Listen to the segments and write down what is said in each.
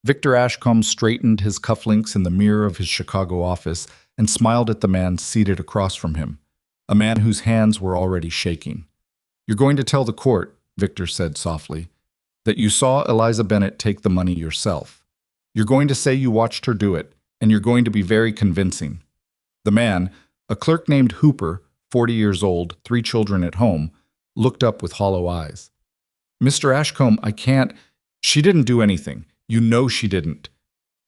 Victor Ashcombe straightened his cufflinks in the mirror of his Chicago office and smiled at the man seated across from him, a man whose hands were already shaking. "You're going to tell the court," Victor said softly, "that you saw Eliza Bennett take the money yourself. You're going to say you watched her do it, and you're going to be very convincing." The man, a clerk named Hooper, 40 years old, 3 children at home, looked up with hollow eyes. "Mr. Ashcombe, I can't. She didn't do anything. You know she didn't."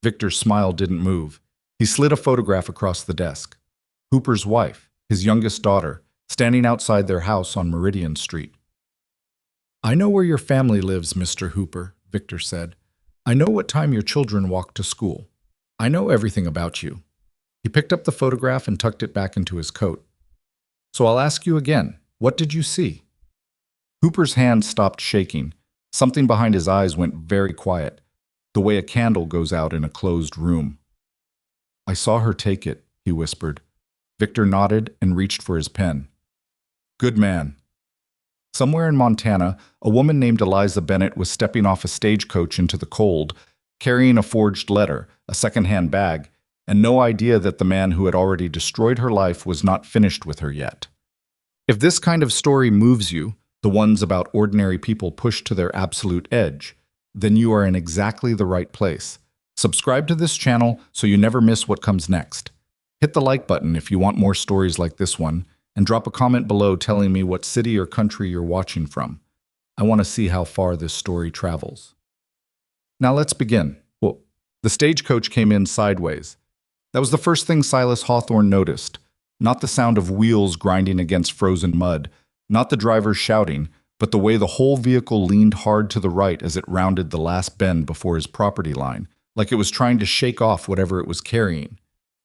Victor's smile didn't move. He slid a photograph across the desk. Hooper's wife, his youngest daughter, standing outside their house on Meridian Street. "I know where your family lives, Mr. Hooper," Victor said. "I know what time your children walk to school. I know everything about you." He picked up the photograph and tucked it back into his coat. "So I'll ask you again, what did you see?" Hooper's hand stopped shaking. Something behind his eyes went very quiet, the way a candle goes out in a closed room. "I saw her take it," he whispered. Victor nodded and reached for his pen. "Good man." Somewhere in Montana, a woman named Eliza Bennett was stepping off a stagecoach into the cold, carrying a forged letter, a second-hand bag, and no idea that the man who had already destroyed her life was not finished with her yet. If this kind of story moves you, the ones about ordinary people pushed to their absolute edge, then you are in exactly the right place. Subscribe to this channel so you never miss what comes next. Hit the like button if you want more stories like this one, and drop a comment below telling me what city or country you're watching from. I want to see how far this story travels. Now let's begin. Well, the stagecoach came in sideways. That was the first thing Silas Hawthorne noticed. Not the sound of wheels grinding against frozen mud, not the driver shouting, but the way the whole vehicle leaned hard to the right as it rounded the last bend before his property line, like it was trying to shake off whatever it was carrying.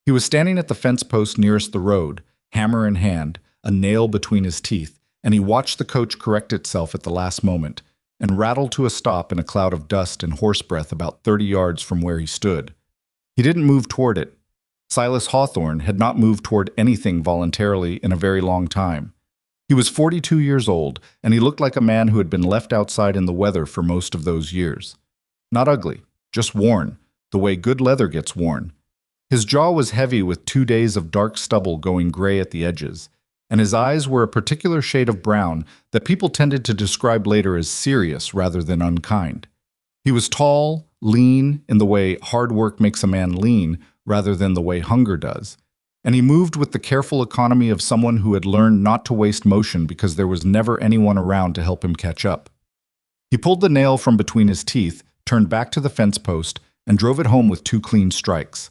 He was standing at the fence post nearest the road, hammer in hand, a nail between his teeth, and he watched the coach correct itself at the last moment and rattle to a stop in a cloud of dust and horse breath about 30 yards from where he stood. He didn't move toward it. Silas Hawthorne had not moved toward anything voluntarily in a very long time. He was 42 years old, and he looked like a man who had been left outside in the weather for most of those years. Not ugly, just worn, the way good leather gets worn. His jaw was heavy with 2 days of dark stubble going gray at the edges, and his eyes were a particular shade of brown that people tended to describe later as serious rather than unkind. He was tall, lean in the way hard work makes a man lean rather than the way hunger does, and he moved with the careful economy of someone who had learned not to waste motion because there was never anyone around to help him catch up. He pulled the nail from between his teeth, turned back to the fence post, and drove it home with 2 clean strikes.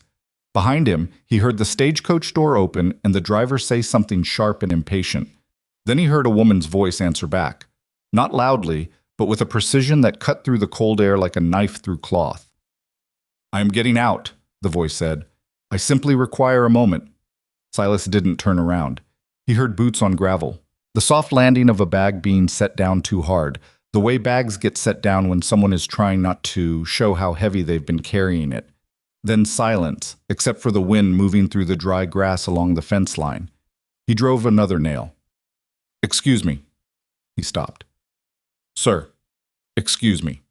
Behind him, he heard the stagecoach door open and the driver say something sharp and impatient. Then he heard a woman's voice answer back, not loudly, but with a precision that cut through the cold air like a knife through cloth. "I am getting out," the voice said. "I simply require a moment." Silas didn't turn around. He heard boots on gravel, the soft landing of a bag being set down too hard, the way bags get set down when someone is trying not to show how heavy they've been carrying it. Then silence, except for the wind moving through the dry grass along the fence line. He drove another nail. "Excuse me." He stopped. "Sir, excuse me."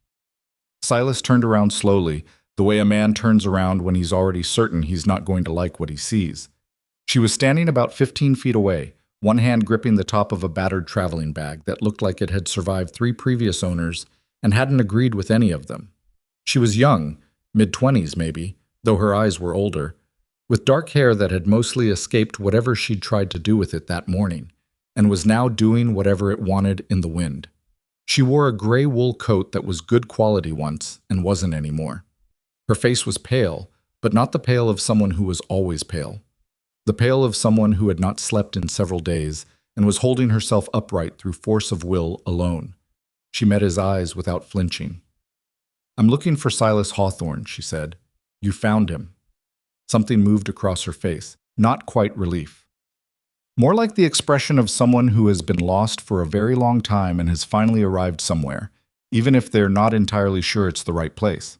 Silas turned around slowly, the way a man turns around when he's already certain he's not going to like what he sees. She was standing about 15 feet away, one hand gripping the top of a battered traveling bag that looked like it had survived 3 previous owners and hadn't agreed with any of them. She was young, mid-20s maybe, though her eyes were older, with dark hair that had mostly escaped whatever she'd tried to do with it that morning, and was now doing whatever it wanted in the wind. She wore a gray wool coat that was good quality once and wasn't anymore. Her face was pale, but not the pale of someone who was always pale. The pale of someone who had not slept in several days and was holding herself upright through force of will alone. She met his eyes without flinching. "I'm looking for Silas Hawthorne," she said. "You found him." Something moved across her face, not quite relief. More like the expression of someone who has been lost for a very long time and has finally arrived somewhere, even if they're not entirely sure it's the right place.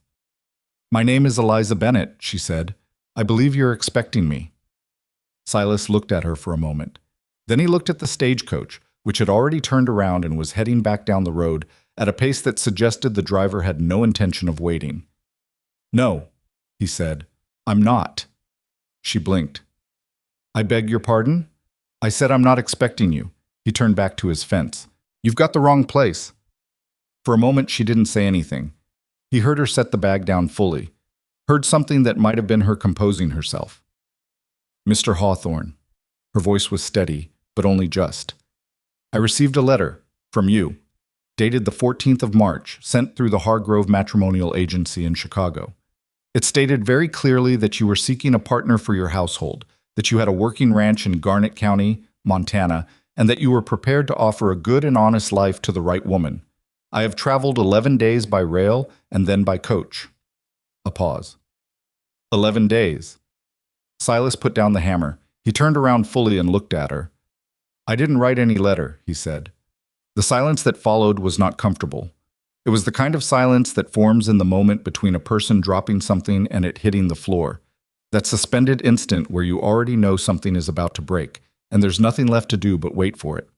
"My name is Eliza Bennett," she said. "I believe you're expecting me." Silas looked at her for a moment. Then he looked at the stagecoach, which had already turned around and was heading back down the road at a pace that suggested the driver had no intention of waiting. No, he said. I'm not. She blinked. I beg your pardon? I said I'm not expecting you. He turned back to his fence. You've got the wrong place. For a moment she didn't say anything. He heard her set the bag down fully, heard something that might have been her composing herself. Mr. Hawthorne. Her voice was steady, but only just. I received a letter from you, dated the 14th of March, sent through the Hargrove Matrimonial Agency in Chicago. It stated very clearly that you were seeking a partner for your household, that you had a working ranch in Garnett County, Montana, and that you were prepared to offer a good and honest life to the right woman. I have traveled 11 days by rail and then by coach. A pause. 11 days. Silas put down the hammer. He turned around fully and looked at her. I didn't write any letter, he said. The silence that followed was not comfortable. It was the kind of silence that forms in the moment between a person dropping something and it hitting the floor. That suspended instant where you already know something is about to break, and there's nothing left to do but wait for it.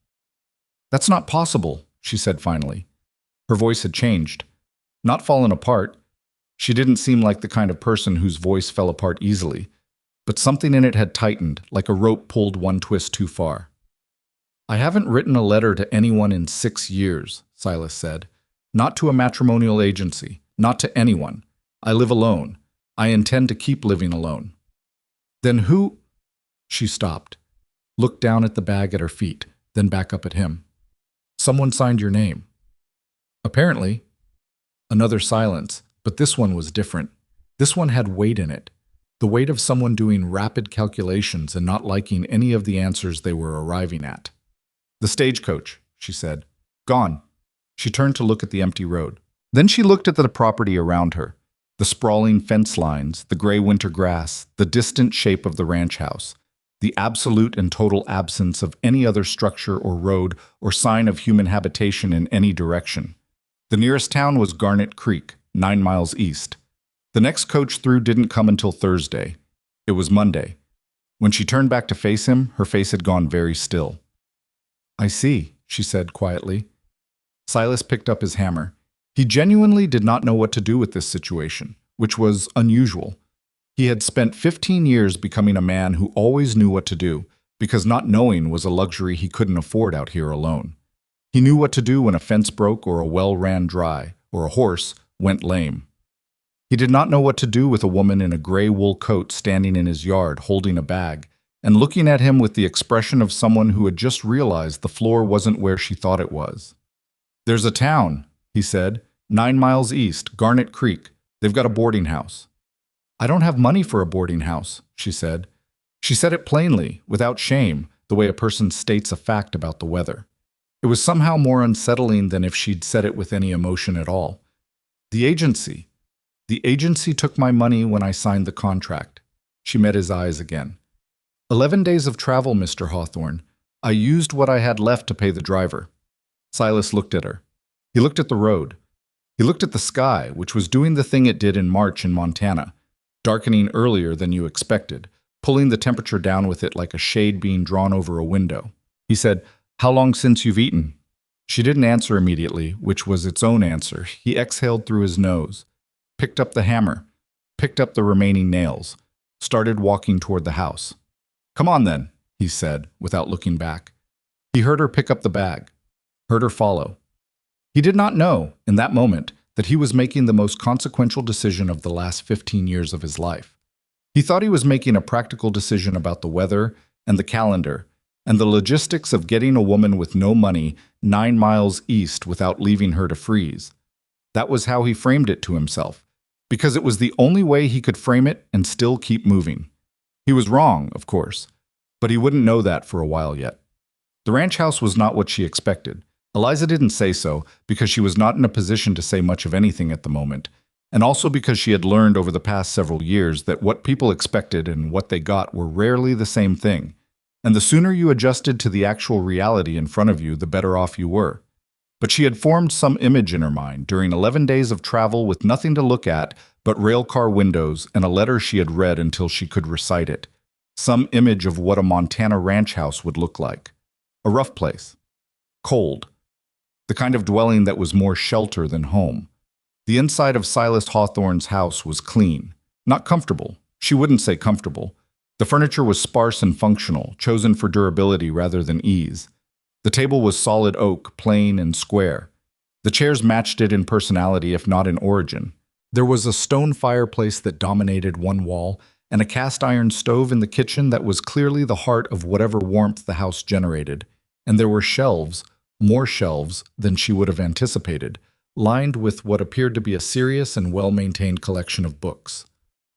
That's not possible, she said finally. Her voice had changed. Not fallen apart. She didn't seem like the kind of person whose voice fell apart easily, but something in it had tightened, like a rope pulled one twist too far. I haven't written a letter to anyone in 6 years, Silas said. Not to a matrimonial agency, not to anyone. I live alone. I intend to keep living alone. Then who? She stopped, looked down at the bag at her feet, then back up at him. Someone signed your name. Apparently. Another silence, but this one was different. This one had weight in it. The weight of someone doing rapid calculations and not liking any of the answers they were arriving at. The stagecoach, she said. Gone. She turned to look at the empty road. Then she looked at the property around her. The sprawling fence lines, the gray winter grass, the distant shape of the ranch house, the absolute and total absence of any other structure or road or sign of human habitation in any direction. The nearest town was Garnett Creek, 9 miles east. The next coach through didn't come until Thursday. It was Monday. When she turned back to face him, her face had gone very still. I see, she said quietly. Silas picked up his hammer. He genuinely did not know what to do with this situation, which was unusual. He had spent 15 years becoming a man who always knew what to do, because not knowing was a luxury he couldn't afford out here alone. He knew what to do when a fence broke or a well ran dry, or a horse went lame. He did not know what to do with a woman in a gray wool coat standing in his yard holding a bag, and looking at him with the expression of someone who had just realized the floor wasn't where she thought it was. There's a town, he said, 9 miles east, Garnett Creek. They've got a boarding house. I don't have money for a boarding house, she said. She said it plainly, without shame, the way a person states a fact about the weather. It was somehow more unsettling than if she'd said it with any emotion at all. The agency took my money when I signed the contract. She met his eyes again. 11 days of travel, Mr. Hawthorne. I used what I had left to pay the driver. Silas looked at her. He looked at the road. He looked at the sky, which was doing the thing it did in March in Montana, darkening earlier than you expected, pulling the temperature down with it like a shade being drawn over a window. He said, How long since you've eaten? She didn't answer immediately, which was its own answer. He exhaled through his nose, picked up the hammer, picked up the remaining nails, started walking toward the house. Come on then, he said, without looking back. He heard her pick up the bag, heard her follow. He did not know, in that moment, that he was making the most consequential decision of the last 15 years of his life. He thought he was making a practical decision about the weather and the calendar and the logistics of getting a woman with no money 9 miles east without leaving her to freeze. That was how he framed it to himself, because it was the only way he could frame it and still keep moving. He was wrong, of course, but he wouldn't know that for a while yet. The ranch house was not what she expected. Eliza didn't say so because she was not in a position to say much of anything at the moment, and also because she had learned over the past several years that what people expected and what they got were rarely the same thing, and the sooner you adjusted to the actual reality in front of you, the better off you were. But she had formed some image in her mind during 11 days of travel with nothing to look at but railcar windows and a letter she had read until she could recite it. Some image of what a Montana ranch house would look like. A rough place. Cold. The kind of dwelling that was more shelter than home. The inside of Silas Hawthorne's house was clean. Not comfortable. She wouldn't say comfortable. The furniture was sparse and functional, chosen for durability rather than ease. The table was solid oak, plain and square. The chairs matched it in personality, if not in origin. There was a stone fireplace that dominated one wall, and a cast-iron stove in the kitchen that was clearly the heart of whatever warmth the house generated. And there were shelves, more shelves than she would have anticipated, lined with what appeared to be a serious and well-maintained collection of books.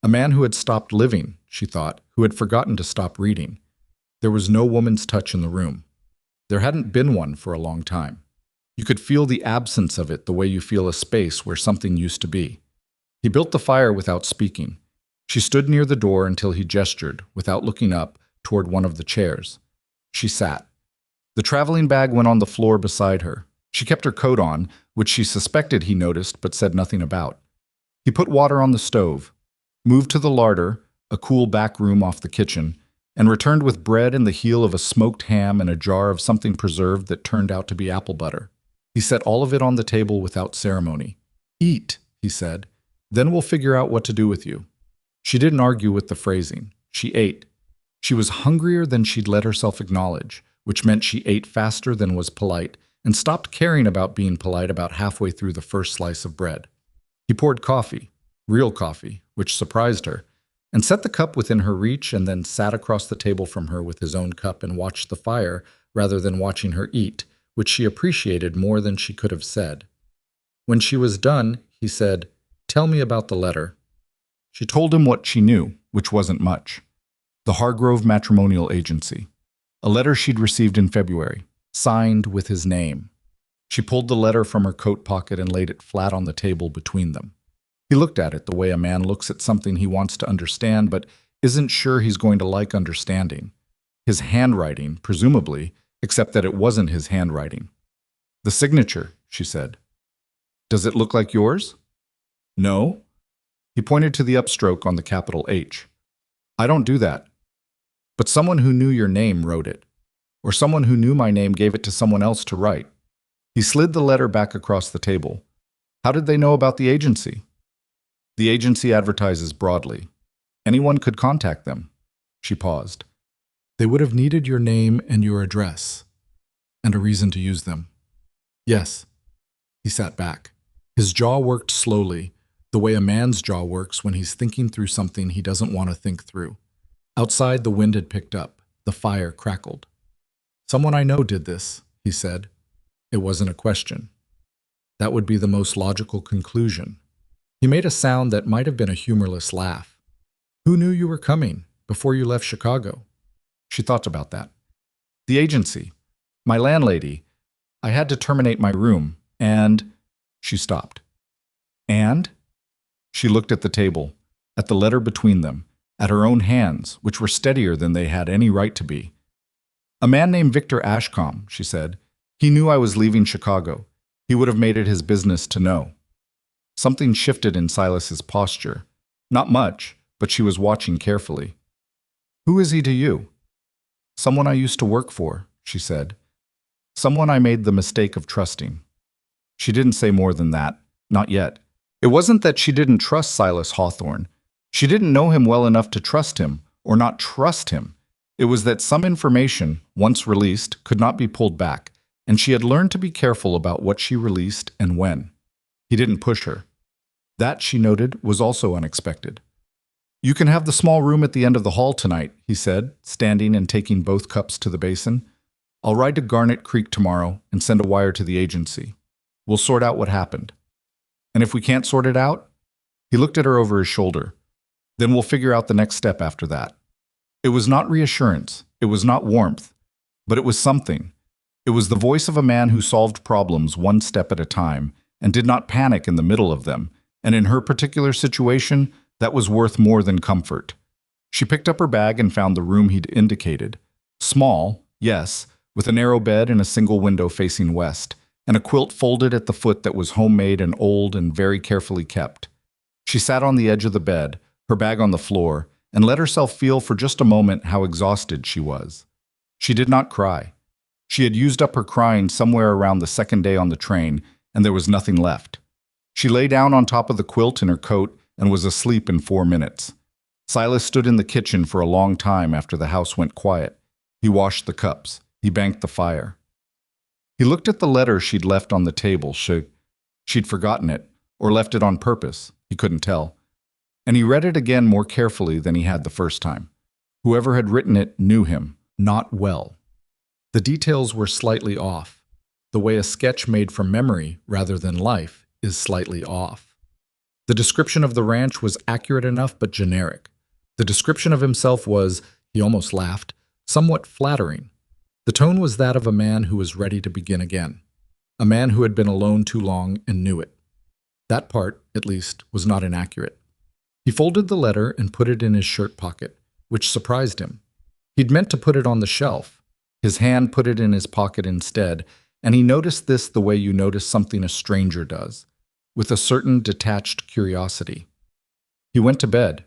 A man who had stopped living, she thought, who had forgotten to stop reading. There was no woman's touch in the room. There hadn't been one for a long time. You could feel the absence of it the way you feel a space where something used to be. He built the fire without speaking. She stood near the door until he gestured, without looking up, toward one of the chairs. She sat. The traveling bag went on the floor beside her. She kept her coat on, which she suspected he noticed but said nothing about. He put water on the stove, moved to the larder, a cool back room off the kitchen, and returned with bread and the heel of a smoked ham and a jar of something preserved that turned out to be apple butter. He set all of it on the table without ceremony. "Eat," he said. "Then we'll figure out what to do with you." She didn't argue with the phrasing. She ate. She was hungrier than she'd let herself acknowledge, which meant she ate faster than was polite, and stopped caring about being polite about halfway through the first slice of bread. He poured coffee, real coffee, which surprised her, and set the cup within her reach and then sat across the table from her with his own cup and watched the fire rather than watching her eat, which she appreciated more than she could have said. When she was done, he said, "Tell me about the letter." She told him what she knew, which wasn't much. The Hargrove Matrimonial Agency. A letter she'd received in February, signed with his name. She pulled the letter from her coat pocket and laid it flat on the table between them. He looked at it the way a man looks at something he wants to understand but isn't sure he's going to like understanding. His handwriting, presumably, except that it wasn't his handwriting. "The signature," she said. "Does it look like yours?" "No." He pointed to the upstroke on the capital H. "I don't do that. But someone who knew your name wrote it. Or someone who knew my name gave it to someone else to write." He slid the letter back across the table. "How did they know about the agency?" "The agency advertises broadly. Anyone could contact them." She paused. "They would have needed your name and your address, and a reason to use them." "Yes." He sat back. His jaw worked slowly, the way a man's jaw works when he's thinking through something he doesn't want to think through. Outside, the wind had picked up. The fire crackled. "Someone I know did this," he said. It wasn't a question. That would be the most logical conclusion. He made a sound that might have been a humorless laugh. "Who knew you were coming before you left Chicago?" She thought about that. "The agency. My landlady. I had to terminate my room, and—" She stopped. "And?" She looked at the table, at the letter between them, at her own hands, which were steadier than they had any right to be. "A man named Victor Ashcombe," she said. "He knew I was leaving Chicago. He would have made it his business to know." Something shifted in Silas's posture. Not much, but she was watching carefully. "Who is he to you?" "Someone I used to work for," she said. "Someone I made the mistake of trusting." She didn't say more than that. Not yet. It wasn't that she didn't trust Silas Hawthorne. She didn't know him well enough to trust him, or not trust him. It was that some information, once released, could not be pulled back, and she had learned to be careful about what she released and when. He didn't push her. That, she noted, was also unexpected. "You can have the small room at the end of the hall tonight," he said, standing and taking both cups to the basin. "I'll ride to Garnet Creek tomorrow and send a wire to the agency. We'll sort out what happened. And if we can't sort it out?" He looked at her over his shoulder. "Then we'll figure out the next step after that." It was not reassurance. It was not warmth. But it was something. It was the voice of a man who solved problems one step at a time and did not panic in the middle of them. And in her particular situation, that was worth more than comfort. She picked up her bag and found the room he'd indicated. Small, yes, with a narrow bed and a single window facing west, and a quilt folded at the foot that was homemade and old and very carefully kept. She sat on the edge of the bed, her bag on the floor, and let herself feel for just a moment how exhausted she was. She did not cry. She had used up her crying somewhere around the second day on the train, and there was nothing left. She lay down on top of the quilt in her coat and was asleep in 4 minutes. Silas stood in the kitchen for a long time after the house went quiet. He washed the cups. He banked the fire. He looked at the letter she'd left on the table. She'd forgotten it, or left it on purpose. He couldn't tell. And he read it again more carefully than he had the first time. Whoever had written it knew him, not well. The details were slightly off. The way a sketch made from memory rather than life is slightly off. The description of the ranch was accurate enough but generic. The description of himself was, he almost laughed, somewhat flattering. The tone was that of a man who was ready to begin again. A man who had been alone too long and knew it. That part, at least, was not inaccurate. He folded the letter and put it in his shirt pocket, which surprised him. He'd meant to put it on the shelf. His hand put it in his pocket instead, and he noticed this the way you notice something a stranger does, with a certain detached curiosity. He went to bed.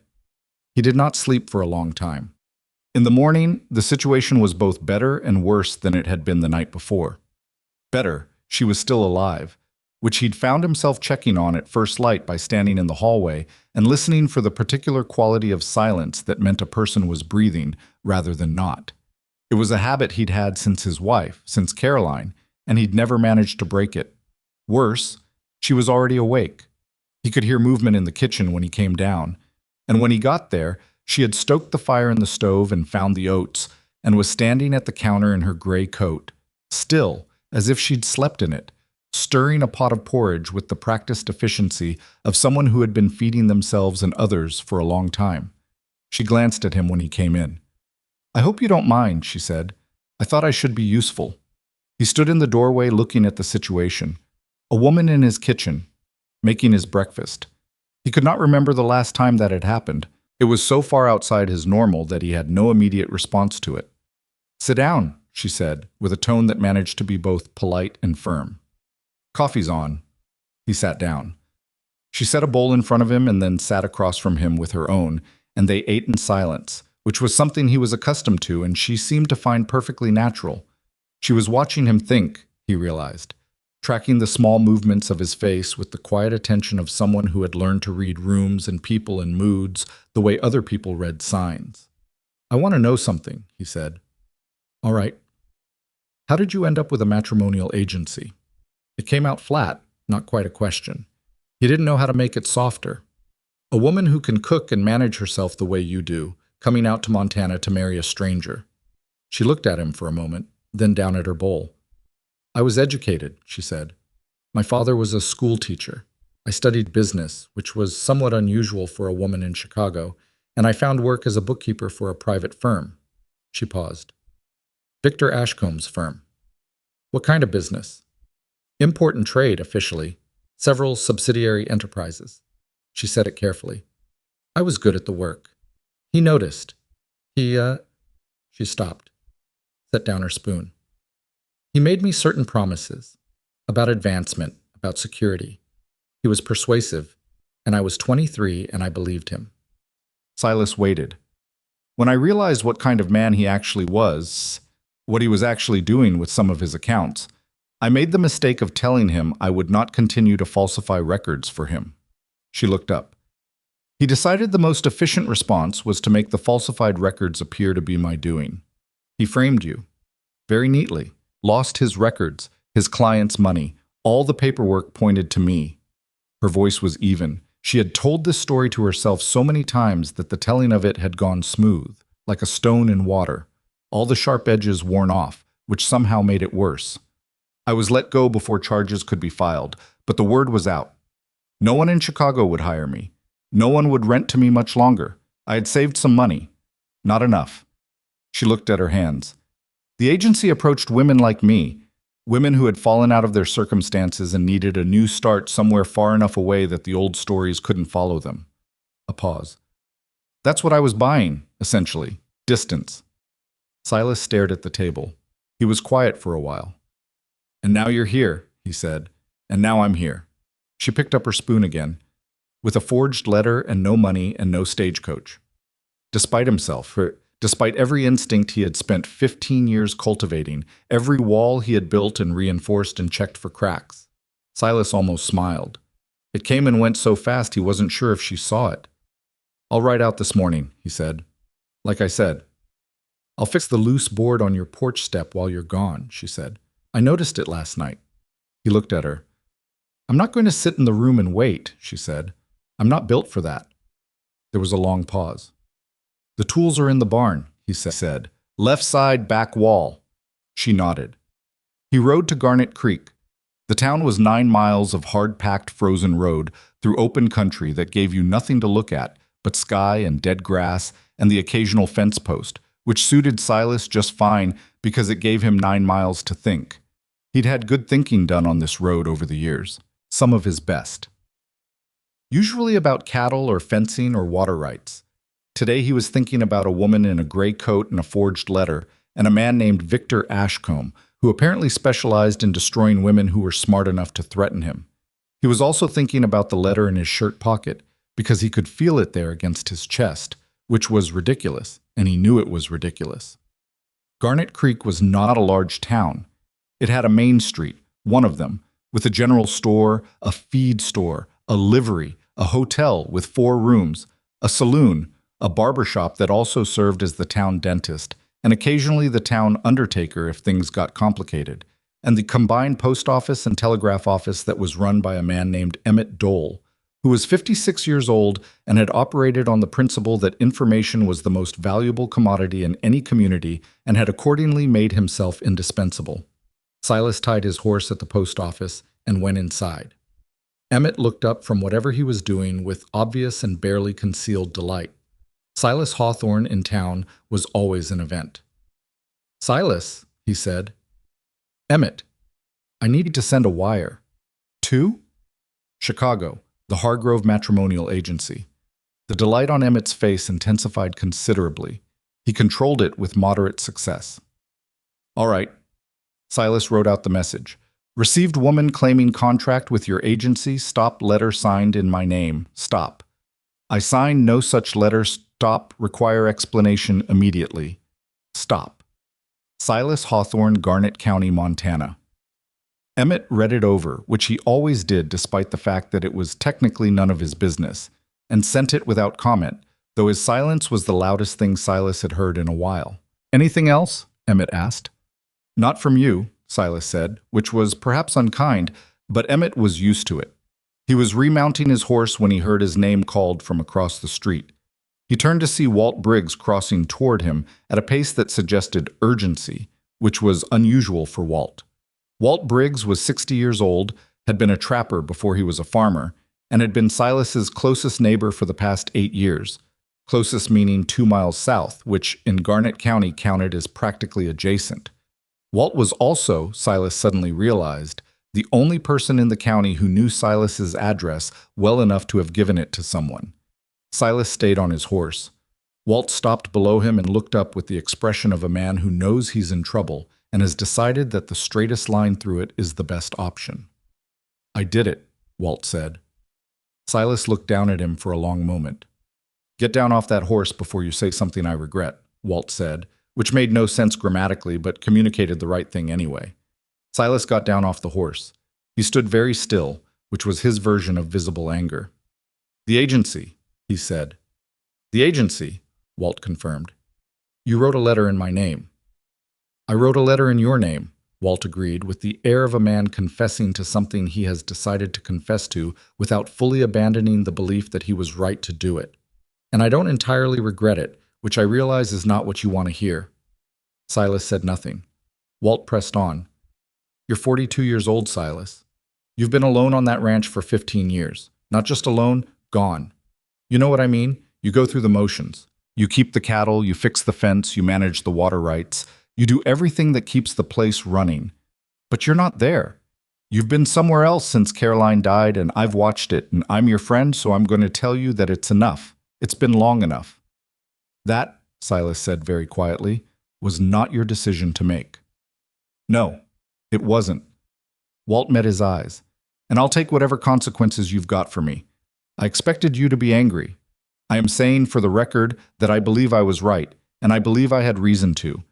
He did not sleep for a long time. In the morning, the situation was both better and worse than it had been the night before. Better, she was still alive, which he'd found himself checking on at first light by standing in the hallway and listening for the particular quality of silence that meant a person was breathing rather than not. It was a habit he'd had since his wife, since Caroline, and he'd never managed to break it. Worse, she was already awake. He could hear movement in the kitchen when he came down, and when he got there, she had stoked the fire in the stove and found the oats, and was standing at the counter in her gray coat, still, as if she'd slept in it, stirring a pot of porridge with the practiced efficiency of someone who had been feeding themselves and others for a long time. She glanced at him when he came in. "I hope you don't mind," she said. "I thought I should be useful." He stood in the doorway looking at the situation. A woman in his kitchen, making his breakfast. He could not remember the last time that had happened. It was so far outside his normal that he had no immediate response to it. "Sit down," she said, with a tone that managed to be both polite and firm. "Coffee's on." He sat down. She set a bowl in front of him and then sat across from him with her own, and they ate in silence, which was something he was accustomed to and she seemed to find perfectly natural. She was watching him think, he realized, tracking the small movements of his face with the quiet attention of someone who had learned to read rooms and people and moods the way other people read signs. "I want to know something," he said. "All right. How did you end up with a matrimonial agency?" It came out flat, not quite a question. He didn't know how to make it softer. "A woman who can cook and manage herself the way you do, coming out to Montana to marry a stranger." She looked at him for a moment, then down at her bowl. "I was educated," she said. "My father was a school teacher. I studied business, which was somewhat unusual for a woman in Chicago, and I found work as a bookkeeper for a private firm." She paused. "Victor Ashcomb's firm." "What kind of business?" "Import and trade, officially. Several subsidiary enterprises." She said it carefully. "I was good at the work." He noticed. She stopped, set down her spoon. "He made me certain promises. About advancement, about security. He was persuasive, and I was 23 and I believed him." Silas waited. "When I realized what kind of man he actually was, what he was actually doing with some of his accounts, I made the mistake of telling him I would not continue to falsify records for him." She looked up. "He decided the most efficient response was to make the falsified records appear to be my doing. He framed you. Very neatly. Lost his records, his clients' money. All the paperwork pointed to me." Her voice was even. She had told this story to herself so many times that the telling of it had gone smooth, like a stone in water. All the sharp edges worn off, which somehow made it worse. "I was let go before charges could be filed, but the word was out. No one in Chicago would hire me. No one would rent to me much longer. I had saved some money. Not enough." She looked at her hands. "The agency approached women like me, women who had fallen out of their circumstances and needed a new start somewhere far enough away that the old stories couldn't follow them." A pause. "That's what I was buying, essentially. Distance." Silas stared at the table. He was quiet for a while. "And now you're here," he said. "And now I'm here." She picked up her spoon again, with a forged letter and no money and no stagecoach. Despite himself, despite every instinct he had spent 15 years cultivating, every wall he had built and reinforced and checked for cracks, Silas almost smiled. It came and went so fast he wasn't sure if she saw it. I'll ride out this morning, he said. Like I said. I'll fix the loose board on your porch step while you're gone, she said. I noticed it last night. He looked at her. I'm not going to sit in the room and wait, she said. I'm not built for that. There was a long pause. The tools are in the barn, he said. Left side, back wall. She nodded. He rode to Garnet Creek. The town was 9 miles of hard-packed frozen road through open country that gave you nothing to look at but sky and dead grass and the occasional fence post, which suited Silas just fine because it gave him 9 miles to think. He'd had good thinking done on this road over the years, some of his best. Usually about cattle or fencing or water rights. Today he was thinking about a woman in a gray coat and a forged letter, and a man named Victor Ashcombe, who apparently specialized in destroying women who were smart enough to threaten him. He was also thinking about the letter in his shirt pocket, because he could feel it there against his chest, which was ridiculous, and he knew it was ridiculous. Garnet Creek was not a large town. It had a main street, one of them, with a general store, a feed store, a livery, a hotel with 4 rooms, a saloon, a barber shop that also served as the town dentist, and occasionally the town undertaker if things got complicated, and the combined post office and telegraph office that was run by a man named Emmett Dole, who was 56 years old and had operated on the principle that information was the most valuable commodity in any community and had accordingly made himself indispensable. Silas tied his horse at the post office and went inside. Emmett looked up from whatever he was doing with obvious and barely concealed delight. Silas Hawthorne in town was always an event. Silas, he said. Emmett, I need to send a wire. To? Chicago, the Hargrove Matrimonial Agency. The delight on Emmett's face intensified considerably. He controlled it with moderate success. All right. Silas wrote out the message. Received woman claiming contract with your agency. Stop letter signed in my name. Stop. I sign no such letter. Stop. Require explanation immediately. Stop. Silas Hawthorne, Garnet County, Montana. Emmett read it over, which he always did despite the fact that it was technically none of his business, and sent it without comment, though his silence was the loudest thing Silas had heard in a while. Anything else? Emmett asked. Not from you, Silas said, which was perhaps unkind, but Emmett was used to it. He was remounting his horse when he heard his name called from across the street. He turned to see Walt Briggs crossing toward him at a pace that suggested urgency, which was unusual for Walt. Walt Briggs was 60 years old, had been a trapper before he was a farmer, and had been Silas's closest neighbor for the past 8 years, closest meaning 2 miles south, which in Garnet County counted as practically adjacent. Walt was also, Silas suddenly realized, the only person in the county who knew Silas's address well enough to have given it to someone. Silas stayed on his horse. Walt stopped below him and looked up with the expression of a man who knows he's in trouble and has decided that the straightest line through it is the best option. I did it, Walt said. Silas looked down at him for a long moment. Get down off that horse before you say something I regret, Walt said, which made no sense grammatically but communicated the right thing anyway. Silas got down off the horse. He stood very still, which was his version of visible anger. The agency, he said. The agency, Walt confirmed. You wrote a letter in my name. I wrote a letter in your name, Walt agreed, with the air of a man confessing to something he has decided to confess to without fully abandoning the belief that he was right to do it. And I don't entirely regret it, which I realize is not what you want to hear. Silas said nothing. Walt pressed on. You're 42 years old, Silas. You've been alone on that ranch for 15 years. Not just alone, gone. You know what I mean? You go through the motions. You keep the cattle, you fix the fence, you manage the water rights. You do everything that keeps the place running. But you're not there. You've been somewhere else since Caroline died, and I've watched it, and I'm your friend, so I'm going to tell you that it's enough. It's been long enough. That, Silas said very quietly, was not your decision to make. No, it wasn't. Walt met his eyes. And I'll take whatever consequences you've got for me. I expected you to be angry. I am saying for the record that I believe I was right, and I believe I had reason to.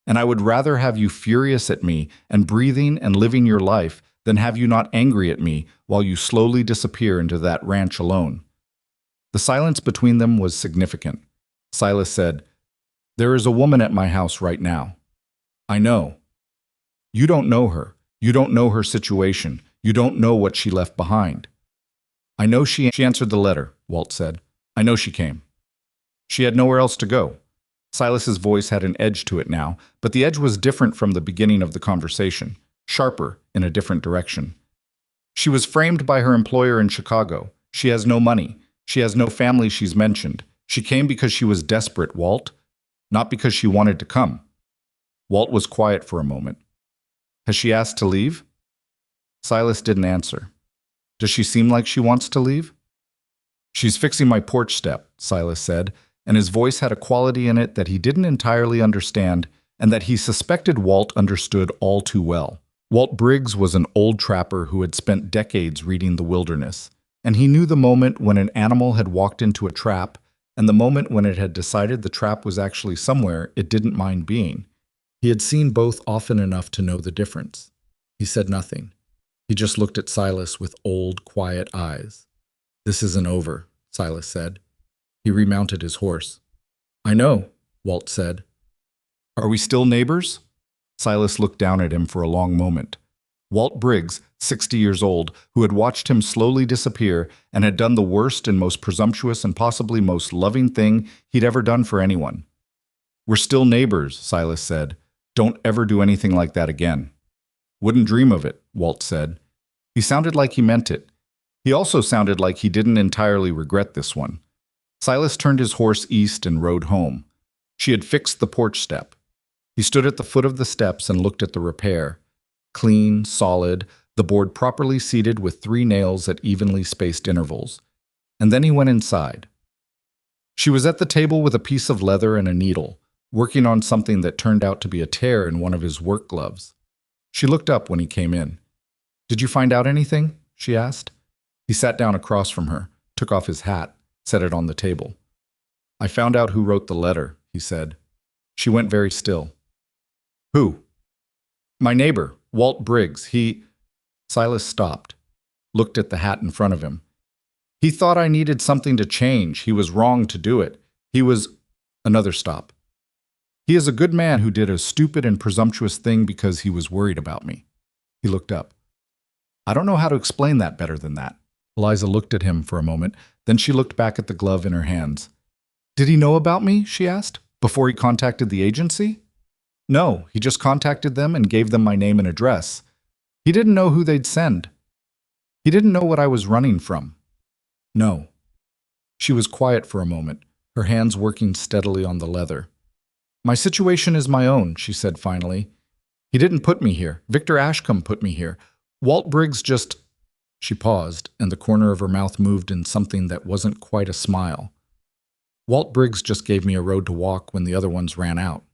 And I would rather have you furious at me and breathing and living your life Then have you not angry at me while you slowly disappear into that ranch alone?" The silence between them was significant. Silas said, "There is a woman at my house right now." "I know." "You don't know her. You don't know her situation. You don't know what she left behind." "I know she answered the letter," Walt said. "I know she came. She had nowhere else to go." Silas's voice had an edge to it now, but the edge was different from the beginning of the conversation, sharper in a different direction. "She was framed by her employer in Chicago. She has no money. She has no family she's mentioned. She came because she was desperate, Walt, not because she wanted to come." Walt was quiet for a moment. "Has she asked to leave?" Silas didn't answer. "Does she seem like she wants to leave?" "She's fixing my porch step," Silas said, and his voice had a quality in it that he didn't entirely understand and that he suspected Walt understood all too well. Walt Briggs was an old trapper who had spent decades reading the wilderness, and he knew the moment when an animal had walked into a trap and the moment when it had decided the trap was actually somewhere it didn't mind being. He had seen both often enough to know the difference. He said nothing. He just looked at Silas with old, quiet eyes. "This isn't over," Silas said. He remounted his horse. "I know," Walt said. "Are we still neighbors?" Silas looked down at him for a long moment. Walt Briggs, 60 years old, who had watched him slowly disappear and had done the worst and most presumptuous and possibly most loving thing he'd ever done for anyone. "We're still neighbors," Silas said. "Don't ever do anything like that again." "Wouldn't dream of it," Walt said. He sounded like he meant it. He also sounded like he didn't entirely regret this one. Silas turned his horse east and rode home. She had fixed the porch step. He stood at the foot of the steps and looked at the repair. Clean, solid, the board properly seated with 3 nails at evenly spaced intervals. And then he went inside. She was at the table with a piece of leather and a needle, working on something that turned out to be a tear in one of his work gloves. She looked up when he came in. "Did you find out anything?" she asked. He sat down across from her, took off his hat, set it on the table. "I found out who wrote the letter," he said. She went very still. "Who?" "My neighbor, Walt Briggs. He—" Silas stopped, looked at the hat in front of him. "He thought I needed something to change. He was wrong to do it. He was—" Another stop. "He is a good man who did a stupid and presumptuous thing because he was worried about me." He looked up. "I don't know how to explain that better than that." Eliza looked at him for a moment, then she looked back at the glove in her hands. "Did he know about me?" she asked, "before he contacted the agency?" "No, he just contacted them and gave them my name and address. He didn't know who they'd send. He didn't know what I was running from." "No." She was quiet for a moment, her hands working steadily on the leather. "My situation is my own," she said finally. "He didn't put me here. Victor Ashcombe put me here. Walt Briggs just—" She paused, and the corner of her mouth moved in something that wasn't quite a smile. "Walt Briggs just gave me a road to walk when the other ones ran out."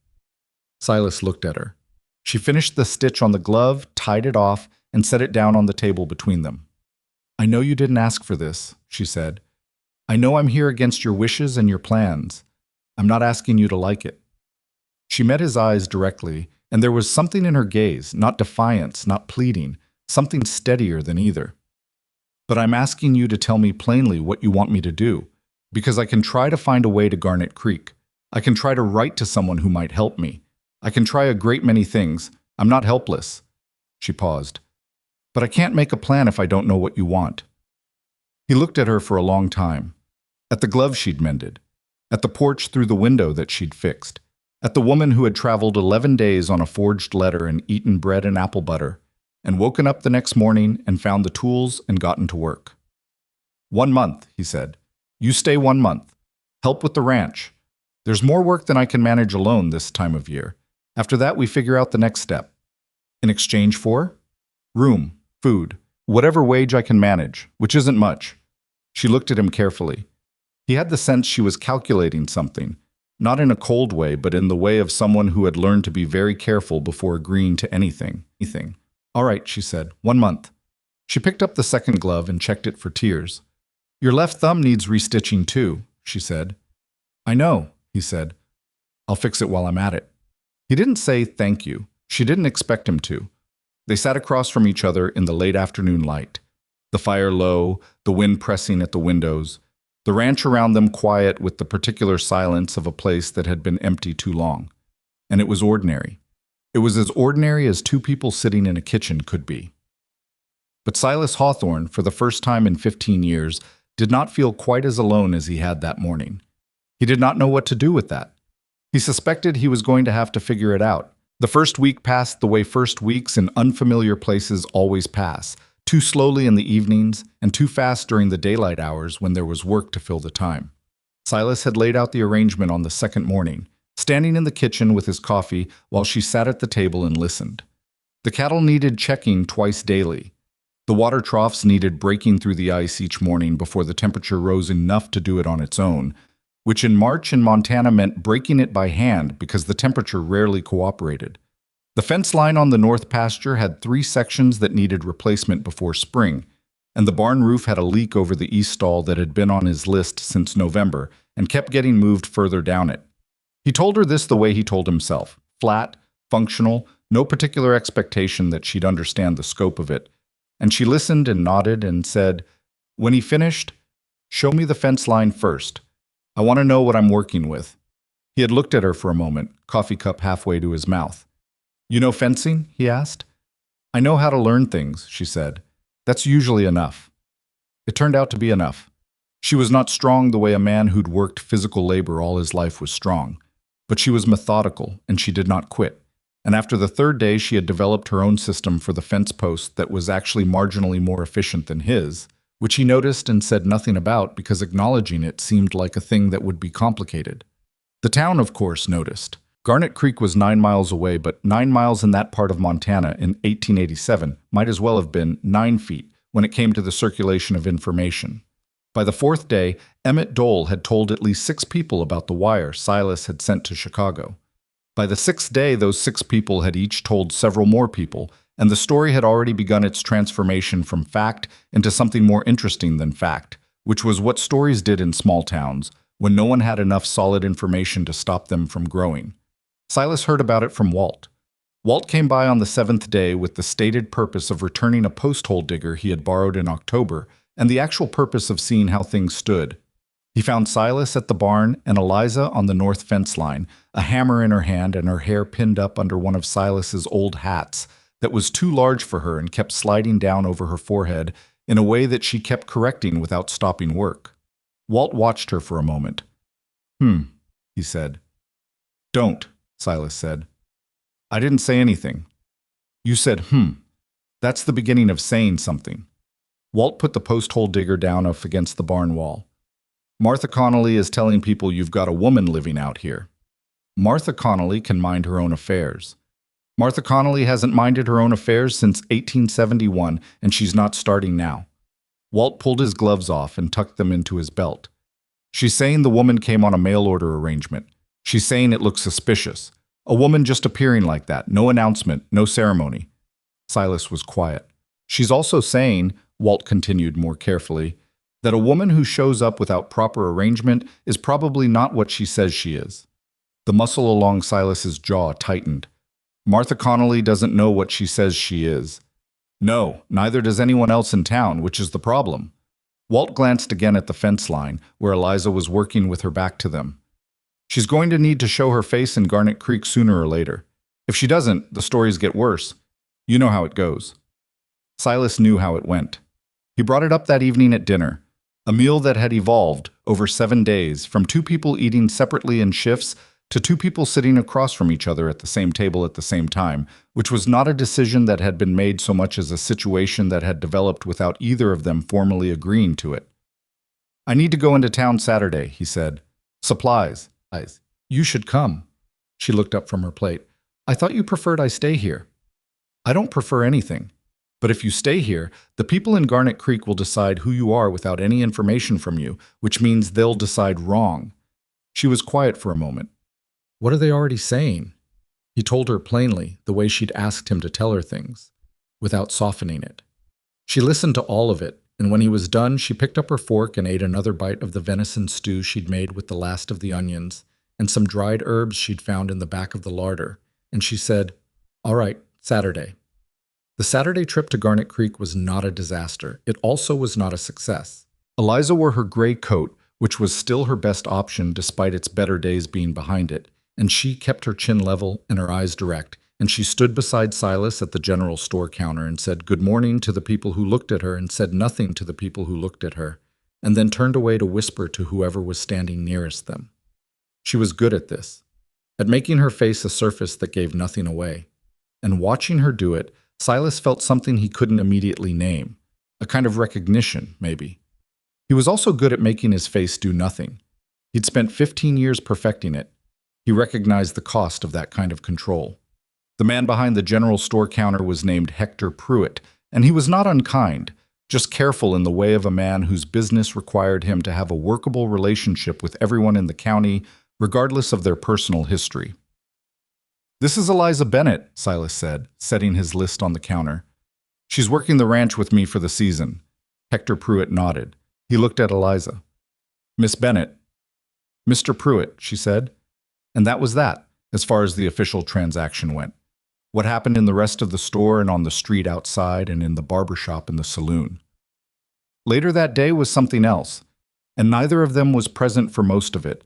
Silas looked at her. She finished the stitch on the glove, tied it off, and set it down on the table between them. "I know you didn't ask for this," she said. "I know I'm here against your wishes and your plans. I'm not asking you to like it." She met his eyes directly, and there was something in her gaze, not defiance, not pleading, something steadier than either. "But I'm asking you to tell me plainly what you want me to do, because I can try to find a way to Garnet Creek. I can try to write to someone who might help me. I can try a great many things. I'm not helpless." She paused. "But I can't make a plan if I don't know what you want." He looked at her for a long time. At the glove she'd mended. At the porch through the window that she'd fixed. At the woman who had traveled 11 days on a forged letter and eaten bread and apple butter, and woken up the next morning and found the tools and gotten to work. "1 month," he said. "You stay 1 month. Help with the ranch. There's more work than I can manage alone this time of year. After that, we figure out the next step. In exchange for? Room, food, whatever wage I can manage, which isn't much." She looked at him carefully. He had the sense she was calculating something, not in a cold way, but in the way of someone who had learned to be very careful before agreeing to anything. "All right," she said, 1 month. She picked up the second glove and checked it for tears. "Your left thumb needs restitching too," she said. "I know," he said. "I'll fix it while I'm at it." He didn't say thank you. She didn't expect him to. They sat across from each other in the late afternoon light, the fire low, the wind pressing at the windows, the ranch around them quiet with the particular silence of a place that had been empty too long. And it was ordinary. It was as ordinary as two people sitting in a kitchen could be. But Silas Hawthorne, for the first time in 15 years, did not feel quite as alone as he had that morning. He did not know what to do with that. He suspected he was going to have to figure it out. The first week passed the way first weeks in unfamiliar places always pass, too slowly in the evenings and too fast during the daylight hours when there was work to fill the time. Silas had laid out the arrangement on the second morning, standing in the kitchen with his coffee while she sat at the table and listened. The cattle needed checking twice daily. The water troughs needed breaking through the ice each morning before the temperature rose enough to do it on its own, which in March in Montana meant breaking it by hand because the temperature rarely cooperated. The fence line on the north pasture had 3 sections that needed replacement before spring, and the barn roof had a leak over the east stall that had been on his list since November and kept getting moved further down it. He told her this the way he told himself, flat, functional, no particular expectation that she'd understand the scope of it, and she listened and nodded and said, when he finished, "Show me the fence line first. I want to know what I'm working with." He had looked at her for a moment, coffee cup halfway to his mouth. "You know fencing?" he asked. "I know how to learn things," she said. "That's usually enough." It turned out to be enough. She was not strong the way a man who'd worked physical labor all his life was strong, but she was methodical and she did not quit. And after the 3rd day, she had developed her own system for the fence post that was actually marginally more efficient than his, which he noticed and said nothing about because acknowledging it seemed like a thing that would be complicated. The town, of course, noticed. Garnet Creek was 9 miles away, but 9 miles in that part of Montana in 1887 might as well have been 9 feet when it came to the circulation of information. By the 4th day, Emmett Dole had told at least 6 people about the wire Silas had sent to Chicago. By the 6th day, those 6 people had each told several more people, and the story had already begun its transformation from fact into something more interesting than fact, which was what stories did in small towns, when no one had enough solid information to stop them from growing. Silas heard about it from Walt. Walt came by on the 7th day with the stated purpose of returning a post-hole digger he had borrowed in October, and the actual purpose of seeing how things stood. He found Silas at the barn and Eliza on the north fence line, a hammer in her hand and her hair pinned up under one of Silas's old hats that was too large for her and kept sliding down over her forehead in a way that she kept correcting without stopping work. Walt watched her for a moment. He said. "Don't," Silas said. "I didn't say anything." "You said, That's the beginning of saying something." Walt put the post-hole digger down up against the barn wall. "Martha Connolly is telling people you've got a woman living out here. Martha Connolly can mind her own affairs. Martha Connolly hasn't minded her own affairs since 1871, and she's not starting now." Walt pulled his gloves off and tucked them into his belt. "She's saying the woman came on a mail-order arrangement. She's saying it looks suspicious. A woman just appearing like that, no announcement, no ceremony." Silas was quiet. "She's also saying," Walt continued more carefully, "that a woman who shows up without proper arrangement is probably not what she says she is." The muscle along Silas's jaw tightened. "Martha Connolly doesn't know what she says she is." "No, neither does anyone else in town, which is the problem." Walt glanced again at the fence line, where Eliza was working with her back to them. "She's going to need to show her face in Garnet Creek sooner or later. If she doesn't, the stories get worse. You know how it goes." Silas knew how it went. He brought it up that evening at dinner, a meal that had evolved over 7 days from 2 people eating separately in shifts to 2 people sitting across from each other at the same table at the same time, which was not a decision that had been made so much as a situation that had developed without either of them formally agreeing to it. "I need to go into town Saturday," he said. "Supplies. You should come." She looked up from her plate. "I thought you preferred I stay here." "I don't prefer anything. But if you stay here, the people in Garnet Creek will decide who you are without any information from you, which means they'll decide wrong." She was quiet for a moment. "What are they already saying?" He told her plainly, the way she'd asked him to tell her things, without softening it. She listened to all of it, and when he was done, she picked up her fork and ate another bite of the venison stew she'd made with the last of the onions and some dried herbs she'd found in the back of the larder, and she said, "All right, Saturday." The Saturday trip to Garnet Creek was not a disaster. It also was not a success. Eliza wore her gray coat, which was still her best option despite its better days being behind it, and she kept her chin level and her eyes direct, and she stood beside Silas at the general store counter and said good morning to the people who looked at her and said nothing to the people who looked at her, and then turned away to whisper to whoever was standing nearest them. She was good at this, at making her face a surface that gave nothing away. And watching her do it, Silas felt something he couldn't immediately name, a kind of recognition, maybe. He was also good at making his face do nothing. He'd spent 15 years perfecting it. He recognized the cost of that kind of control. The man behind the general store counter was named Hector Pruitt, and he was not unkind, just careful in the way of a man whose business required him to have a workable relationship with everyone in the county, regardless of their personal history. "This is Eliza Bennett," Silas said, setting his list on the counter. "She's working the ranch with me for the season." Hector Pruitt nodded. He looked at Eliza. "Miss Bennett." "Mr. Pruitt," she said. And that was that, as far as the official transaction went. What happened in the rest of the store and on the street outside and in the barber shop and the saloon. Later that day was something else, and neither of them was present for most of it,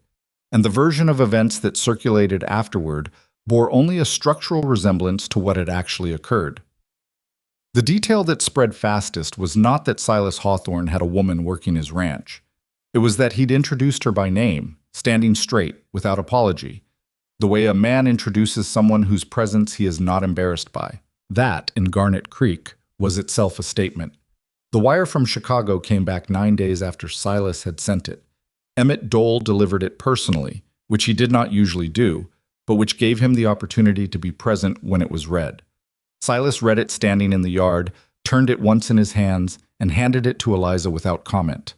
and the version of events that circulated afterward bore only a structural resemblance to what had actually occurred. The detail that spread fastest was not that Silas Hawthorne had a woman working his ranch. It was that he'd introduced her by name, standing straight, without apology, the way a man introduces someone whose presence he is not embarrassed by. That, in Garnet Creek, was itself a statement. The wire from Chicago came back 9 days after Silas had sent it. Emmett Dole delivered it personally, which he did not usually do, but which gave him the opportunity to be present when it was read. Silas read it standing in the yard, turned it once in his hands, and handed it to Eliza without comment.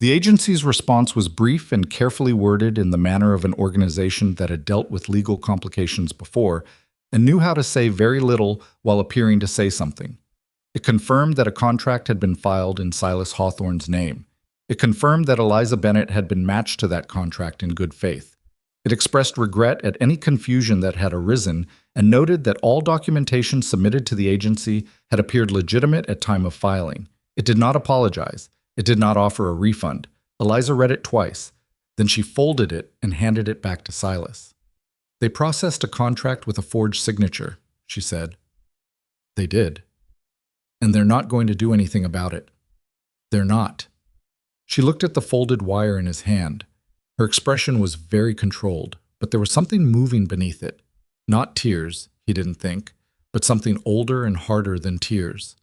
The agency's response was brief and carefully worded in the manner of an organization that had dealt with legal complications before and knew how to say very little while appearing to say something. It confirmed that a contract had been filed in Silas Hawthorne's name. It confirmed that Eliza Bennett had been matched to that contract in good faith. It expressed regret at any confusion that had arisen and noted that all documentation submitted to the agency had appeared legitimate at time of filing. It did not apologize. It did not offer a refund. Eliza read it twice. Then she folded it and handed it back to Silas. "They processed a contract with a forged signature," she said. "They did. And they're not going to do anything about it. They're not." She looked at the folded wire in his hand. Her expression was very controlled, but there was something moving beneath it. Not tears, he didn't think, but something older and harder than tears.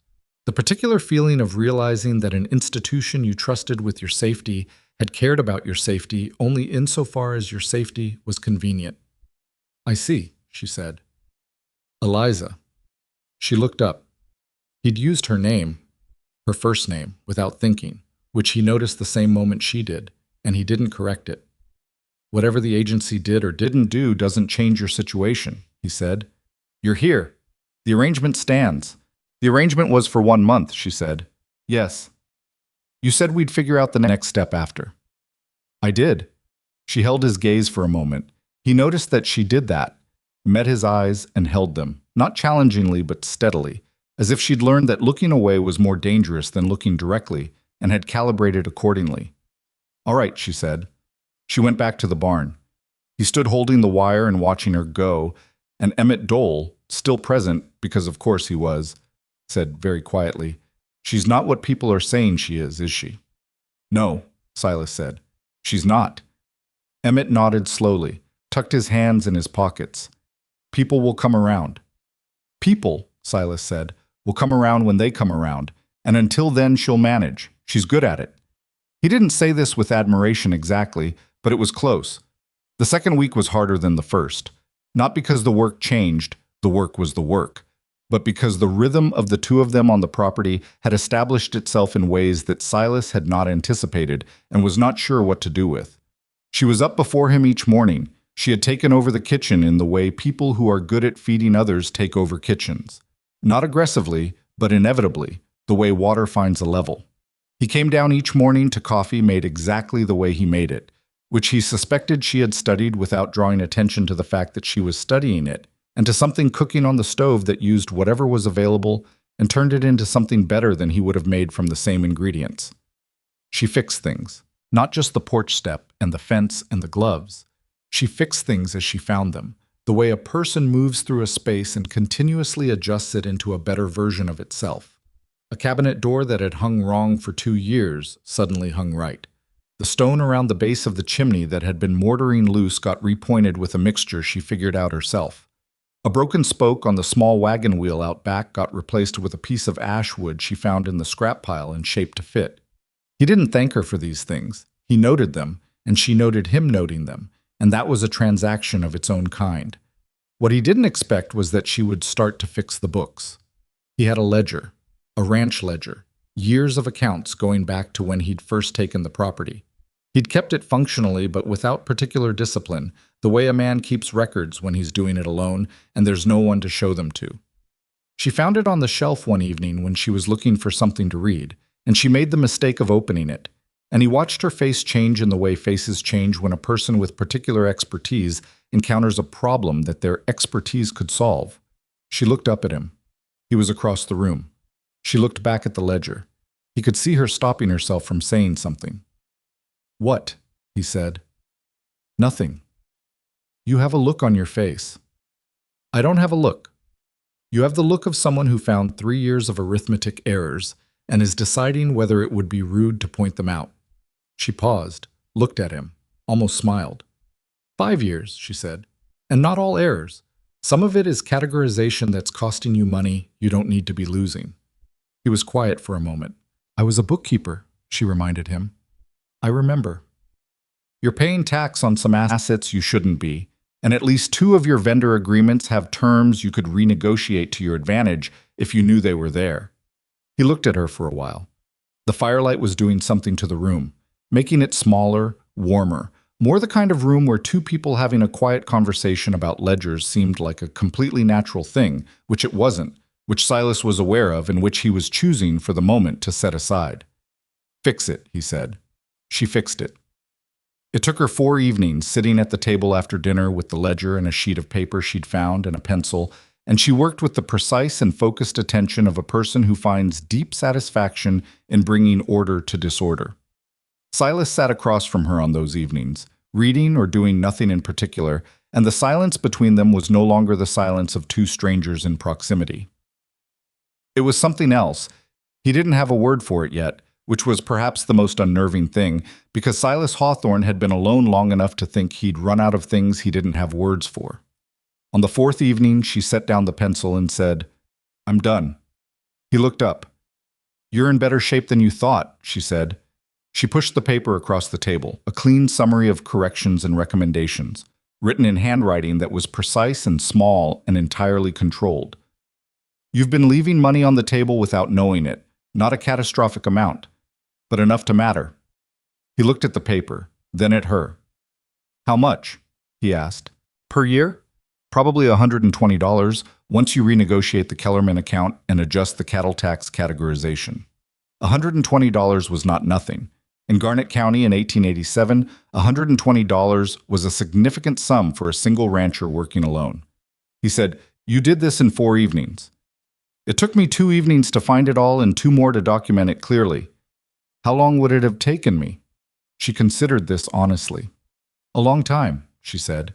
The particular feeling of realizing that an institution you trusted with your safety had cared about your safety only insofar as your safety was convenient. "I see," she said. "Eliza." She looked up. He'd used her name, her first name, without thinking, which he noticed the same moment she did, and he didn't correct it. "Whatever the agency did or didn't do doesn't change your situation," he said. "You're here. The arrangement stands." "The arrangement was for 1 month," she said. "Yes. You said we'd figure out the next step after." "I did." She held his gaze for a moment. He noticed that she did that, met his eyes and held them, not challengingly but steadily, as if she'd learned that looking away was more dangerous than looking directly and had calibrated accordingly. "All right," she said. She went back to the barn. He stood holding the wire and watching her go, and Emmett Dole, still present, because of course he was, said very quietly, "She's not what people are saying she is she?" "No," Silas said. "She's not." Emmett nodded slowly, tucked his hands in his pockets. "People will come around." "People," Silas said, "will come around when they come around, and until then she'll manage. She's good at it." He didn't say this with admiration exactly, but it was close. The second week was harder than the first, not because the work changed, the work was the work, but because the rhythm of the two of them on the property had established itself in ways that Silas had not anticipated and was not sure what to do with. She was up before him each morning. She had taken over the kitchen in the way people who are good at feeding others take over kitchens. Not aggressively, but inevitably, the way water finds a level. He came down each morning to coffee made exactly the way he made it, which he suspected she had studied without drawing attention to the fact that she was studying it. and to something cooking on the stove that used whatever was available and turned it into something better than he would have made from the same ingredients. She fixed things, not just the porch step and the fence and the gloves. She fixed things as she found them, the way a person moves through a space and continuously adjusts it into a better version of itself. A cabinet door that had hung wrong for 2 years suddenly hung right. The stone around the base of the chimney that had been mortaring loose got repointed with a mixture she figured out herself. A broken spoke on the small wagon wheel out back got replaced with a piece of ash wood she found in the scrap pile and shaped to fit. He didn't thank her for these things. He noted them, and she noted him noting them, and that was a transaction of its own kind. What he didn't expect was that she would start to fix the books. He had a ledger, a ranch ledger, years of accounts going back to when he'd first taken the property. He'd kept it functionally but without particular discipline, the way a man keeps records when he's doing it alone and there's no one to show them to. She found it on the shelf one evening when she was looking for something to read, and she made the mistake of opening it. And he watched her face change in the way faces change when a person with particular expertise encounters a problem that their expertise could solve. She looked up at him. He was across the room. She looked back at the ledger. He could see her stopping herself from saying something. "What?" he said. "Nothing. You have a look on your face." "I don't have a look. You have the look of someone who found 3 years of arithmetic errors and is deciding whether it would be rude to point them out." She paused, looked at him, almost smiled. 5 years, she said, and not all errors. Some of it is categorization that's costing you money you don't need to be losing. He was quiet for a moment. "I was a bookkeeper," she reminded him. "I remember. You're paying tax on some assets you shouldn't be, and at least 2 of your vendor agreements have terms you could renegotiate to your advantage if you knew they were there." He looked at her for a while. The firelight was doing something to the room, making it smaller, warmer, more the kind of room where 2 people having a quiet conversation about ledgers seemed like a completely natural thing, which it wasn't, which Silas was aware of and which he was choosing for the moment to set aside. "Fix it," he said. She fixed it. It took her 4 evenings sitting at the table after dinner with the ledger and a sheet of paper she'd found and a pencil, and she worked with the precise and focused attention of a person who finds deep satisfaction in bringing order to disorder. Silas sat across from her on those evenings, reading or doing nothing in particular, and the silence between them was no longer the silence of 2 strangers in proximity. It was something else. He didn't have a word for it yet, which was perhaps the most unnerving thing, because Silas Hawthorne had been alone long enough to think he'd run out of things he didn't have words for. On the 4th evening, she set down the pencil and said, "I'm done." He looked up. "You're in better shape than you thought," she said. She pushed the paper across the table, a clean summary of corrections and recommendations, written in handwriting that was precise and small and entirely controlled. "You've been leaving money on the table without knowing it, not a catastrophic amount, but enough to matter." He looked at the paper, then at her. "How much?" he asked. "Per year? Probably $120 once you renegotiate the Kellerman account and adjust the cattle tax categorization." $120 was not nothing. In Garnett County in 1887, $120 was a significant sum for a single rancher working alone. He said, "You did this in 4 evenings. It took me 2 evenings to find it all and 2 more to document it clearly. How long would it have taken me?" She considered this honestly. "A long time," she said.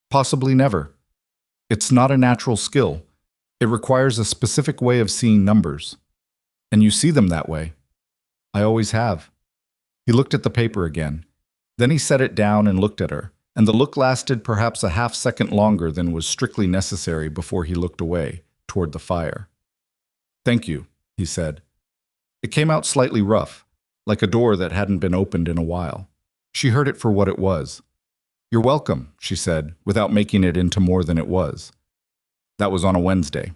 "Possibly never. It's not a natural skill. It requires a specific way of seeing numbers. And you see them that way. I always have." He looked at the paper again. Then he set it down and looked at her, and the look lasted perhaps a half-second longer than was strictly necessary before he looked away, toward the fire. "Thank you," he said. It came out slightly rough, like a door that hadn't been opened in a while. She heard it for what it was. "You're welcome," she said, without making it into more than it was. That was on a Wednesday.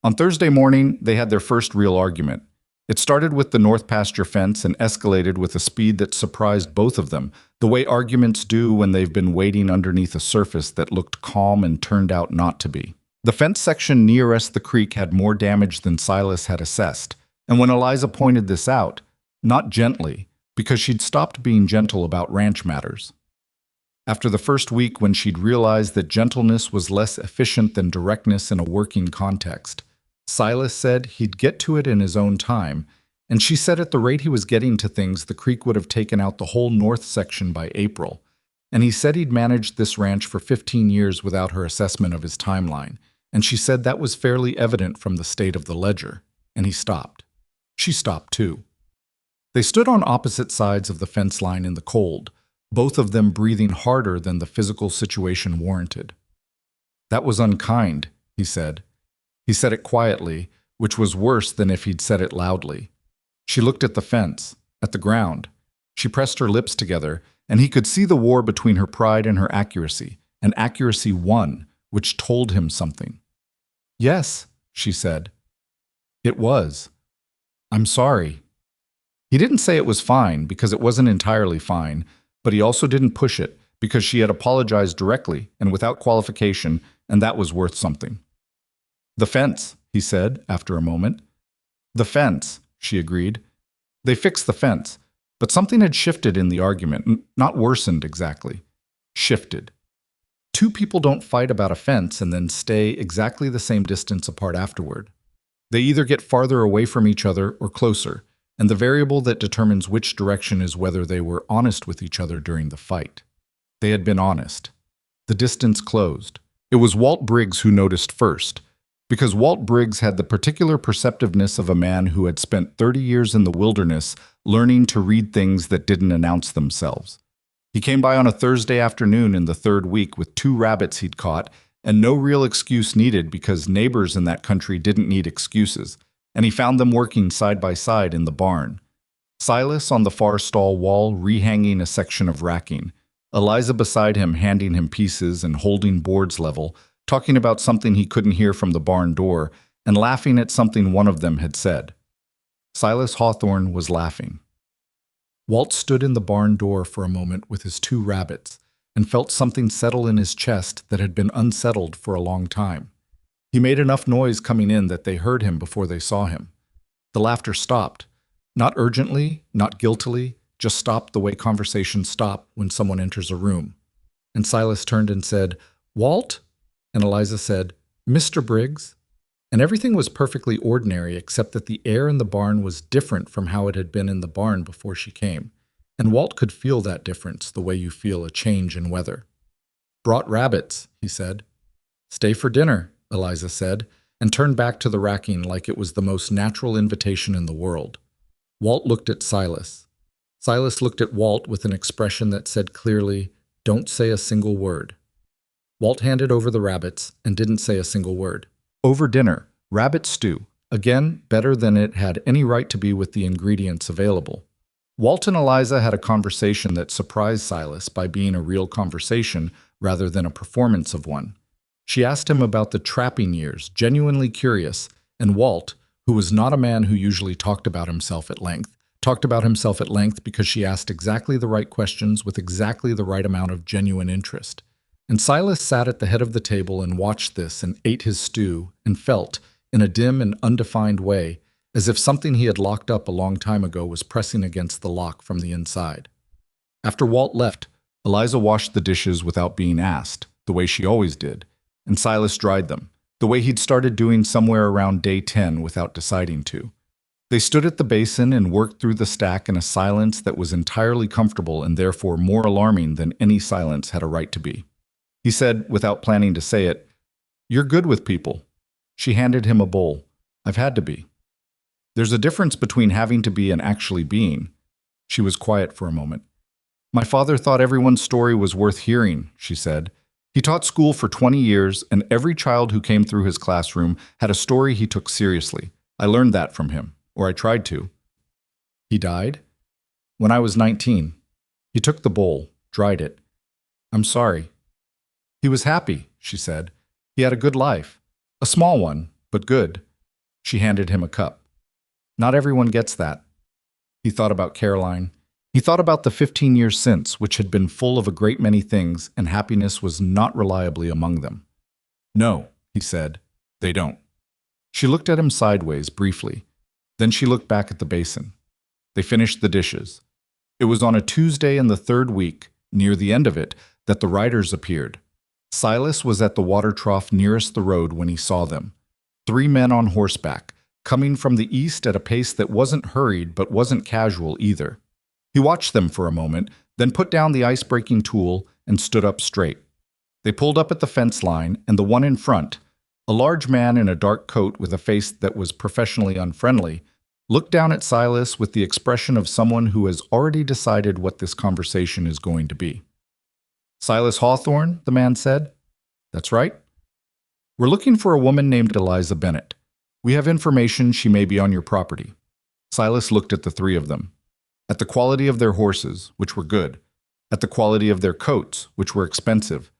On Thursday morning, they had their first real argument. It started with the north pasture fence and escalated with a speed that surprised both of them, the way arguments do when they've been waiting underneath a surface that looked calm and turned out not to be. The fence section nearest the creek had more damage than Silas had assessed, and when Eliza pointed this out, not gently, because she'd stopped being gentle about ranch matters. After the first week, when she'd realized that gentleness was less efficient than directness in a working context, Silas said he'd get to it in his own time, and she said at the rate he was getting to things, the creek would have taken out the whole north section by April. And he said he'd managed this ranch for 15 years without her assessment of his timeline, and she said that was fairly evident from the state of the ledger, and he stopped. She stopped too. They stood on opposite sides of the fence line in the cold, both of them breathing harder than the physical situation warranted. "That was unkind," he said. He said it quietly, which was worse than if he'd said it loudly. She looked at the fence, at the ground. She pressed her lips together, and he could see the war between her pride and her accuracy, and accuracy won, which told him something. "Yes," she said. "It was. I'm sorry." He didn't say it was fine, because it wasn't entirely fine, but he also didn't push it, because she had apologized directly and without qualification, and that was worth something. "The fence," he said, after a moment. "The fence," she agreed. They fixed the fence, but something had shifted in the argument, not worsened exactly. Shifted. Two people don't fight about a fence and then stay exactly the same distance apart afterward. They either get farther away from each other or closer, and the variable that determines which direction is whether they were honest with each other during the fight. They had been honest. The distance closed. It was Walt Briggs who noticed first, because Walt Briggs had the particular perceptiveness of a man who had spent 30 years in the wilderness learning to read things that didn't announce themselves. He came by on a Thursday afternoon in the third week with 2 rabbits he'd caught, and no real excuse needed because neighbors in that country didn't need excuses, and he found them working side by side in the barn. Silas on the far stall wall rehanging a section of racking, Eliza beside him handing him pieces and holding boards level, talking about something he couldn't hear from the barn door, and laughing at something one of them had said. Silas Hawthorne was laughing. Walt stood in the barn door for a moment with his 2 rabbits, and felt something settle in his chest that had been unsettled for a long time. He made enough noise coming in that they heard him before they saw him. The laughter stopped. Not urgently, not guiltily, just stopped the way conversations stop when someone enters a room. And Silas turned and said, "Walt?" And Eliza said, "Mr. Briggs?" And everything was perfectly ordinary except that the air in the barn was different from how it had been in the barn before she came. And Walt could feel that difference the way you feel a change in weather. "Brought rabbits," he said. "Stay for dinner," Eliza said, and turned back to the racking like it was the most natural invitation in the world. Walt looked at Silas. Silas looked at Walt with an expression that said clearly, "Don't say a single word." Walt handed over the rabbits and didn't say a single word. Over dinner, rabbit stew, again better than it had any right to be with the ingredients available. Walt and Eliza had a conversation that surprised Silas by being a real conversation rather than a performance of one. She asked him about the trapping years, genuinely curious, and Walt, who was not a man who usually talked about himself at length because she asked exactly the right questions with exactly the right amount of genuine interest. And Silas sat at the head of the table and watched this and ate his stew and felt, in a dim and undefined way, as if something he had locked up a long time ago was pressing against the lock from the inside. After Walt left, Eliza washed the dishes without being asked, the way she always did, and Silas dried them, the way he'd started doing somewhere around day 10 without deciding to. They stood at the basin and worked through the stack in a silence that was entirely comfortable and therefore more alarming than any silence had a right to be. He said, without planning to say it, "You're good with people." She handed him a bowl. "I've had to be." "There's a difference between having to be and actually being." She was quiet for a moment. "My father thought everyone's story was worth hearing," she said. "He taught school for 20 years, and every child who came through his classroom had a story he took seriously. I learned that from him, or I tried to." "He died?" "When I was 19. He took the bowl, dried it. I'm sorry." "He was happy," she said. "He had a good life. A small one, but good." She handed him a cup. "Not everyone gets that." He thought about Caroline. He thought about the 15 years since, which had been full of a great many things, and happiness was not reliably among them. "No," he said, "they don't." She looked at him sideways, briefly. Then she looked back at the basin. They finished the dishes. It was on a Tuesday in the third week, near the end of it, that the riders appeared. Silas was at the water trough nearest the road when he saw them. 3 men on horseback, coming from the east at a pace that wasn't hurried but wasn't casual either. He watched them for a moment, then put down the ice-breaking tool and stood up straight. They pulled up at the fence line, and the one in front, a large man in a dark coat with a face that was professionally unfriendly, looked down at Silas with the expression of someone who has already decided what this conversation is going to be. "Silas Hawthorne," the man said. "That's right. We're looking for a woman named Eliza Bennett. We have information she may be on your property." Silas looked at the 3 of them. At the quality of their horses, which were good. At the quality of their coats, which were expensive.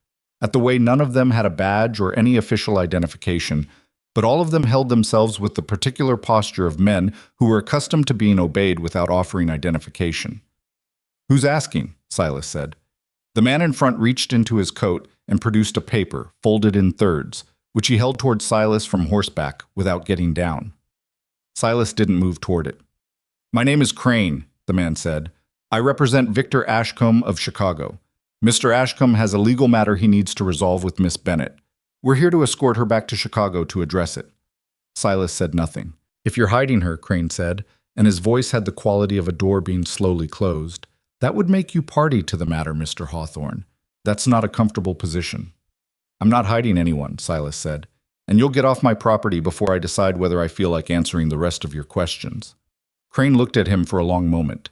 At the way none of them had a badge or any official identification, but all of them held themselves with the particular posture of men who were accustomed to being obeyed without offering identification. "Who's asking?" Silas said. The man in front reached into his coat and produced a paper, folded in thirds, which he held toward Silas from horseback without getting down. Silas didn't move toward it. "My name is Crane," the man said. "I represent Victor Ashcombe of Chicago. Mr. Ashcombe has a legal matter he needs to resolve with Miss Bennett. We're here to escort her back to Chicago to address it." Silas said nothing. "If you're hiding her," Crane said, and his voice had the quality of a door being slowly closed, "that would make you party to the matter, Mr. Hawthorne. That's not a comfortable position." "I'm not hiding anyone," Silas said, "and you'll get off my property before I decide whether I feel like answering the rest of your questions." Crane looked at him for a long moment.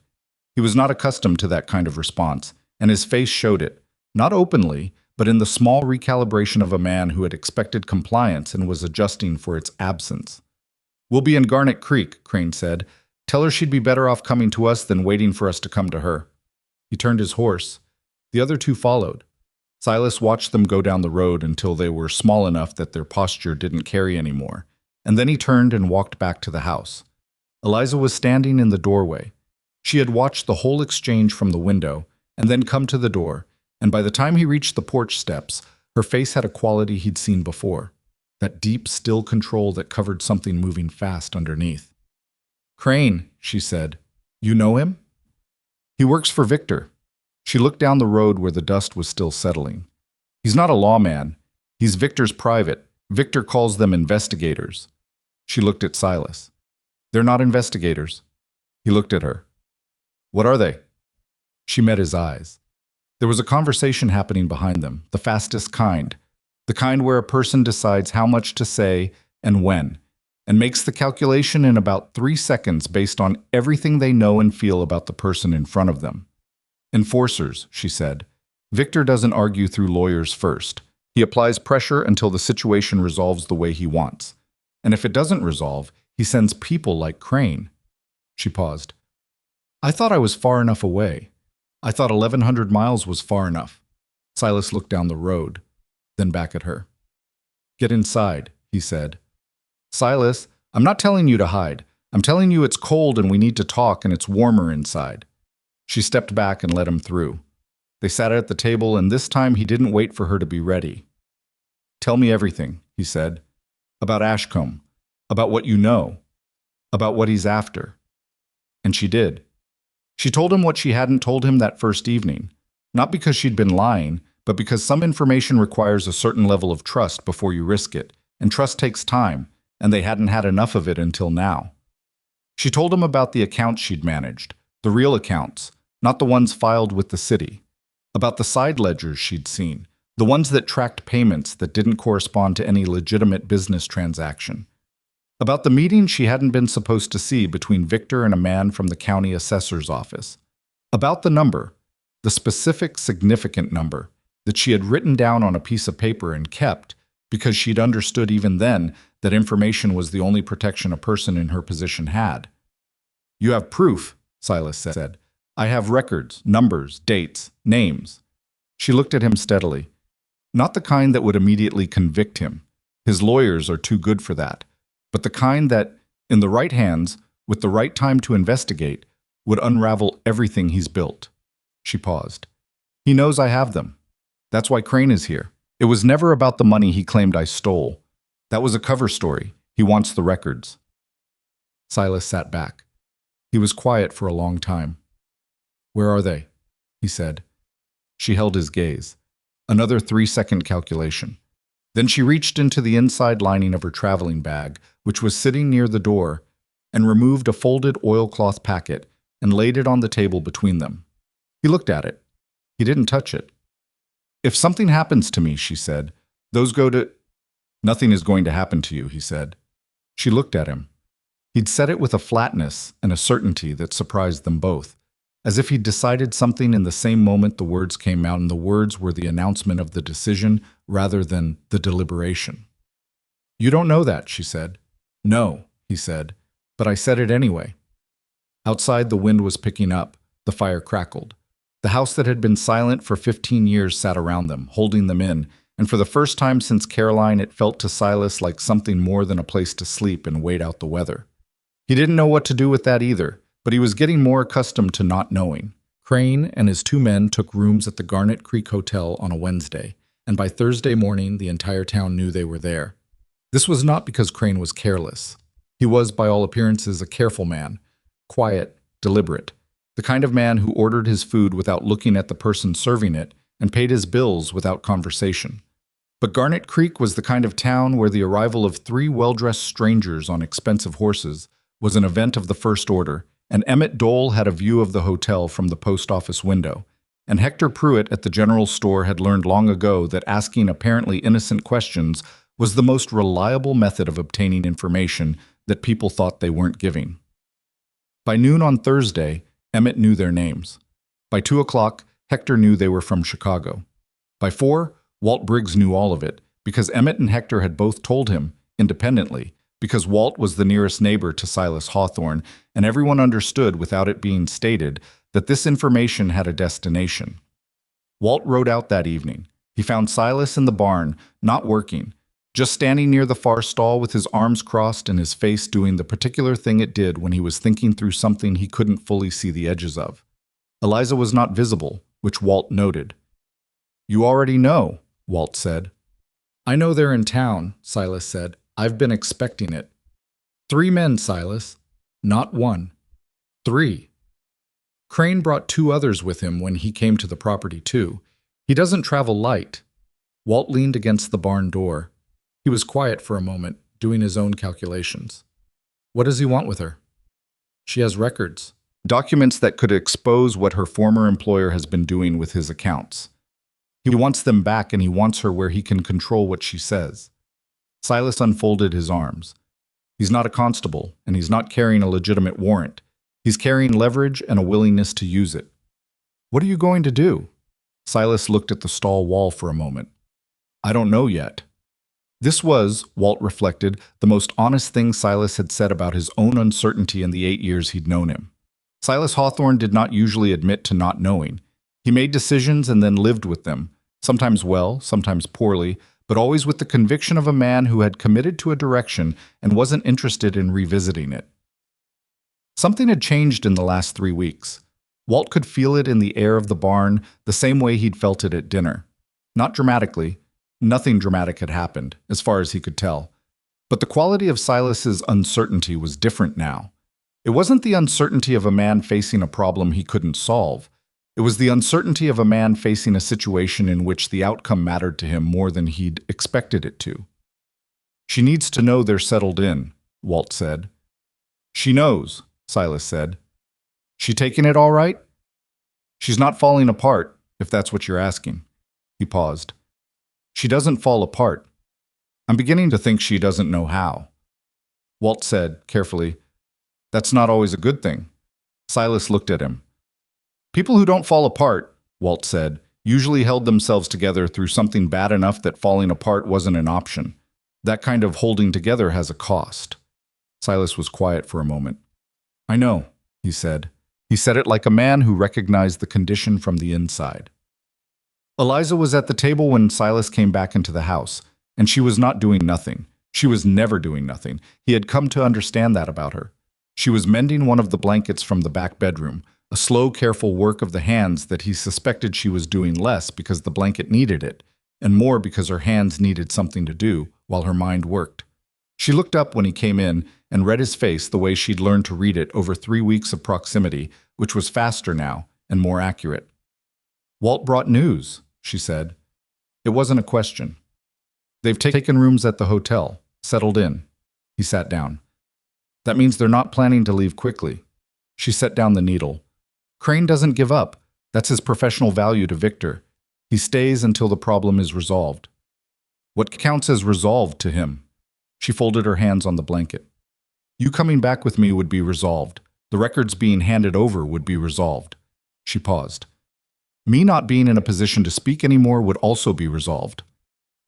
He was not accustomed to that kind of response, and his face showed it, not openly, but in the small recalibration of a man who had expected compliance and was adjusting for its absence. "We'll be in Garnet Creek," Crane said. "Tell her she'd be better off coming to us than waiting for us to come to her." He turned his horse. The other 2 followed. Silas watched them go down the road until they were small enough that their posture didn't carry anymore, and then he turned and walked back to the house. Eliza was standing in the doorway. She had watched the whole exchange from the window, and then come to the door, and by the time he reached the porch steps, her face had a quality he'd seen before, that deep, still control that covered something moving fast underneath. "Crane," she said. "You know him?" "He works for Victor." She looked down the road where the dust was still settling. "He's not a lawman. He's Victor's private. Victor calls them investigators." She looked at Silas. "They're not investigators." He looked at her. "What are they?" She met his eyes. There was a conversation happening behind them, the fastest kind, the kind where a person decides how much to say and when, and makes the calculation in about 3 seconds based on everything they know and feel about the person in front of them. "Enforcers," she said. "Victor doesn't argue through lawyers first. He applies pressure until the situation resolves the way he wants. And if it doesn't resolve, he sends people like Crane." She paused. "I thought I was far enough away. I thought 1,100 miles was far enough." Silas looked down the road, then back at her. "Get inside," he said. "Silas, I'm not telling you to hide. I'm telling you it's cold and we need to talk and it's warmer inside." She stepped back and let him through. They sat at the table, and this time he didn't wait for her to be ready. "Tell me everything," he said. "About Ashcombe. About what you know. About what he's after." And she did. She told him what she hadn't told him that first evening, not because she'd been lying, but because some information requires a certain level of trust before you risk it, and trust takes time, and they hadn't had enough of it until now. She told him about the accounts she'd managed, the real accounts, not the ones filed with the city, about the side ledgers she'd seen, the ones that tracked payments that didn't correspond to any legitimate business transaction, about the meeting she hadn't been supposed to see between Victor and a man from the county assessor's office, about the number, the specific significant number, that she had written down on a piece of paper and kept, because she'd understood even then that information was the only protection a person in her position had. "You have proof," Silas said. "I have records, numbers, dates, names." She looked at him steadily. Not the kind that would immediately convict him. His lawyers are too good for that. But the kind that, in the right hands, with the right time to investigate, would unravel everything he's built. She paused. "He knows I have them. That's why Crane is here. It was never about the money he claimed I stole. That was a cover story. He wants the records." Silas sat back. He was quiet for a long time. "Where are they?" he said. She held his gaze. Another 3-second calculation. Then she reached into the inside lining of her traveling bag, which was sitting near the door, and removed a folded oilcloth packet and laid it on the table between them. He looked at it. He didn't touch it. "If something happens to me," she said, "those go to—" "Nothing is going to happen to you," he said. She looked at him. He'd said it with a flatness and a certainty that surprised them both, as if he'd decided something in the same moment the words came out, and the words were the announcement of the decision rather than the deliberation. "You don't know that," she said. "No," he said, "but I said it anyway." Outside, the wind was picking up. The fire crackled. The house that had been silent for 15 years sat around them, holding them in, and for the first time since Caroline, it felt to Silas like something more than a place to sleep and wait out the weather. He didn't know what to do with that either, but he was getting more accustomed to not knowing. Crane and his 2 men took rooms at the Garnet Creek Hotel on a Wednesday, and by Thursday morning the entire town knew they were there. This was not because Crane was careless. He was, by all appearances, a careful man, quiet, deliberate, the kind of man who ordered his food without looking at the person serving it and paid his bills without conversation. But Garnet Creek was the kind of town where the arrival of 3 well-dressed strangers on expensive horses was an event of the first order, and Emmett Dole had a view of the hotel from the post office window, and Hector Pruitt at the general store had learned long ago that asking apparently innocent questions was the most reliable method of obtaining information that people thought they weren't giving. By noon on Thursday, Emmett knew their names. By 2 o'clock, Hector knew they were from Chicago. By 4, Walt Briggs knew all of it, because Emmett and Hector had both told him, independently, because Walt was the nearest neighbor to Silas Hawthorne, and everyone understood without it being stated that this information had a destination. Walt rode out that evening. He found Silas in the barn, not working, just standing near the far stall with his arms crossed and his face doing the particular thing it did when he was thinking through something he couldn't fully see the edges of. Eliza was not visible, which Walt noted. "You already know," Walt said. "I know they're in town," Silas said. "I've been expecting it." 3 men, Silas. Not 1. 3. Crane brought 2 others with him when he came to the property too. He doesn't travel light. Walt leaned against the barn door. He was quiet for a moment, doing his own calculations. "What does he want with her?" "She has records. Documents that could expose what her former employer has been doing with his accounts. He wants them back, and he wants her where he can control what she says." Silas unfolded his arms. "He's not a constable, and he's not carrying a legitimate warrant. He's carrying leverage and a willingness to use it." "What are you going to do?" Silas looked at the stall wall for a moment. "I don't know yet." This was, Walt reflected, the most honest thing Silas had said about his own uncertainty in the 8 years he'd known him. Silas Hawthorne did not usually admit to not knowing. He made decisions and then lived with them, sometimes well, sometimes poorly, but always with the conviction of a man who had committed to a direction and wasn't interested in revisiting it. Something had changed in the last 3 weeks. Walt could feel it in the air of the barn the same way he'd felt it at dinner. Not dramatically. Nothing dramatic had happened, as far as he could tell. But the quality of Silas's uncertainty was different now. It wasn't the uncertainty of a man facing a problem he couldn't solve. It was the uncertainty of a man facing a situation in which the outcome mattered to him more than he'd expected it to. "She needs to know they're settled in," Walt said. "She knows," Silas said. "She taking it all right?" "She's not falling apart, if that's what you're asking." He paused. "She doesn't fall apart. I'm beginning to think she doesn't know how." Walt said, carefully, "That's not always a good thing." Silas looked at him. "People who don't fall apart," Walt said, "usually held themselves together through something bad enough that falling apart wasn't an option. That kind of holding together has a cost." Silas was quiet for a moment. "I know," he said. He said it like a man who recognized the condition from the inside. Eliza was at the table when Silas came back into the house, and she was not doing nothing. She was never doing nothing. He had come to understand that about her. She was mending one of the blankets from the back bedroom, a slow, careful work of the hands that he suspected she was doing less because the blanket needed it, and more because her hands needed something to do while her mind worked. She looked up when he came in and read his face the way she'd learned to read it over 3 weeks of proximity, which was faster now and more accurate. "Walt brought news," she said. It wasn't a question. They've taken rooms at the hotel, settled in. He sat down. That means they're not planning to leave quickly. She set down the needle. Crane doesn't give up. That's his professional value to Victor. He stays until the problem is resolved. What counts as resolved to him? She folded her hands on the blanket. You coming back with me would be resolved. The records being handed over would be resolved. She paused. Me not being in a position to speak anymore would also be resolved.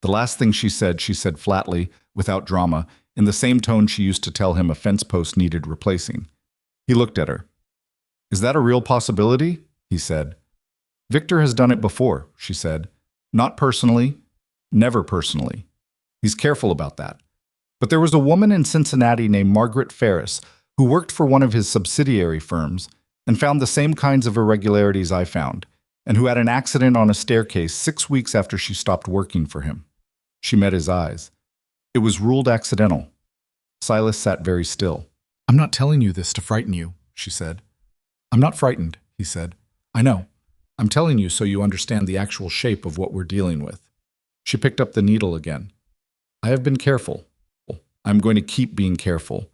The last thing she said flatly, without drama, in the same tone she used to tell him a fence post needed replacing. He looked at her. Is that a real possibility? He said. Victor has done it before, she said. Not personally, never personally. He's careful about that. But there was a woman in Cincinnati named Margaret Ferris who worked for one of his subsidiary firms and found the same kinds of irregularities I found, and who had an accident on a staircase 6 weeks after she stopped working for him. She met his eyes. It was ruled accidental. Silas sat very still. I'm not telling you this to frighten you, she said. I'm not frightened, he said. I know. I'm telling you so you understand the actual shape of what we're dealing with. She picked up the needle again. I have been careful. I'm going to keep being careful.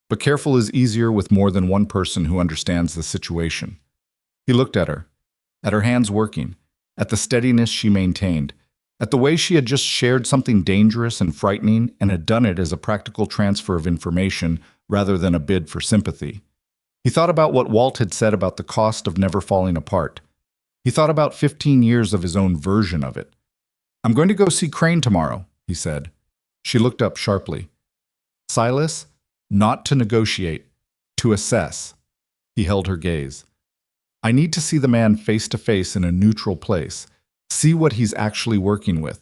But careful is easier with more than one person who understands the situation. He looked at her hands working, at the steadiness she maintained, at the way she had just shared something dangerous and frightening and had done it as a practical transfer of information rather than a bid for sympathy. He thought about what Walt had said about the cost of never falling apart. He thought about 15 years of his own version of it. I'm going to go see Crane tomorrow, he said. She looked up sharply. Silas, not to negotiate, to assess. He held her gaze. I need to see the man face to face in a neutral place. See what he's actually working with.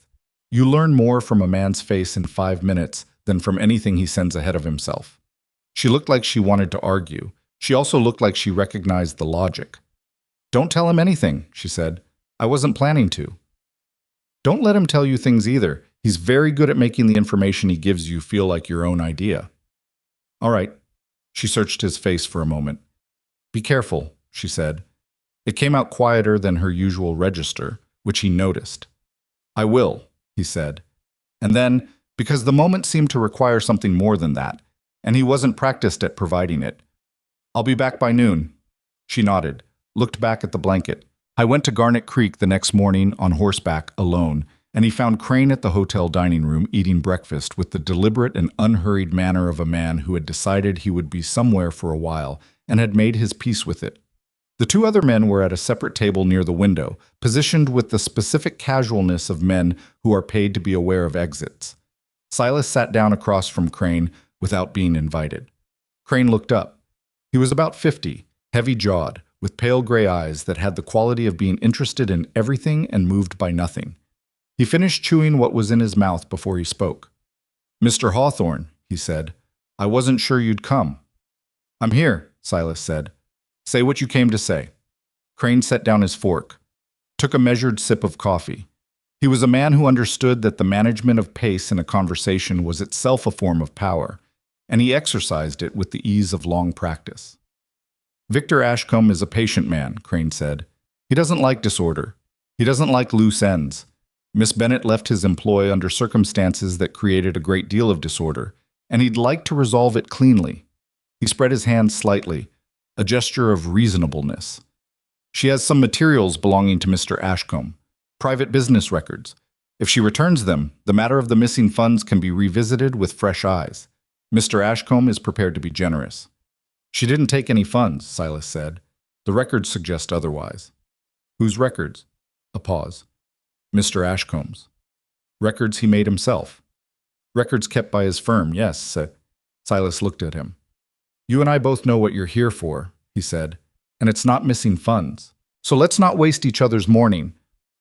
You learn more from a man's face in 5 minutes than from anything he sends ahead of himself. She looked like she wanted to argue. She also looked like she recognized the logic. Don't tell him anything, she said. I wasn't planning to. Don't let him tell you things either. He's very good at making the information he gives you feel like your own idea. All right. She searched his face for a moment. Be careful, she said. It came out quieter than her usual register, which he noticed. I will, he said. And then, because the moment seemed to require something more than that, and he wasn't practiced at providing it, I'll be back by noon. She nodded, looked back at the blanket. I went to Garnet Creek the next morning on horseback, alone, and he found Crane at the hotel dining room eating breakfast with the deliberate and unhurried manner of a man who had decided he would be somewhere for a while and had made his peace with it. The 2 other men were at a separate table near the window, positioned with the specific casualness of men who are paid to be aware of exits. Silas sat down across from Crane without being invited. Crane looked up. He was about 50, heavy-jawed, with pale gray eyes that had the quality of being interested in everything and moved by nothing. He finished chewing what was in his mouth before he spoke. Mr. Hawthorne, he said, I wasn't sure you'd come. I'm here, Silas said. Say what you came to say. Crane set down his fork, took a measured sip of coffee. He was a man who understood that the management of pace in a conversation was itself a form of power, and he exercised it with the ease of long practice. Victor Ashcombe is a patient man, Crane said. He doesn't like disorder. He doesn't like loose ends. Miss Bennet left his employ under circumstances that created a great deal of disorder, and he'd like to resolve it cleanly. He spread his hands slightly, a gesture of reasonableness. She has some materials belonging to Mr. Ashcombe, private business records. If she returns them, the matter of the missing funds can be revisited with fresh eyes. Mr. Ashcombe is prepared to be generous. She didn't take any funds, Silas said. The records suggest otherwise. Whose records? A pause. Mr. Ashcombe's. Records he made himself. Records kept by his firm, yes. Silas looked at him. You and I both know what you're here for, he said, and it's not missing funds. So let's not waste each other's morning.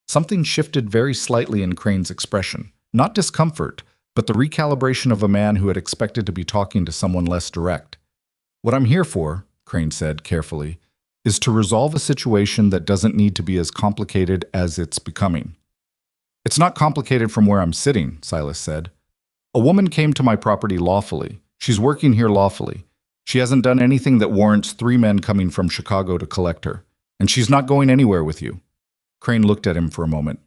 Something shifted very slightly in Crane's expression. Not discomfort, but the recalibration of a man who had expected to be talking to someone less direct. What I'm here for, Crane said carefully, is to resolve a situation that doesn't need to be as complicated as it's becoming. It's not complicated from where I'm sitting, Silas said. A woman came to my property lawfully. She's working here lawfully. She hasn't done anything that warrants 3 men coming from Chicago to collect her, and she's not going anywhere with you. Crane looked at him for a moment.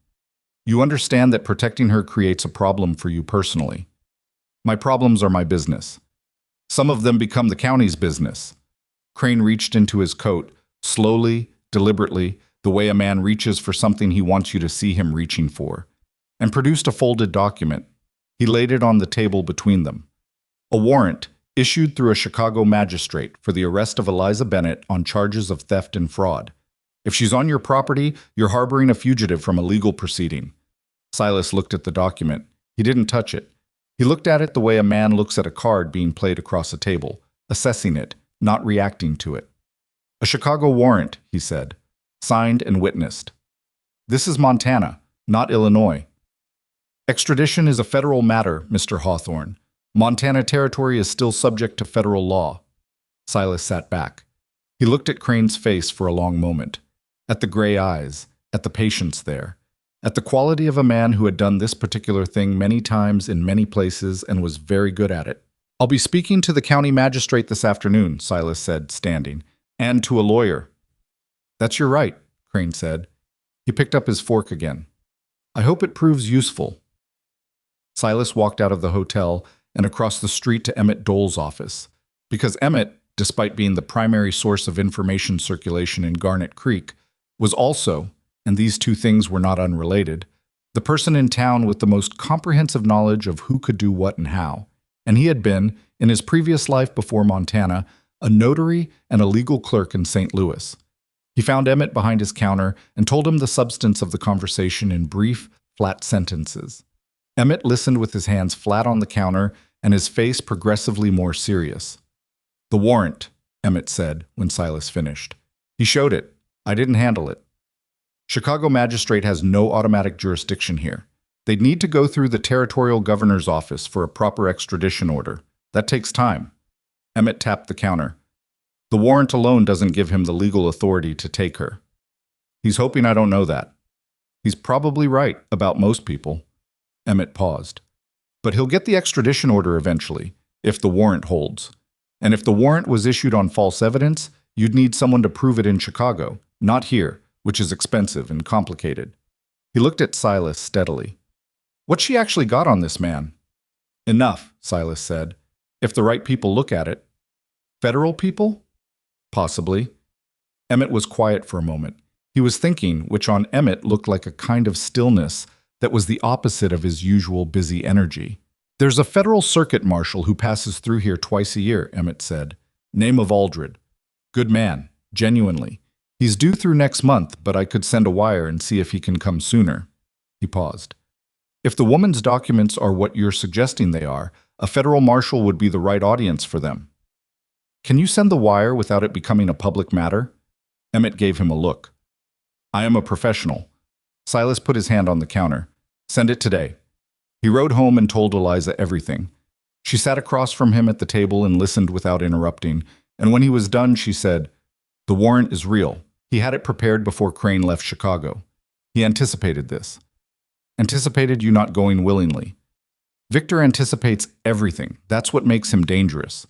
You understand that protecting her creates a problem for you personally. My problems are my business. Some of them become the county's business. Crane reached into his coat, slowly, deliberately, the way a man reaches for something he wants you to see him reaching for, and produced a folded document. He laid it on the table between them. A warrant, issued through a Chicago magistrate for the arrest of Eliza Bennett on charges of theft and fraud. If she's on your property, you're harboring a fugitive from a legal proceeding. Silas looked at the document. He didn't touch it. He looked at it the way a man looks at a card being played across a table, assessing it, not reacting to it. A Chicago warrant, he said, signed and witnessed. This is Montana, not Illinois. Extradition is a federal matter, Mr. Hawthorne. Montana territory is still subject to federal law. Silas sat back. He looked at Crane's face for a long moment, at the gray eyes, at the patience there, at the quality of a man who had done this particular thing many times in many places and was very good at it. I'll be speaking to the county magistrate this afternoon, Silas said, standing, and to a lawyer. That's your right, Crane said. He picked up his fork again. I hope it proves useful. Silas walked out of the hotel and across the street to Emmett Dole's office, because Emmett, despite being the primary source of information circulation in Garnet Creek, was also, and these two things were not unrelated, the person in town with the most comprehensive knowledge of who could do what and how. And he had been, in his previous life before Montana, a notary and a legal clerk in St. Louis. He found Emmett behind his counter and told him the substance of the conversation in brief, flat sentences. Emmett listened with his hands flat on the counter and his face progressively more serious. The warrant, Emmett said when Silas finished. He showed it. I didn't handle it. Chicago magistrate has no automatic jurisdiction here. They'd need to go through the territorial governor's office for a proper extradition order. That takes time. Emmett tapped the counter. The warrant alone doesn't give him the legal authority to take her. He's hoping I don't know that. He's probably right about most people. Emmett paused. But he'll get the extradition order eventually, if the warrant holds. And if the warrant was issued on false evidence, you'd need someone to prove it in Chicago, not here, which is expensive and complicated. He looked at Silas steadily. What's she actually got on this man? Enough, Silas said. If the right people look at it. Federal people? Possibly. Emmett was quiet for a moment. He was thinking, which on Emmett looked like a kind of stillness that was the opposite of his usual busy energy. There's a federal circuit marshal who passes through here twice a year, Emmett said. Name of Aldred. Good man, genuinely. He's due through next month, but I could send a wire and see if he can come sooner. He paused. If the woman's documents are what you're suggesting they are, a federal marshal would be the right audience for them. Can you send the wire without it becoming a public matter? Emmett gave him a look. I am a professional. Silas put his hand on the counter. Send it today. He rode home and told Eliza everything. She sat across from him at the table and listened without interrupting, and when he was done, she said, The warrant is real. He had it prepared before Crane left Chicago. He anticipated this. Anticipated you not going willingly. Victor anticipates everything. That's what makes him dangerous.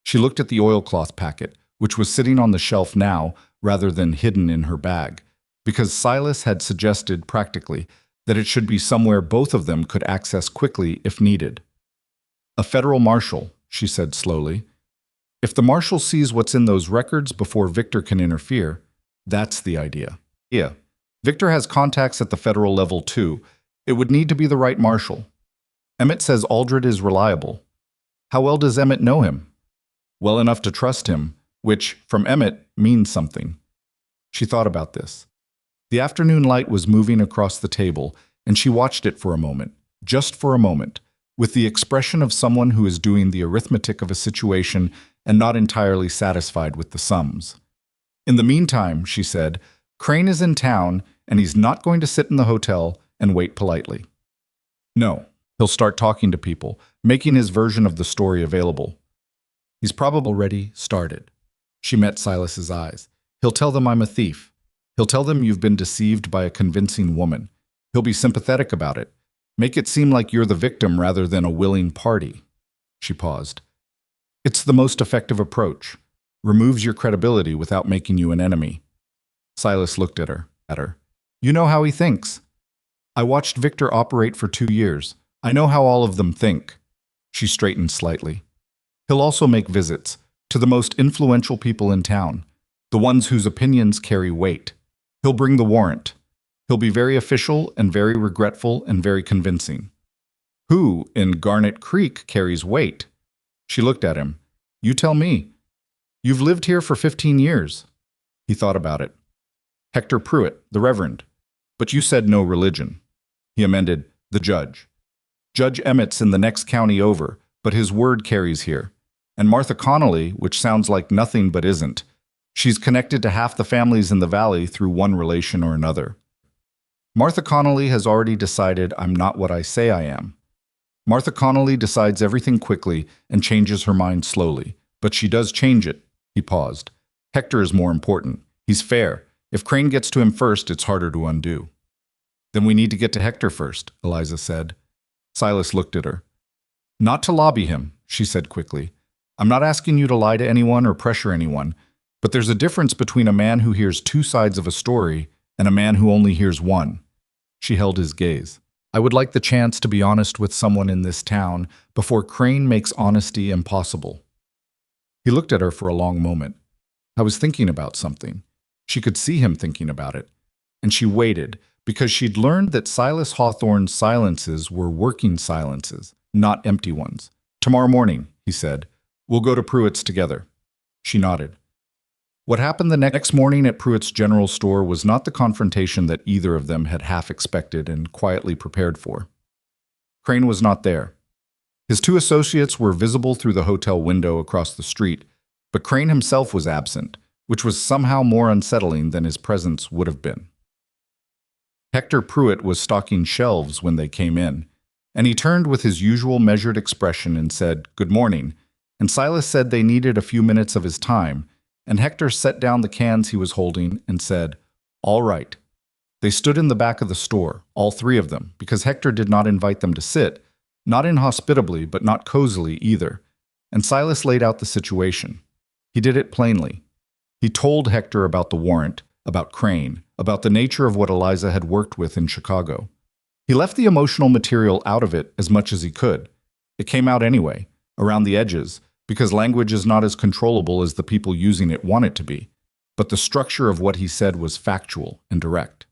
She looked at the oilcloth packet, which was sitting on the shelf now rather than hidden in her bag, because Silas had suggested practically that it should be somewhere both of them could access quickly if needed. A federal marshal, she said slowly. If the marshal sees what's in those records before Victor can interfere, that's the idea. Yeah. Victor has contacts at the federal level too. It would need to be the right marshal. Emmett says Aldred is reliable. How well does Emmett know him? Well enough to trust him, which, from Emmett, means something. She thought about this. The afternoon light was moving across the table, and she watched it for a moment, just for a moment, with the expression of someone who is doing the arithmetic of a situation and not entirely satisfied with the sums. In the meantime, she said, Crane is in town, and he's not going to sit in the hotel and wait politely. No, he'll start talking to people, making his version of the story available. He's probably already started. She met Silas's eyes. He'll tell them I'm a thief. He'll tell them you've been deceived by a convincing woman. He'll be sympathetic about it. Make it seem like you're the victim rather than a willing party. She paused. It's the most effective approach. Removes your credibility without making you an enemy. Silas looked at her. You know how he thinks. I watched Victor operate for 2 years. I know how all of them think. She straightened slightly. He'll also make visits to the most influential people in town, the ones whose opinions carry weight. He'll bring the warrant. He'll be very official and very regretful and very convincing. Who in Garnet Creek carries weight? She looked at him. You tell me. You've lived here for 15 years. He thought about it. Hector Pruitt, the Reverend. But you said no religion. He amended, the judge. Judge Emmett's in the next county over, but his word carries here. And Martha Connolly, which sounds like nothing but isn't. She's connected to half the families in the valley through one relation or another. Martha Connolly has already decided I'm not what I say I am. Martha Connolly decides everything quickly and changes her mind slowly, but she does change it. He paused. Hector is more important. He's fair. If Crane gets to him first, it's harder to undo. Then we need to get to Hector first, Eliza said. Silas looked at her. Not to lobby him, she said quickly. I'm not asking you to lie to anyone or pressure anyone, but there's a difference between a man who hears two sides of a story and a man who only hears one. She held his gaze. I would like the chance to be honest with someone in this town before Crane makes honesty impossible. He looked at her for a long moment. I was thinking about something. She could see him thinking about it. And she waited, because she'd learned that Silas Hawthorne's silences were working silences, not empty ones. Tomorrow morning, he said, we'll go to Pruitt's together. She nodded. What happened the next morning at Pruitt's general store was not the confrontation that either of them had half expected and quietly prepared for. Crane was not there. His two associates were visible through the hotel window across the street, but Crane himself was absent, which was somehow more unsettling than his presence would have been. Hector Pruitt was stocking shelves when they came in, and he turned with his usual measured expression and said, "Good morning," and Silas said they needed a few minutes of his time, and Hector set down the cans he was holding and said, "All right." They stood in the back of the store, all three of them, because Hector did not invite them to sit, not inhospitably but not cozily either, and Silas laid out the situation. He did it plainly. He told Hector about the warrant, about Crane, about the nature of what Eliza had worked with in Chicago. He left the emotional material out of it as much as he could. It came out anyway, around the edges, because language is not as controllable as the people using it want it to be, but the structure of what he said was factual and direct.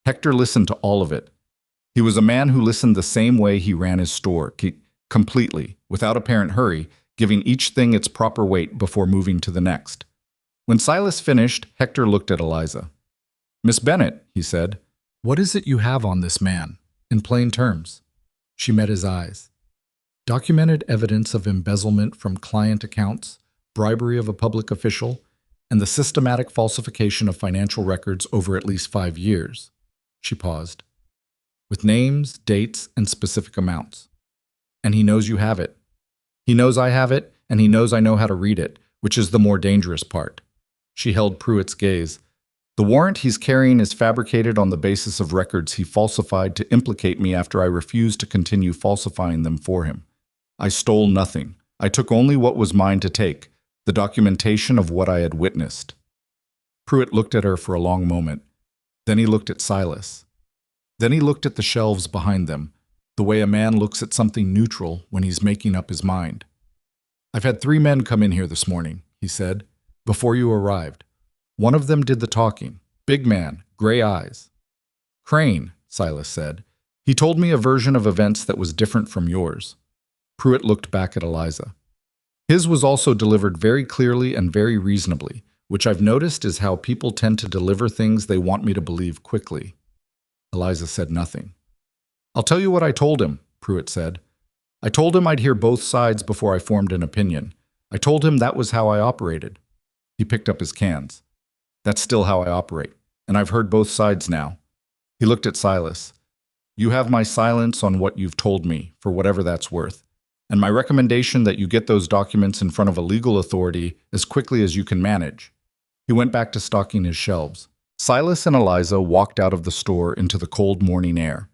Hector listened to all of it. He was a man who listened the same way he ran his store, completely, without apparent hurry, giving each thing its proper weight before moving to the next. When Silas finished, Hector looked at Eliza. "Miss Bennett," he said, "what is it you have on this man, in plain terms?" She met his eyes. Documented evidence of embezzlement from client accounts, bribery of a public official, and the systematic falsification of financial records over at least 5 years. She paused. With names, dates, and specific amounts. And he knows you have it. He knows I have it, and he knows I know how to read it, which is the more dangerous part. She held Pruitt's gaze. The warrant he's carrying is fabricated on the basis of records he falsified to implicate me after I refused to continue falsifying them for him. I stole nothing. I took only what was mine to take, the documentation of what I had witnessed. Pruitt looked at her for a long moment. Then he looked at Silas. Then he looked at the shelves behind them, the way a man looks at something neutral when he's making up his mind. I've had 3 men come in here this morning, he said, before you arrived. One of them did the talking. Big man, gray eyes. Crane, Silas said. He told me a version of events that was different from yours. Pruitt looked back at Eliza. His was also delivered very clearly and very reasonably, which I've noticed is how people tend to deliver things they want me to believe quickly. Eliza said nothing. I'll tell you what I told him, Pruitt said. I told him I'd hear both sides before I formed an opinion. I told him that was how I operated. He picked up his cans. That's still how I operate, and I've heard both sides now. He looked at Silas. You have my silence on what you've told me, for whatever that's worth, and my recommendation that you get those documents in front of a legal authority as quickly as you can manage. He went back to stocking his shelves. Silas and Eliza walked out of the store into the cold morning air.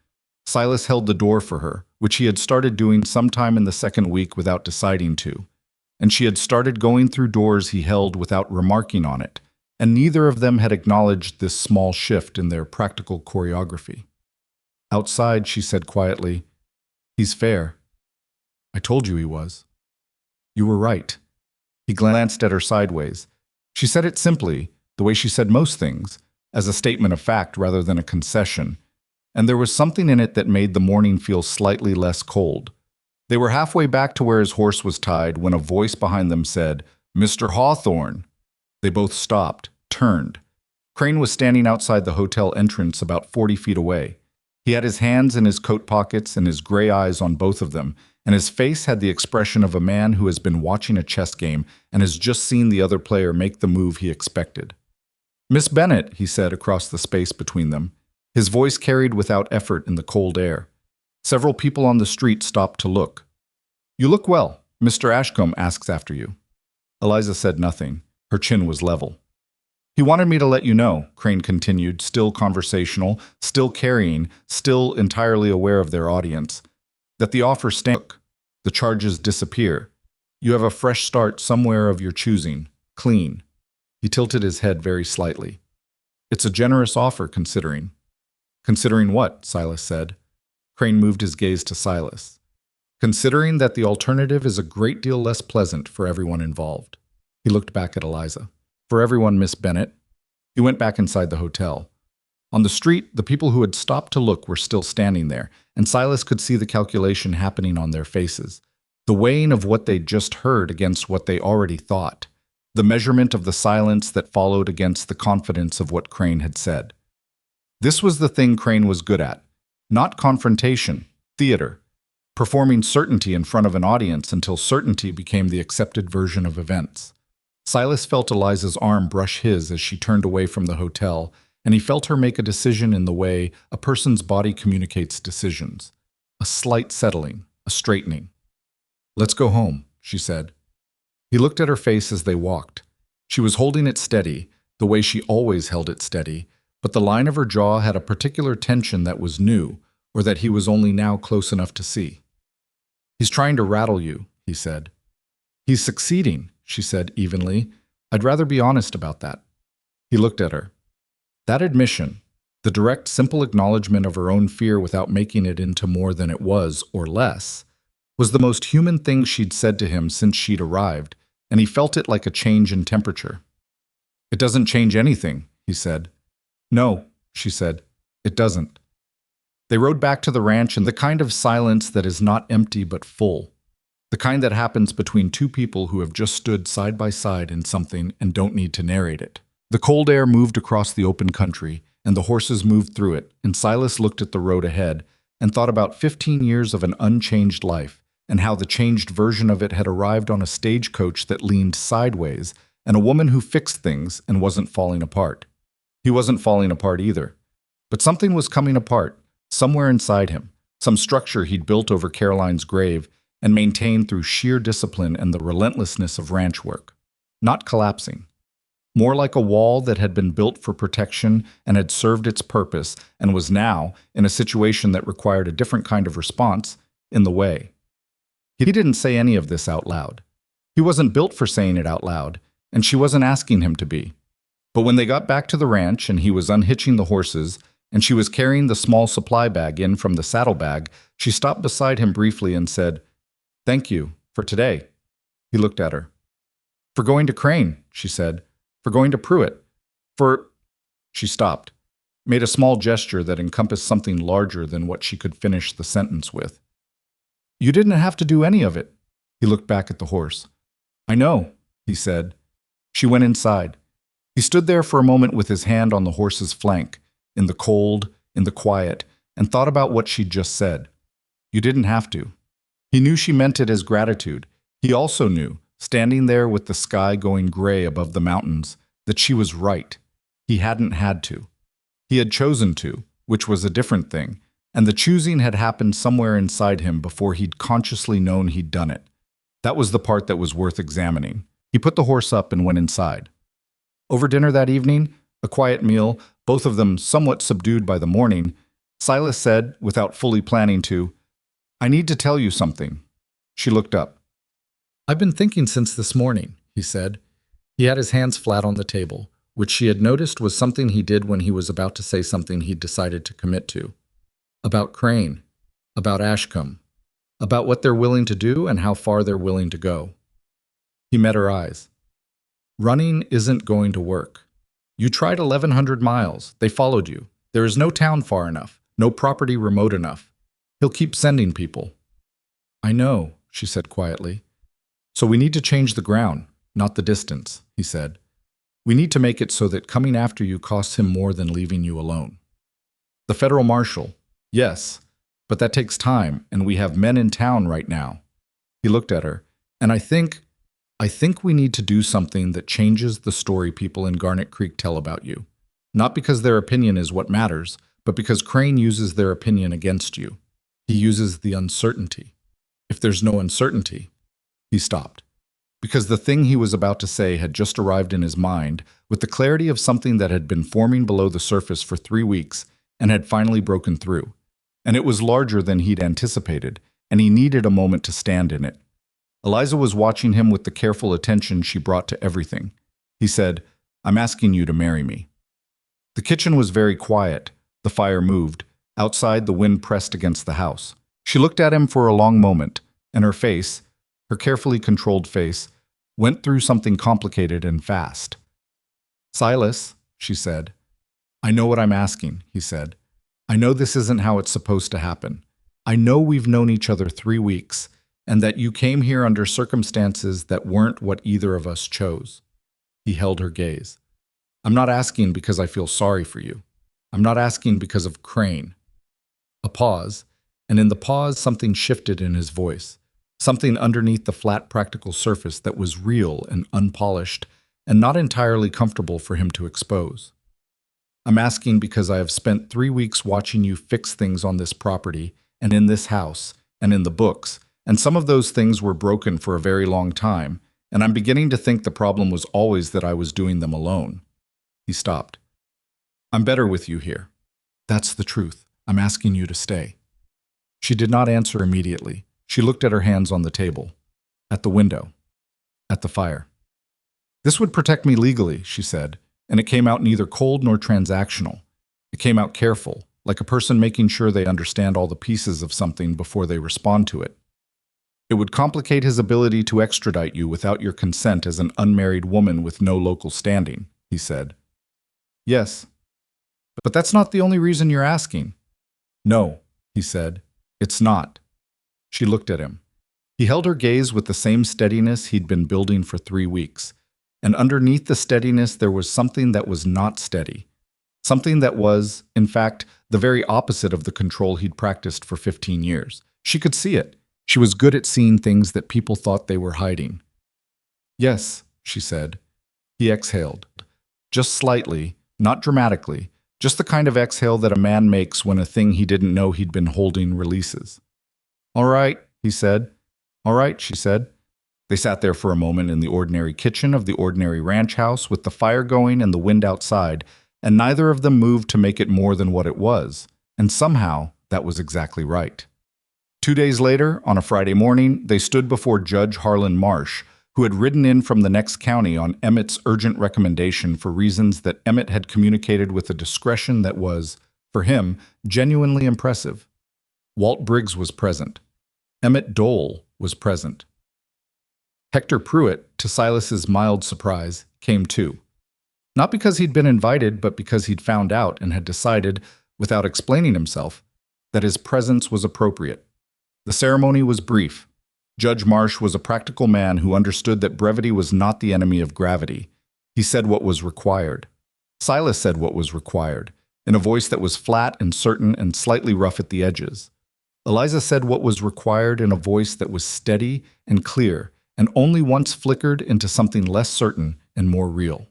Silas held the door for her, which he had started doing sometime in the second week without deciding to, and she had started going through doors he held without remarking on it, and neither of them had acknowledged this small shift in their practical choreography. Outside, she said quietly, "He's fair. I told you he was." "You were right." He glanced at her sideways. She said it simply, the way she said most things, as a statement of fact rather than a concession, and there was something in it that made the morning feel slightly less cold. They were halfway back to where his horse was tied when a voice behind them said, "Mr. Hawthorne." They both stopped, turned. Crane was standing outside the hotel entrance about 40 feet away. He had his hands in his coat pockets and his gray eyes on both of them, and his face had the expression of a man who has been watching a chess game and has just seen the other player make the move he expected. "Miss Bennet," he said across the space between them. His voice carried without effort in the cold air. Several people on the street stopped to look. "You look well. Mr. Ashcombe asks after you." Eliza said nothing. Her chin was level. "He wanted me to let you know," Crane continued, still conversational, still carrying, still entirely aware of their audience, "that the offer stands. The charges disappear. You have a fresh start somewhere of your choosing. Clean." He tilted his head very slightly. "It's a generous offer, considering." "Considering what?" Silas said. Crane moved his gaze to Silas. "Considering that the alternative is a great deal less pleasant for everyone involved." He looked back at Eliza. "For everyone, Miss Bennet." He went back inside the hotel. On the street, the people who had stopped to look were still standing there, and Silas could see the calculation happening on their faces. The weighing of what they'd just heard against what they already thought. The measurement of the silence that followed against the confidence of what Crane had said. This was the thing Crane was good at. Not confrontation, theater. Performing certainty in front of an audience until certainty became the accepted version of events. Silas felt Eliza's arm brush his as she turned away from the hotel, and he felt her make a decision in the way a person's body communicates decisions. A slight settling, a straightening. "Let's go home," she said. He looked at her face as they walked. She was holding it steady, the way she always held it steady, but the line of her jaw had a particular tension that was new, or that he was only now close enough to see. "He's trying to rattle you," he said. "He's succeeding," she said evenly. "I'd rather be honest about that." He looked at her. That admission, the direct, simple acknowledgement of her own fear without making it into more than it was, or less, was the most human thing she'd said to him since she'd arrived, and he felt it like a change in temperature. "It doesn't change anything," he said. "No," she said, "it doesn't." They rode back to the ranch in the kind of silence that is not empty but full. The kind that happens between two people who have just stood side by side in something and don't need to narrate it. The cold air moved across the open country, and the horses moved through it, and Silas looked at the road ahead and thought about 15 years of an unchanged life, and how the changed version of it had arrived on a stagecoach that leaned sideways, and a woman who fixed things and wasn't falling apart. He wasn't falling apart either. But something was coming apart, somewhere inside him, some structure he'd built over Caroline's grave and maintained through sheer discipline and the relentlessness of ranch work. Not collapsing. More like a wall that had been built for protection and had served its purpose and was now, in a situation that required a different kind of response, in the way. He didn't say any of this out loud. He wasn't built for saying it out loud, and she wasn't asking him to be. But when they got back to the ranch and he was unhitching the horses, and she was carrying the small supply bag in from the saddlebag, she stopped beside him briefly and said, "Thank you, for today." He looked at her. "For going to Crane," she said. "For going to Pruitt. For—" She stopped, made a small gesture that encompassed something larger than what she could finish the sentence with. "You didn't have to do any of it." He looked back at the horse. "I know," he said. She went inside. He stood there for a moment with his hand on the horse's flank, in the cold, in the quiet, and thought about what she'd just said. You didn't have to. He knew she meant it as gratitude. He also knew, standing there with the sky going gray above the mountains, that she was right. He hadn't had to. He had chosen to, which was a different thing, and the choosing had happened somewhere inside him before he'd consciously known he'd done it. That was the part that was worth examining. He put the horse up and went inside. Over dinner that evening, a quiet meal, both of them somewhat subdued by the morning, Silas said, without fully planning to, "I need to tell you something." She looked up. "I've been thinking since this morning," he said. He had his hands flat on the table, which she had noticed was something he did when he was about to say something he'd decided to commit to. About Crane, about Ashcombe, about what they're willing to do and how far they're willing to go. He met her eyes. Running isn't going to work. You tried 1,100 miles. They followed you. There is no town far enough, no property remote enough. He'll keep sending people. I know, she said quietly. So we need to change the ground, not the distance, he said. We need to make it so that coming after you costs him more than leaving you alone. The federal marshal, yes, but that takes time, and we have men in town right now. He looked at her, and I think we need to do something that changes the story people in Garnet Creek tell about you. Not because their opinion is what matters, but because Crane uses their opinion against you. He uses the uncertainty. If there's no uncertainty, he stopped. Because the thing he was about to say had just arrived in his mind with the clarity of something that had been forming below the surface for 3 weeks and had finally broken through. And it was larger than he'd anticipated, and he needed a moment to stand in it. Eliza was watching him with the careful attention she brought to everything. He said, I'm asking you to marry me. The kitchen was very quiet. The fire moved. Outside, the wind pressed against the house. She looked at him for a long moment, and her face, her carefully controlled face, went through something complicated and fast. Silas, she said. I know what I'm asking, he said. I know this isn't how it's supposed to happen. I know we've known each other 3 weeks, and that you came here under circumstances that weren't what either of us chose. He held her gaze. I'm not asking because I feel sorry for you. I'm not asking because of Crane. A pause, and in the pause something shifted in his voice, something underneath the flat practical surface that was real and unpolished and not entirely comfortable for him to expose. I'm asking because I have spent 3 weeks watching you fix things on this property and in this house and in the books, and some of those things were broken for a very long time, and I'm beginning to think the problem was always that I was doing them alone. He stopped. I'm better with you here. That's the truth. I'm asking you to stay. She did not answer immediately. She looked at her hands on the table, at the window, at the fire. This would protect me legally, she said, and it came out neither cold nor transactional. It came out careful, like a person making sure they understand all the pieces of something before they respond to it. It would complicate his ability to extradite you without your consent as an unmarried woman with no local standing, he said. Yes, but that's not the only reason you're asking. No, he said, it's not. She looked at him. He held her gaze with the same steadiness he'd been building for 3 weeks, and underneath the steadiness there was something that was not steady, something that was, in fact, the very opposite of the control he'd practiced for 15 years. She could see it. She was good at seeing things that people thought they were hiding. Yes, she said. He exhaled. Just slightly, not dramatically, just the kind of exhale that a man makes when a thing he didn't know he'd been holding releases. All right, he said. All right, she said. They sat there for a moment in the ordinary kitchen of the ordinary ranch house with the fire going and the wind outside, and neither of them moved to make it more than what it was, and somehow that was exactly right. 2 days later, on a Friday morning, they stood before Judge Harlan Marsh, who had ridden in from the next county on Emmett's urgent recommendation for reasons that Emmett had communicated with a discretion that was, for him, genuinely impressive. Walt Briggs was present. Emmett Dole was present. Hector Pruitt, to Silas's mild surprise, came too. Not because he'd been invited, but because he'd found out and had decided, without explaining himself, that his presence was appropriate. The ceremony was brief. Judge Marsh was a practical man who understood that brevity was not the enemy of gravity. He said what was required. Silas said what was required, in a voice that was flat and certain and slightly rough at the edges. Eliza said what was required in a voice that was steady and clear, and only once flickered into something less certain and more real.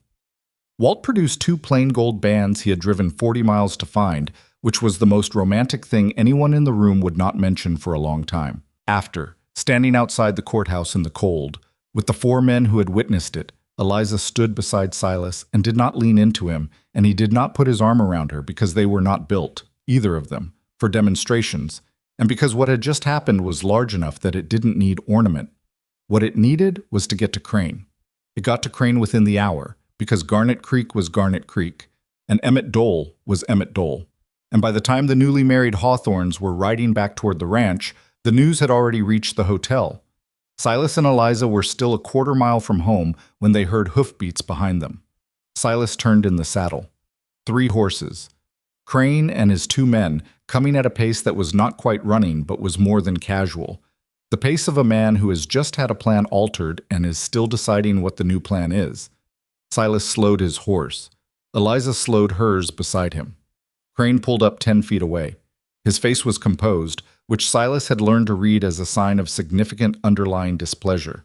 Walt produced 2 plain gold bands he had driven 40 miles to find, which was the most romantic thing anyone in the room would not mention for a long time. After, standing outside the courthouse in the cold, with the 4 men who had witnessed it, Eliza stood beside Silas and did not lean into him, and he did not put his arm around her because they were not built, either of them, for demonstrations, and because what had just happened was large enough that it didn't need ornament. What it needed was to get to Crane. It got to Crane within the hour, because Garnet Creek was Garnet Creek, and Emmett Dole was Emmett Dole. and by the time the newly married Hawthorns were riding back toward the ranch, the news had already reached the hotel. Silas and Eliza were still a quarter-mile from home when they heard hoofbeats behind them. Silas turned in the saddle. 3 horses. Crane and his 2 men, coming at a pace that was not quite running but was more than casual. The pace of a man who has just had a plan altered and is still deciding what the new plan is. Silas slowed his horse. Eliza slowed hers beside him. Crane pulled up 10 feet away. His face was composed, which Silas had learned to read as a sign of significant underlying displeasure.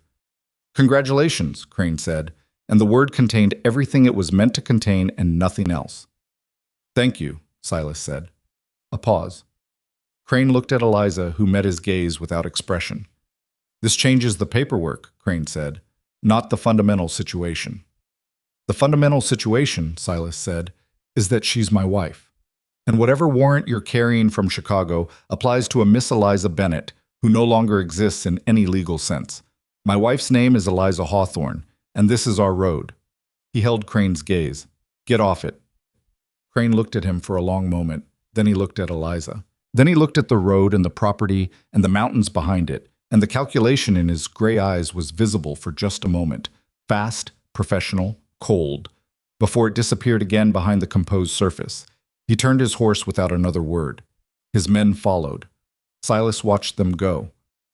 "Congratulations," Crane said, and the word contained everything it was meant to contain and nothing else. "Thank you," Silas said. A pause. Crane looked at Eliza, who met his gaze without expression. "This changes the paperwork," Crane said, "not the fundamental situation." "The fundamental situation," Silas said, "is that she's my wife. And whatever warrant you're carrying from Chicago applies to a Miss Eliza Bennett, who no longer exists in any legal sense. My wife's name is Eliza Hawthorne, and this is our road." He held Crane's gaze. "Get off it." Crane looked at him for a long moment. Then he looked at Eliza. Then he looked at the road and the property and the mountains behind it, and the calculation in his gray eyes was visible for just a moment, fast, professional, cold, before it disappeared again behind the composed surface. He turned his horse without another word. His men followed. Silas watched them go.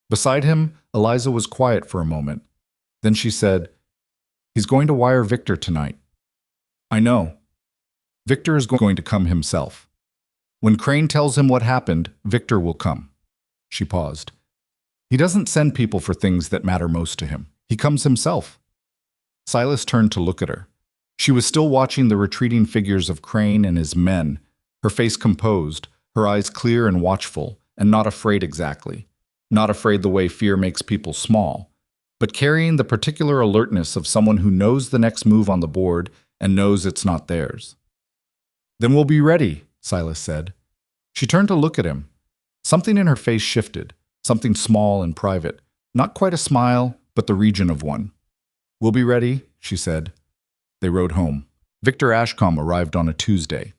Beside him, Eliza was quiet for a moment. Then she said, "He's going to wire Victor tonight." "I know. Victor is going to come himself. When Crane tells him what happened, Victor will come." She paused. "He doesn't send people for things that matter most to him. He comes himself." Silas turned to look at her. She was still watching the retreating figures of Crane and his men, her face composed, her eyes clear and watchful, and not afraid exactly. Not afraid the way fear makes people small, but carrying the particular alertness of someone who knows the next move on the board and knows it's not theirs. "Then we'll be ready," Silas said. She turned to look at him. Something in her face shifted, something small and private, not quite a smile, but the region of one. "We'll be ready," she said. They rode home. Victor Ashcombe arrived on a Tuesday.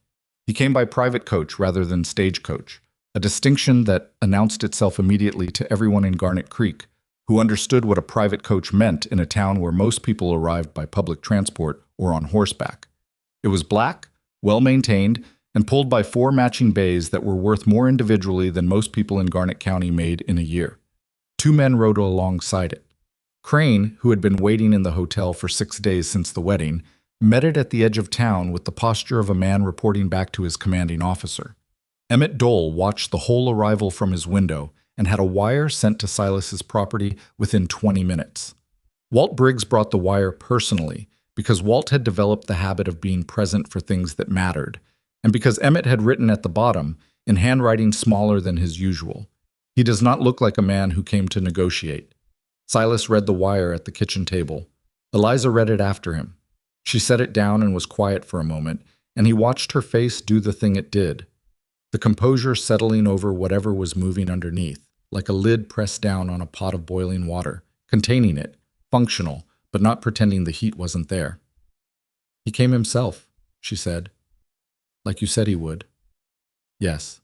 He came by private coach rather than stagecoach, a distinction that announced itself immediately to everyone in Garnet Creek, who understood what a private coach meant in a town where most people arrived by public transport or on horseback. It was black, well-maintained, and pulled by 4 matching bays that were worth more individually than most people in Garnet County made in a year. 2 men rode alongside it. Crane, who had been waiting in the hotel for 6 days since the wedding, met it at the edge of town with the posture of a man reporting back to his commanding officer. Emmett Dole watched the whole arrival from his window and had a wire sent to Silas's property within 20 minutes. Walt Briggs brought the wire personally because Walt had developed the habit of being present for things that mattered, and because Emmett had written at the bottom, in handwriting smaller than his usual, "He does not look like a man who came to negotiate." Silas read the wire at the kitchen table. Eliza read it after him. She set it down and was quiet for a moment, and he watched her face do the thing it did, the composure settling over whatever was moving underneath, like a lid pressed down on a pot of boiling water, containing it, functional, but not pretending the heat wasn't there. "He came himself," she said. "Like you said he would." "Yes."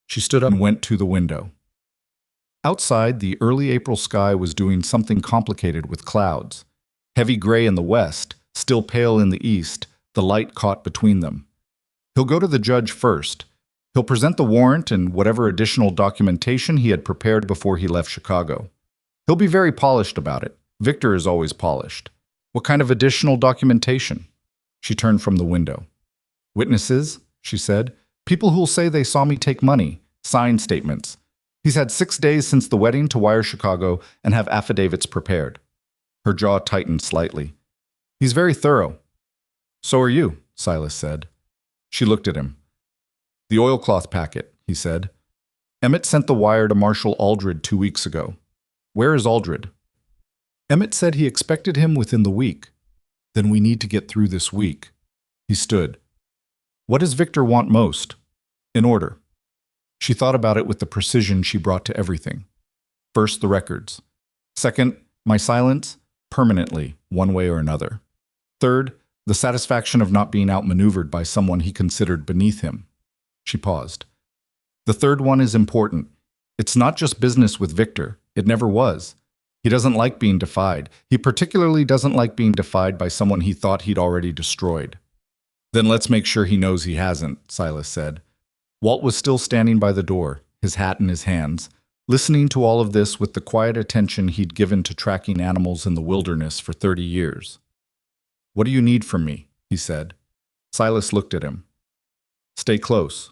She stood up and went to the window. Outside, the early April sky was doing something complicated with clouds. Heavy gray in the west, still pale in the east, the light caught between them. He'll go to the judge first. He'll present the warrant and whatever additional documentation he had prepared before he left Chicago. He'll be very polished about it. Victor is always polished. "What kind of additional documentation?" She turned from the window. "Witnesses," she said. "People who'll say they saw me take money, sign statements. He's had 6 days since the wedding to wire Chicago and have affidavits prepared." Her jaw tightened slightly. "He's very thorough." "So are you," Silas said. She looked at him. "The oilcloth packet," he said. "Emmett sent the wire to Marshal Aldred 2 weeks ago. Where is Aldred?" "Emmett said he expected him within the week." "Then we need to get through this week." He stood. "What does Victor want most?" "In order." She thought about it with the precision she brought to everything. First, the records. Second, my silence, permanently, one way or another. Third, the satisfaction of not being outmaneuvered by someone he considered beneath him. She paused. The third one is important. It's not just business with Victor. It never was. He doesn't like being defied. He particularly doesn't like being defied by someone he thought he'd already destroyed. Then let's make sure he knows he hasn't, Silas said. Walt was still standing by the door, his hat in his hands, listening to all of this with the quiet attention he'd given to tracking animals in the wilderness for 30 years. What do you need from me? He said. Silas looked at him. Stay close.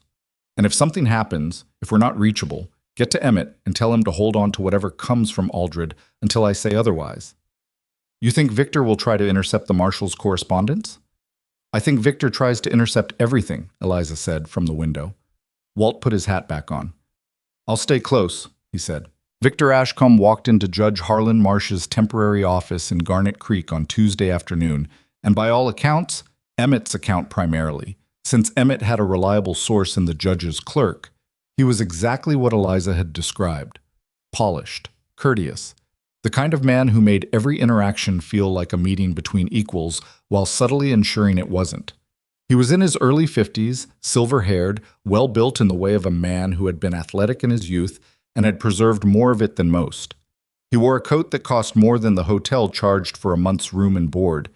And if something happens, if we're not reachable, get to Emmett and tell him to hold on to whatever comes from Aldred until I say otherwise. You think Victor will try to intercept the Marshal's correspondence? I think Victor tries to intercept everything, Eliza said from the window. Walt put his hat back on. I'll stay close, he said. Victor Ashcombe walked into Judge Harlan Marsh's temporary office in Garnet Creek on Tuesday afternoon, and by all accounts, Emmett's account primarily. Since Emmett had a reliable source in the judge's clerk, he was exactly what Eliza had described. Polished, courteous, the kind of man who made every interaction feel like a meeting between equals while subtly ensuring it wasn't. He was in his early 50s, silver-haired, well-built in the way of a man who had been athletic in his youth and had preserved more of it than most. He wore a coat that cost more than the hotel charged for a month's room and board,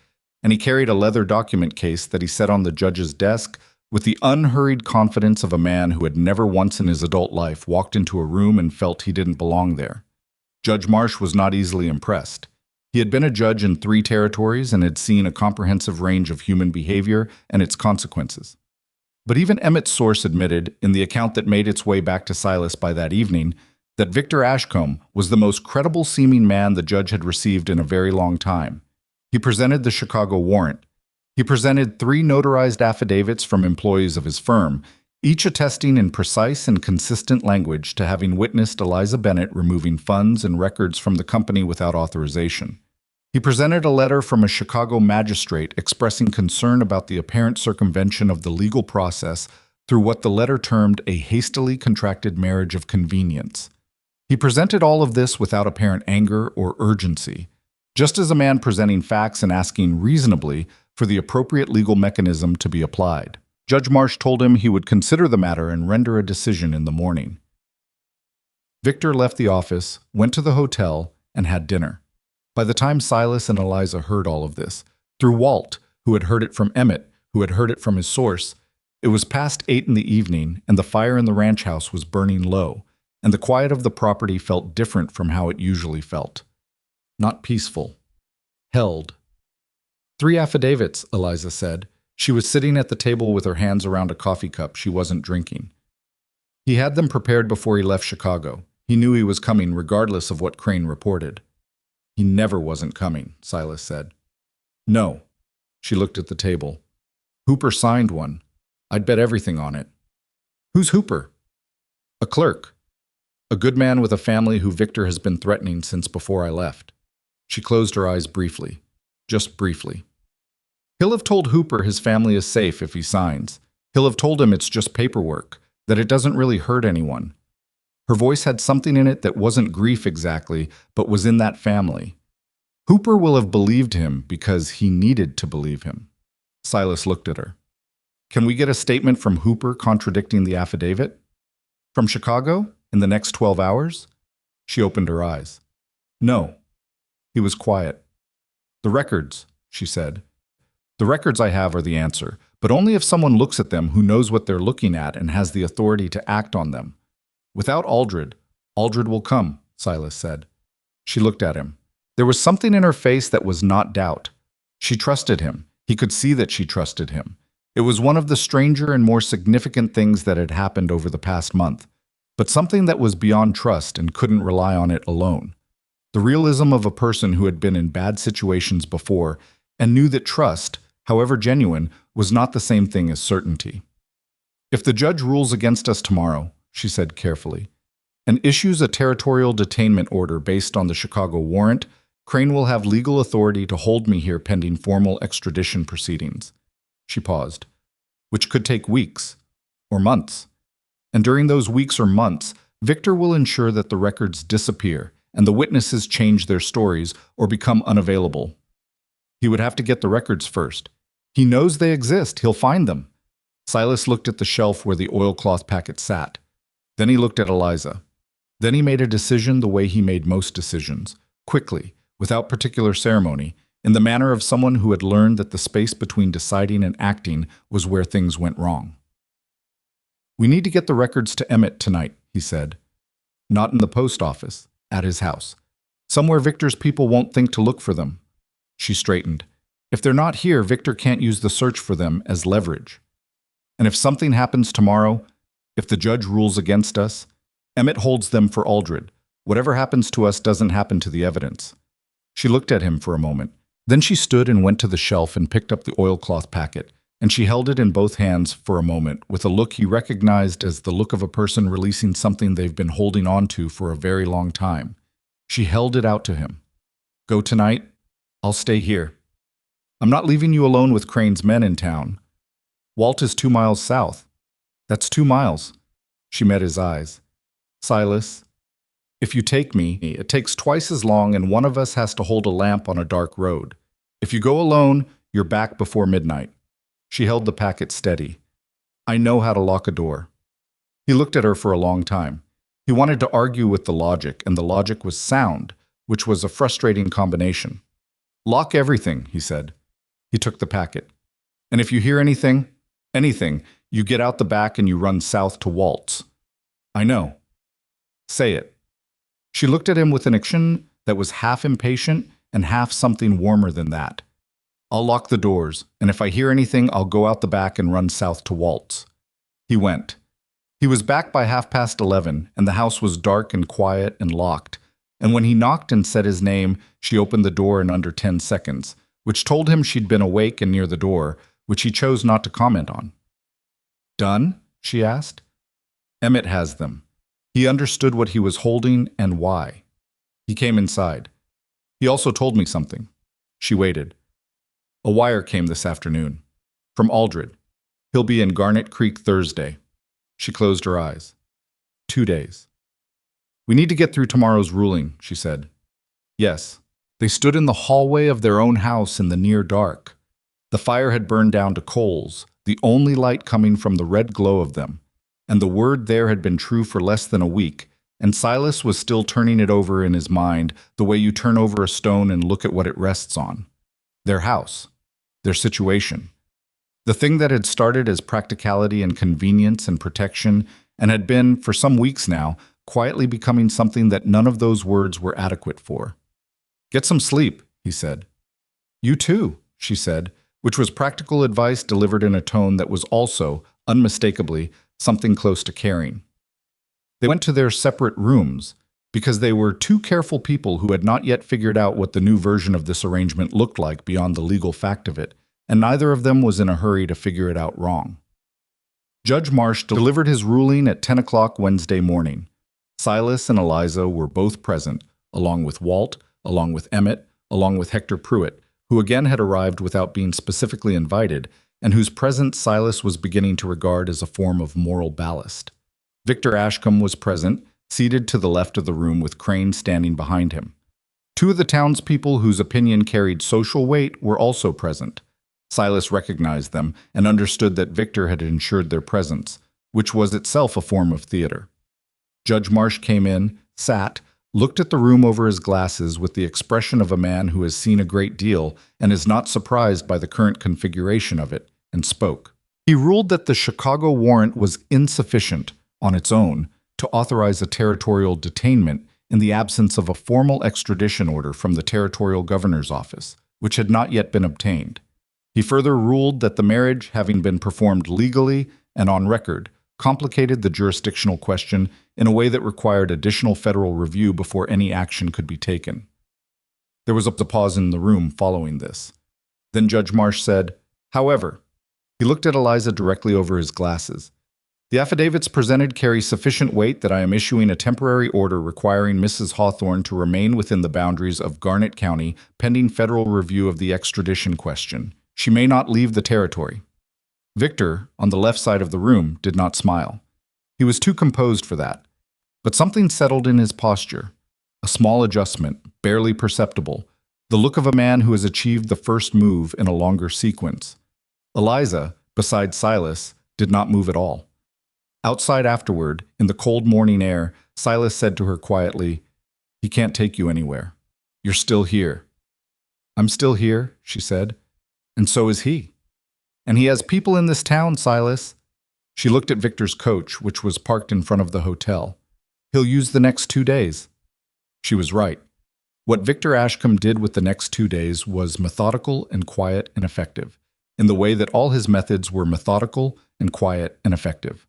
and he carried a leather document case that he set on the judge's desk with the unhurried confidence of a man who had never once in his adult life walked into a room and felt he didn't belong there. Judge Marsh was not easily impressed. He had been a judge in 3 territories and had seen a comprehensive range of human behavior and its consequences. But even Emmett's source admitted, in the account that made its way back to Silas by that evening, that Victor Ashcombe was the most credible-seeming man the judge had received in a very long time. He presented the Chicago warrant. He presented 3 notarized affidavits from employees of his firm, each attesting in precise and consistent language to having witnessed Eliza Bennett removing funds and records from the company without authorization. He presented a letter from a Chicago magistrate expressing concern about the apparent circumvention of the legal process through what the letter termed a hastily contracted marriage of convenience. He presented all of this without apparent anger or urgency, just as a man presenting facts and asking reasonably for the appropriate legal mechanism to be applied. Judge Marsh told him he would consider the matter and render a decision in the morning. Victor left the office, went to the hotel, and had dinner. By the time Silas and Eliza heard all of this, through Walt, who had heard it from Emmett, who had heard it from his source, it was past 8 in the evening, and the fire in the ranch house was burning low, and the quiet of the property felt different from how it usually felt. Not peaceful. Held. 3 affidavits, Eliza said. She was sitting at the table with her hands around a coffee cup she wasn't drinking. He had them prepared before he left Chicago. He knew he was coming regardless of what Crane reported. He never wasn't coming, Silas said. No. She looked at the table. Hooper signed one. I'd bet everything on it. Who's Hooper? A clerk. A good man with a family who Victor has been threatening since before I left. She closed her eyes briefly. Just briefly. He'll have told Hooper his family is safe if he signs. He'll have told him it's just paperwork, that it doesn't really hurt anyone. Her voice had something in it that wasn't grief exactly, but was in that family. Hooper will have believed him because he needed to believe him. Silas looked at her. Can we get a statement from Hooper contradicting the affidavit? From Chicago? In the next 12 hours? She opened her eyes. No. He was quiet. The records, she said. The records I have are the answer, but only if someone looks at them who knows what they're looking at and has the authority to act on them. Without Aldred will come, Silas said. She looked at him. There was something in her face that was not doubt. She trusted him. He could see that she trusted him. It was one of the stranger and more significant things that had happened over the past month, but something that was beyond trust and couldn't rely on it alone. The realism of a person who had been in bad situations before and knew that trust, however genuine, was not the same thing as certainty. If the judge rules against us tomorrow, she said carefully, and issues a territorial detainment order based on the Chicago warrant, Crane will have legal authority to hold me here pending formal extradition proceedings. She paused. Which could take weeks or months. And during those weeks or months, Victor will ensure that the records disappear and the witnesses change their stories or become unavailable. He would have to get the records first. He knows they exist. He'll find them. Silas looked at the shelf where the oilcloth packet sat. Then he looked at Eliza. Then he made a decision the way he made most decisions, quickly, without particular ceremony, in the manner of someone who had learned that the space between deciding and acting was where things went wrong. "We need to get the records to Emmett tonight," he said. "Not in the post office, at his house. Somewhere Victor's people won't think to look for them." She straightened. "If they're not here, Victor can't use the search for them as leverage. And if something happens tomorrow, if the judge rules against us, Emmett holds them for Aldred. Whatever happens to us doesn't happen to the evidence." She looked at him for a moment. Then she stood and went to the shelf and picked up the oilcloth packet, and she held it in both hands for a moment with a look he recognized as the look of a person releasing something they've been holding on to for a very long time. She held it out to him. "Go tonight? I'll stay here. I'm not leaving you alone with Crane's men in town. Walt is 2 miles south. That's 2 miles." She met his eyes. "Silas, if you take me, it takes twice as long and one of us has to hold a lamp on a dark road. If you go alone, you're back before midnight." She held the packet steady. "I know how to lock a door." He looked at her for a long time. He wanted to argue with the logic, and the logic was sound, which was a frustrating combination. "Lock everything," he said. He took the packet. "And if you hear anything, you get out the back and you run south to Walt's." "I know." "Say it." She looked at him with an expression that was half impatient and half something warmer than that. "I'll lock the doors, and if I hear anything, I'll go out the back and run south to Walt's." He went. He was back by 11:30, and the house was dark and quiet and locked. And when he knocked and said his name, she opened the door in under 10 seconds, which told him she'd been awake and near the door, which he chose not to comment on. "Done?" she asked. "Emmett has them. He understood what he was holding and why. He came inside. He also told me something." She waited. "A wire came this afternoon. From Aldred. He'll be in Garnet Creek Thursday." She closed her eyes. 2 days. "We need to get through tomorrow's ruling," she said. Yes. They stood in the hallway of their own house in the near dark. The fire had burned down to coals, the only light coming from the red glow of them, and the word there had been true for less than a week, and Silas was still turning it over in his mind the way you turn over a stone and look at what it rests on. Their house. Their situation. The thing that had started as practicality and convenience and protection and had been, for some weeks now, quietly becoming something that none of those words were adequate for. "Get some sleep," he said. "You too," she said, which was practical advice delivered in a tone that was also, unmistakably, something close to caring. They went to their separate rooms, because they were two careful people who had not yet figured out what the new version of this arrangement looked like beyond the legal fact of it, and neither of them was in a hurry to figure it out wrong. Judge Marsh delivered his ruling at 10 o'clock Wednesday morning. Silas and Eliza were both present, along with Walt, along with Emmett, along with Hector Pruitt, who again had arrived without being specifically invited, and whose presence Silas was beginning to regard as a form of moral ballast. Victor Ashcombe was present, seated to the left of the room with Crane standing behind him. Two of the townspeople whose opinion carried social weight were also present. Silas recognized them and understood that Victor had ensured their presence, which was itself a form of theater. Judge Marsh came in, sat, looked at the room over his glasses with the expression of a man who has seen a great deal and is not surprised by the current configuration of it, and spoke. He ruled that the Chicago warrant was insufficient, on its own, to authorize a territorial detainment in the absence of a formal extradition order from the territorial governor's office, which had not yet been obtained. He further ruled that the marriage, having been performed legally and on record, complicated the jurisdictional question in a way that required additional federal review before any action could be taken. There was a pause in the room following this. Then Judge Marsh said, "However," he looked at Eliza directly over his glasses, "the affidavits presented carry sufficient weight that I am issuing a temporary order requiring Mrs. Hawthorne to remain within the boundaries of Garnet County pending federal review of the extradition question. She may not leave the territory." Victor, on the left side of the room, did not smile. He was too composed for that. But something settled in his posture. A small adjustment, barely perceptible, the look of a man who has achieved the first move in a longer sequence. Eliza, beside Silas, did not move at all. Outside afterward, in the cold morning air, Silas said to her quietly, "He can't take you anywhere. You're still here." "I'm still here," she said. "And so is he. And he has people in this town, Silas." She looked at Victor's coach, which was parked in front of the hotel. "He'll use the next 2 days." She was right. What Victor Ashcombe did with the next 2 days was methodical and quiet and effective, in the way that all his methods were methodical and quiet and effective.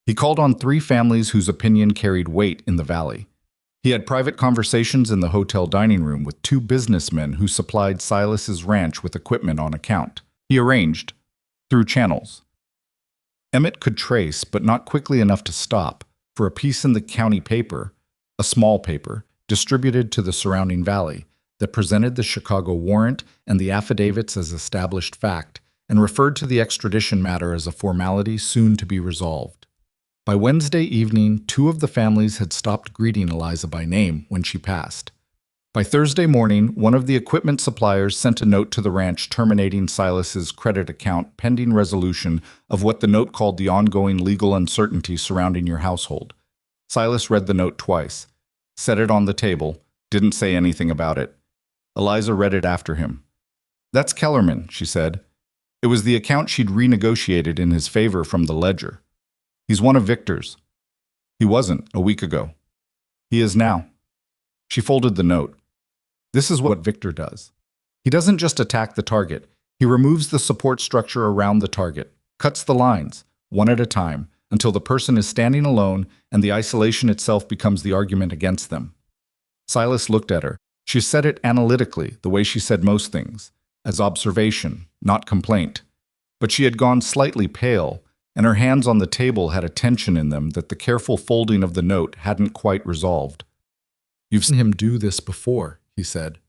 He called on 3 families whose opinion carried weight in the valley. He had private conversations in the hotel dining room with 2 businessmen who supplied Silas's ranch with equipment on account. He arranged, through channels. Emmett could trace, but not quickly enough to stop, for a piece in the county paper, a small paper, distributed to the surrounding valley, that presented the Chicago warrant and the affidavits as established fact, and referred to the extradition matter as a formality soon to be resolved. By Wednesday evening, 2 of the families had stopped greeting Eliza by name when she passed. By Thursday morning, one of the equipment suppliers sent a note to the ranch terminating Silas's credit account pending resolution of what the note called the ongoing legal uncertainty surrounding your household. Silas read the note twice, set it on the table, didn't say anything about it. Eliza read it after him. "That's Kellerman," she said. It was the account she'd renegotiated in his favor from the ledger. "He's one of Victor's." "He wasn't a week ago." "He is now." She folded the note. "This is what Victor does. He doesn't just attack the target. He removes the support structure around the target, cuts the lines, one at a time, until the person is standing alone and the isolation itself becomes the argument against them." Silas looked at her. She said it analytically, the way she said most things, as observation, not complaint. But she had gone slightly pale, and her hands on the table had a tension in them that the careful folding of the note hadn't quite resolved. "You've seen him do this before," he said.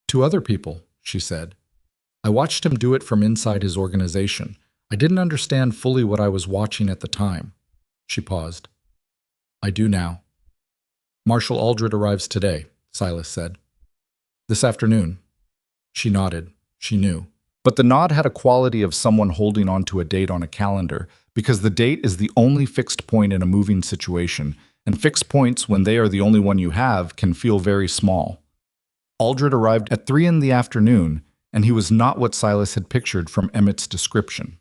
"To other people," she said. "I watched him do it from inside his organization. I didn't understand fully what I was watching at the time." She paused. "I do now." "Marshal Aldred arrives today," Silas said. "This afternoon." She nodded. She knew. But the nod had a quality of someone holding on to a date on a calendar, because the date is the only fixed point in a moving situation, and fixed points, when they are the only one you have, can feel very small. Aldred arrived at 3 in the afternoon, and he was not what Silas had pictured from Emmett's description.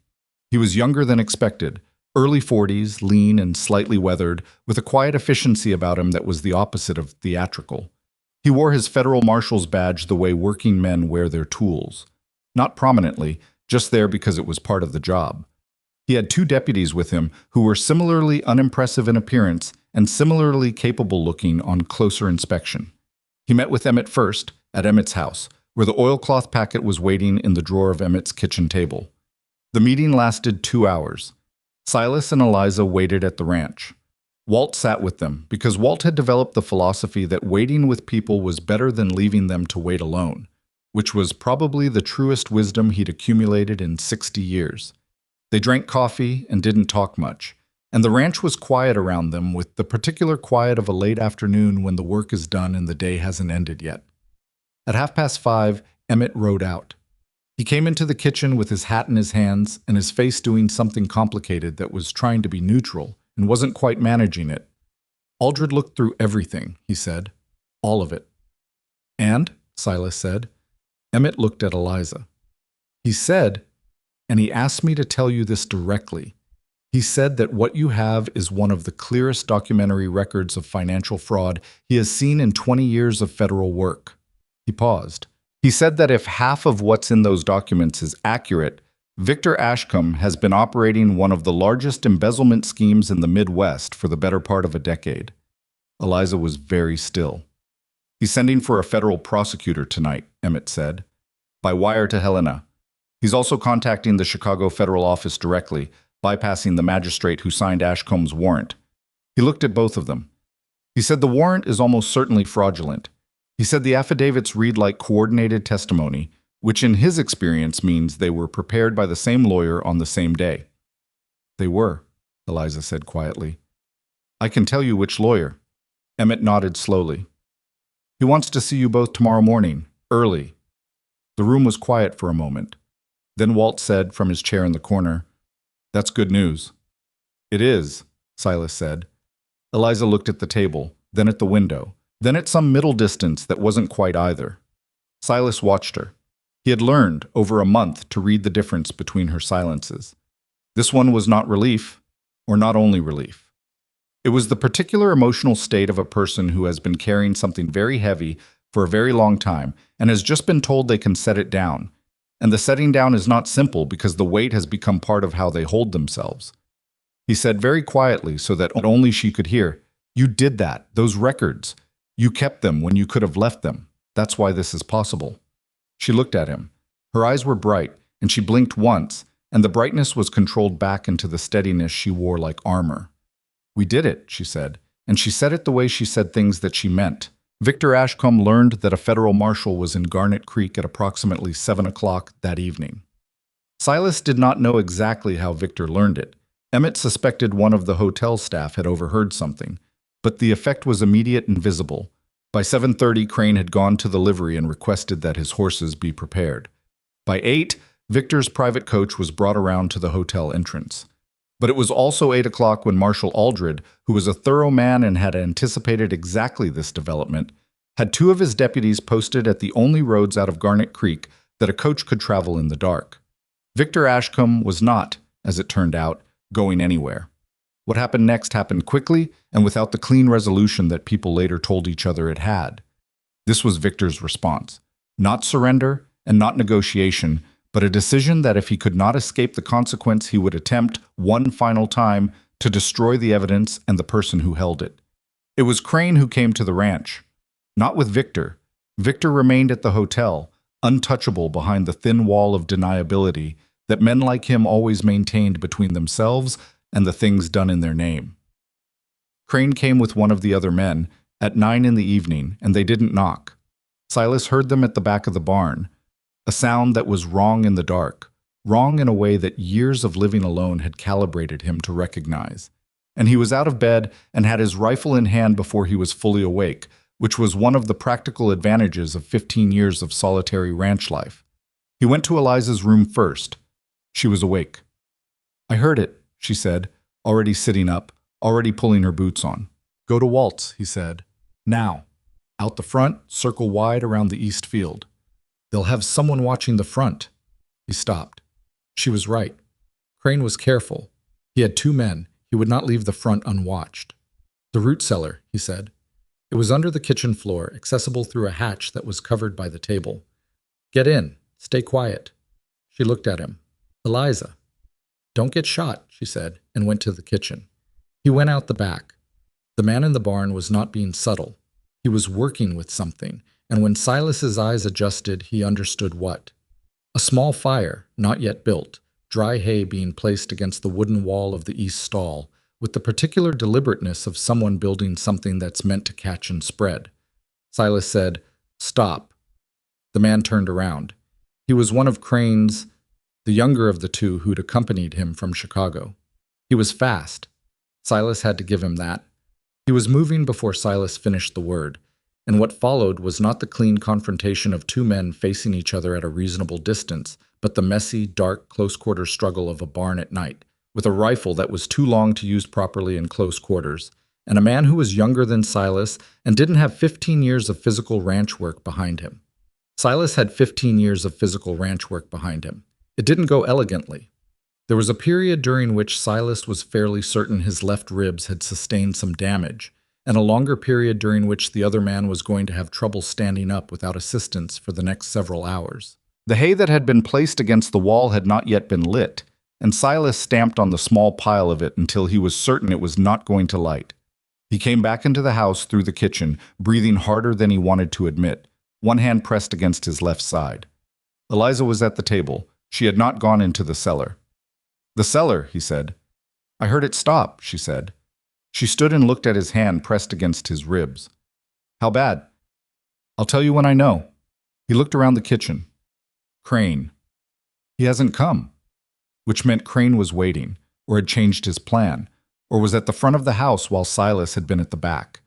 He was younger than expected, early 40s, lean and slightly weathered, with a quiet efficiency about him that was the opposite of theatrical. He wore his federal marshal's badge the way working men wear their tools. Not prominently, just there because it was part of the job. He had 2 deputies with him who were similarly unimpressive in appearance and similarly capable-looking on closer inspection. He met with Emmett first, at Emmett's house, where the oilcloth packet was waiting in the drawer of Emmett's kitchen table. The meeting lasted 2 hours. Silas and Eliza waited at the ranch. Walt sat with them, because Walt had developed the philosophy that waiting with people was better than leaving them to wait alone, which was probably the truest wisdom he'd accumulated in 60 years. They drank coffee and didn't talk much, and the ranch was quiet around them, with the particular quiet of a late afternoon when the work is done and the day hasn't ended yet. At 5:30, Emmett rode out. He came into the kitchen with his hat in his hands and his face doing something complicated that was trying to be neutral and wasn't quite managing it. "Aldred looked through everything," he said. "All of it." "And?" Silas said. Emmett looked at Eliza. "He said, and he asked me to tell you this directly, he said that what you have is one of the clearest documentary records of financial fraud he has seen in 20 years of federal work." He paused. "He said that if half of what's in those documents is accurate, Victor Ashcombe has been operating one of the largest embezzlement schemes in the Midwest for the better part of a decade." Eliza was very still. "He's sending for a federal prosecutor tonight," Emmett said. "By wire to Helena. He's also contacting the Chicago federal office directly, bypassing the magistrate who signed Ashcombe's warrant." He looked at both of them. He said the warrant is almost certainly fraudulent. He said the affidavits read like coordinated testimony, which in his experience means they were prepared by the same lawyer on the same day. "They were," Eliza said quietly. "I can tell you which lawyer." Emmett nodded slowly. "He wants to see you both tomorrow morning, early." The room was quiet for a moment. Then Walt said from his chair in the corner, "That's good news." It is, Silas said. Eliza looked at the table, then at the window, then at some middle distance that wasn't quite either. Silas watched her. He had learned, over a month, to read the difference between her silences. This one was not relief, or not only relief. It was the particular emotional state of a person who has been carrying something very heavy for a very long time and has just been told they can set it down. And the setting down is not simple because the weight has become part of how they hold themselves. He said very quietly so that only she could hear, "You did that, those records. You kept them when you could have left them. That's why this is possible." She looked at him. Her eyes were bright, and she blinked once, and the brightness was controlled back into the steadiness she wore like armor. "We did it," she said, and she said it the way she said things that she meant. Victor Ashcombe learned that a federal marshal was in Garnet Creek at approximately 7 o'clock that evening. Silas did not know exactly how Victor learned it. Emmett suspected one of the hotel staff had overheard something, but the effect was immediate and visible. By 7:30, Crane had gone to the livery and requested that his horses be prepared. By 8, Victor's private coach was brought around to the hotel entrance. But it was also 8 o'clock when Marshal Aldred, who was a thorough man and had anticipated exactly this development, had 2 of his deputies posted at the only roads out of Garnet Creek that a coach could travel in the dark. Victor Ashcombe was not, as it turned out, going anywhere. What happened next happened quickly and without the clean resolution that people later told each other it had. This was Victor's response. Not surrender and not negotiation, but a decision that if he could not escape the consequence, he would attempt, one final time, to destroy the evidence and the person who held it. It was Crane who came to the ranch. Not with Victor. Victor remained at the hotel, untouchable behind the thin wall of deniability that men like him always maintained between themselves and the things done in their name. Crane came with one of the other men at 9 in the evening, and they didn't knock. Silas heard them at the back of the barn, a sound that was wrong in the dark, wrong in a way that years of living alone had calibrated him to recognize. And he was out of bed and had his rifle in hand before he was fully awake, which was one of the practical advantages of 15 years of solitary ranch life. He went to Eliza's room first. She was awake. "I heard it," she said, already sitting up, already pulling her boots on. "Go to Walt's," he said. "Now. Out the front, circle wide around the east field. They'll have someone watching the front." He stopped. She was right. Crane was careful. He had 2 men. He would not leave the front unwatched. "The root cellar," he said. It was under the kitchen floor, accessible through a hatch that was covered by the table. "Get in. Stay quiet." She looked at him. "Eliza." "Don't get shot," she said, and went to the kitchen. He went out the back. The man in the barn was not being subtle. He was working with something, and when Silas's eyes adjusted, he understood what. A small fire, not yet built, dry hay being placed against the wooden wall of the east stall, with the particular deliberateness of someone building something that's meant to catch and spread. Silas said, "Stop." The man turned around. He was one of Crane's, the younger of the 2 who'd accompanied him from Chicago. He was fast. Silas had to give him that. He was moving before Silas finished the word, and what followed was not the clean confrontation of 2 men facing each other at a reasonable distance, but the messy, dark, close-quarter struggle of a barn at night, with a rifle that was too long to use properly in close quarters, and a man who was younger than Silas and didn't have 15 years of physical ranch work behind him. Silas had 15 years of physical ranch work behind him. It didn't go elegantly. There was a period during which Silas was fairly certain his left ribs had sustained some damage, and a longer period during which the other man was going to have trouble standing up without assistance for the next several hours. The hay that had been placed against the wall had not yet been lit, and Silas stamped on the small pile of it until he was certain it was not going to light. He came back into the house through the kitchen, breathing harder than he wanted to admit, one hand pressed against his left side. Eliza was at the table. She had not gone into the cellar. "The cellar," he said. "I heard it stop," she said. She stood and looked at his hand pressed against his ribs. "How bad?" "I'll tell you when I know." He looked around the kitchen. Crane. He hasn't come. Which meant Crane was waiting, or had changed his plan, or was at the front of the house while Silas had been at the back.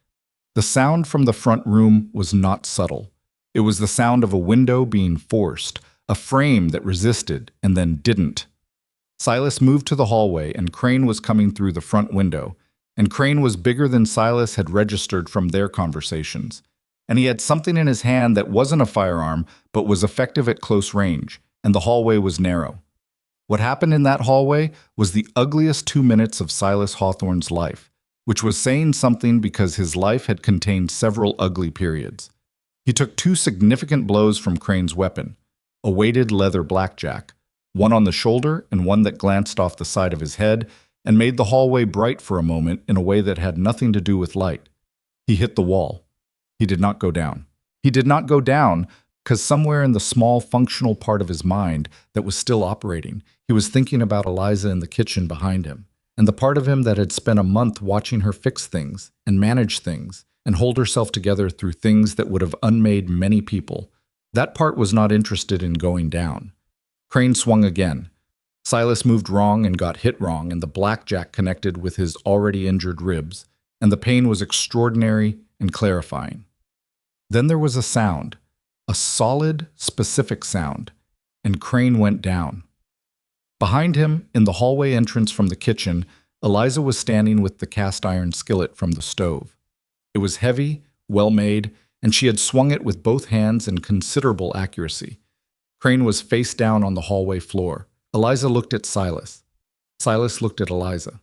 The sound from the front room was not subtle. It was the sound of a window being forced, a frame that resisted and then didn't. Silas moved to the hallway, and Crane was coming through the front window, and Crane was bigger than Silas had registered from their conversations. And he had something in his hand that wasn't a firearm, but was effective at close range, and the hallway was narrow. What happened in that hallway was the ugliest 2 minutes of Silas Hawthorne's life, which was saying something because his life had contained several ugly periods. He took 2 significant blows from Crane's weapon, a weighted leather blackjack, one on the shoulder and one that glanced off the side of his head and made the hallway bright for a moment in a way that had nothing to do with light. He hit the wall. He did not go down. He did not go down because somewhere in the small functional part of his mind that was still operating, he was thinking about Eliza in the kitchen behind him, and the part of him that had spent a month watching her fix things and manage things and hold herself together through things that would have unmade many people. That part was not interested in going down. Crane swung again. Silas moved wrong and got hit wrong, and the blackjack connected with his already injured ribs, and the pain was extraordinary and clarifying. Then there was a sound, a solid, specific sound, and Crane went down. Behind him, in the hallway entrance from the kitchen, Eliza was standing with the cast iron skillet from the stove. It was heavy, well-made, and she had swung it with both hands in considerable accuracy. Crane was face down on the hallway floor. Eliza looked at Silas. Silas looked at Eliza.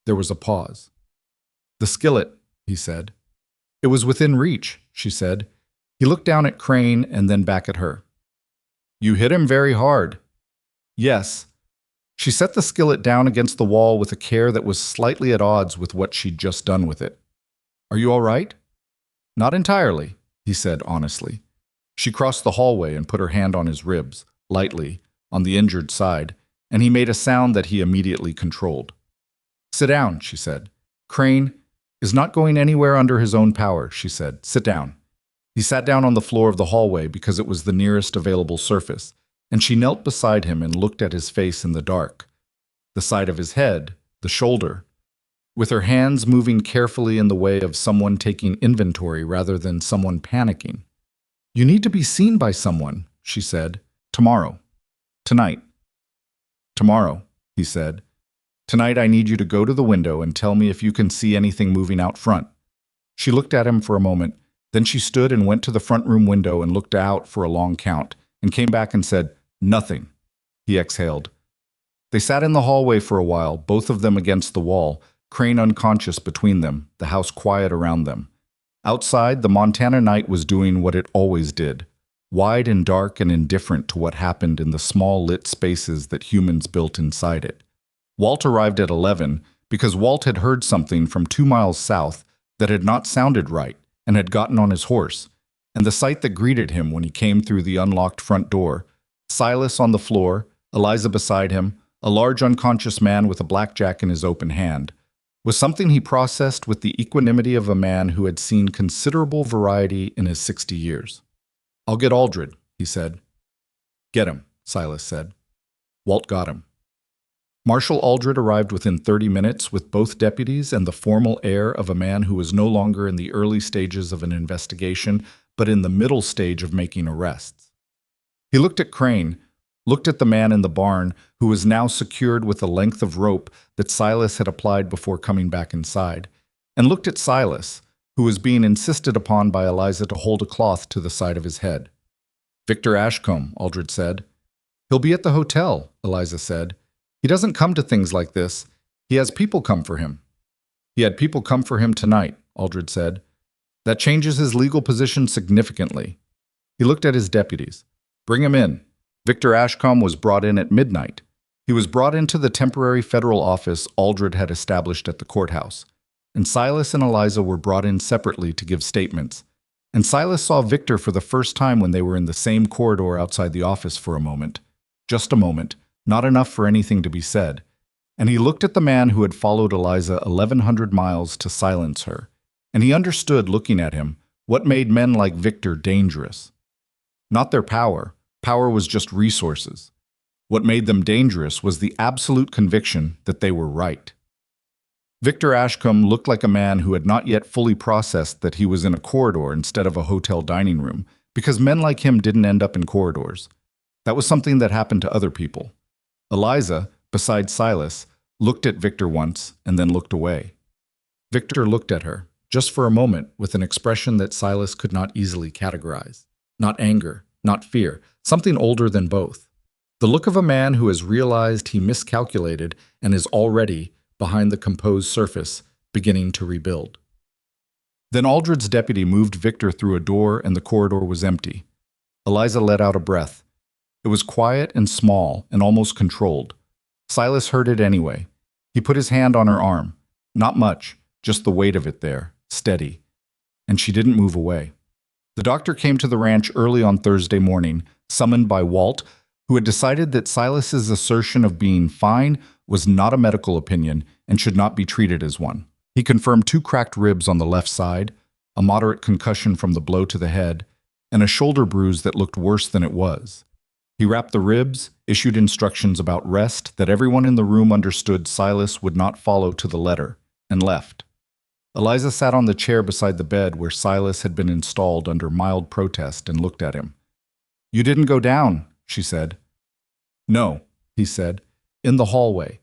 There was a pause. "The skillet," he said. "It was within reach," she said. He looked down at Crane and then back at her. "You hit him very hard." "Yes." She set the skillet down against the wall with a care that was slightly at odds with what she'd just done with it. "Are you all right?" "Not entirely," he said honestly. She crossed the hallway and put her hand on his ribs, lightly, on the injured side, and he made a sound that he immediately controlled. "Sit down," she said. "Crane is not going anywhere under his own power," she said. "Sit down." He sat down on the floor of the hallway because it was the nearest available surface, and she knelt beside him and looked at his face in the dark, the side of his head, the shoulder, with her hands moving carefully in the way of someone taking inventory rather than someone panicking. "You need to be seen by someone," she said. "Tomorrow. Tonight." "Tomorrow," he said. "Tonight I need you to go to the window and tell me if you can see anything moving out front." She looked at him for a moment. Then she stood and went to the front room window and looked out for a long count, and came back and said, "Nothing." He exhaled. They sat in the hallway for a while, both of them against the wall, Crane unconscious between them, the house quiet around them. Outside, the Montana night was doing what it always did, wide and dark and indifferent to what happened in the small lit spaces that humans built inside it. Walt arrived at 11 because Walt had heard something from 2 miles south that had not sounded right, and had gotten on his horse, and the sight that greeted him when he came through the unlocked front door, Silas on the floor, Eliza beside him, a large unconscious man with a blackjack in his open hand, was something he processed with the equanimity of a man who had seen considerable variety in his 60 years. "I'll get Aldred," he said. "Get him," Silas said. Walt got him. Marshal Aldred arrived within 30 minutes with both deputies and the formal air of a man who was no longer in the early stages of an investigation, but in the middle stage of making arrests. He looked at Crane, looked at the man in the barn who was now secured with a length of rope that Silas had applied before coming back inside, and looked at Silas, who was being insisted upon by Eliza to hold a cloth to the side of his head. "Victor Ashcombe," Aldred said. "He'll be at the hotel," Eliza said. "He doesn't come to things like this. He has people come for him." "He had people come for him tonight," Aldred said. "That changes his legal position significantly." He looked at his deputies. "Bring him in." Victor Ashcombe was brought in at midnight. He was brought into the temporary federal office Aldred had established at the courthouse, and Silas and Eliza were brought in separately to give statements. And Silas saw Victor for the first time when they were in the same corridor outside the office for a moment. Just a moment. Not enough for anything to be said, and he looked at the man who had followed Eliza 1,100 miles to silence her, and he understood, looking at him, what made men like Victor dangerous. Not their power. Power was just resources. What made them dangerous was the absolute conviction that they were right. Victor Ashcombe looked like a man who had not yet fully processed that he was in a corridor instead of a hotel dining room, because men like him didn't end up in corridors. That was something that happened to other people. Eliza, beside Silas, looked at Victor once and then looked away. Victor looked at her, just for a moment, with an expression that Silas could not easily categorize. Not anger, not fear, something older than both. The look of a man who has realized he miscalculated and is already, behind the composed surface, beginning to rebuild. Then Aldred's deputy moved Victor through a door and the corridor was empty. Eliza let out a breath. It was quiet and small and almost controlled. Silas heard it anyway. He put his hand on her arm. Not much, just the weight of it there, steady. And she didn't move away. The doctor came to the ranch early on Thursday morning, summoned by Walt, who had decided that Silas's assertion of being fine was not a medical opinion and should not be treated as one. He confirmed 2 cracked ribs on the left side, a moderate concussion from the blow to the head, and a shoulder bruise that looked worse than it was. He wrapped the ribs, issued instructions about rest that everyone in the room understood Silas would not follow to the letter, and left. Eliza sat on the chair beside the bed where Silas had been installed under mild protest and looked at him. "You didn't go down," she said. "No," he said. "In the hallway.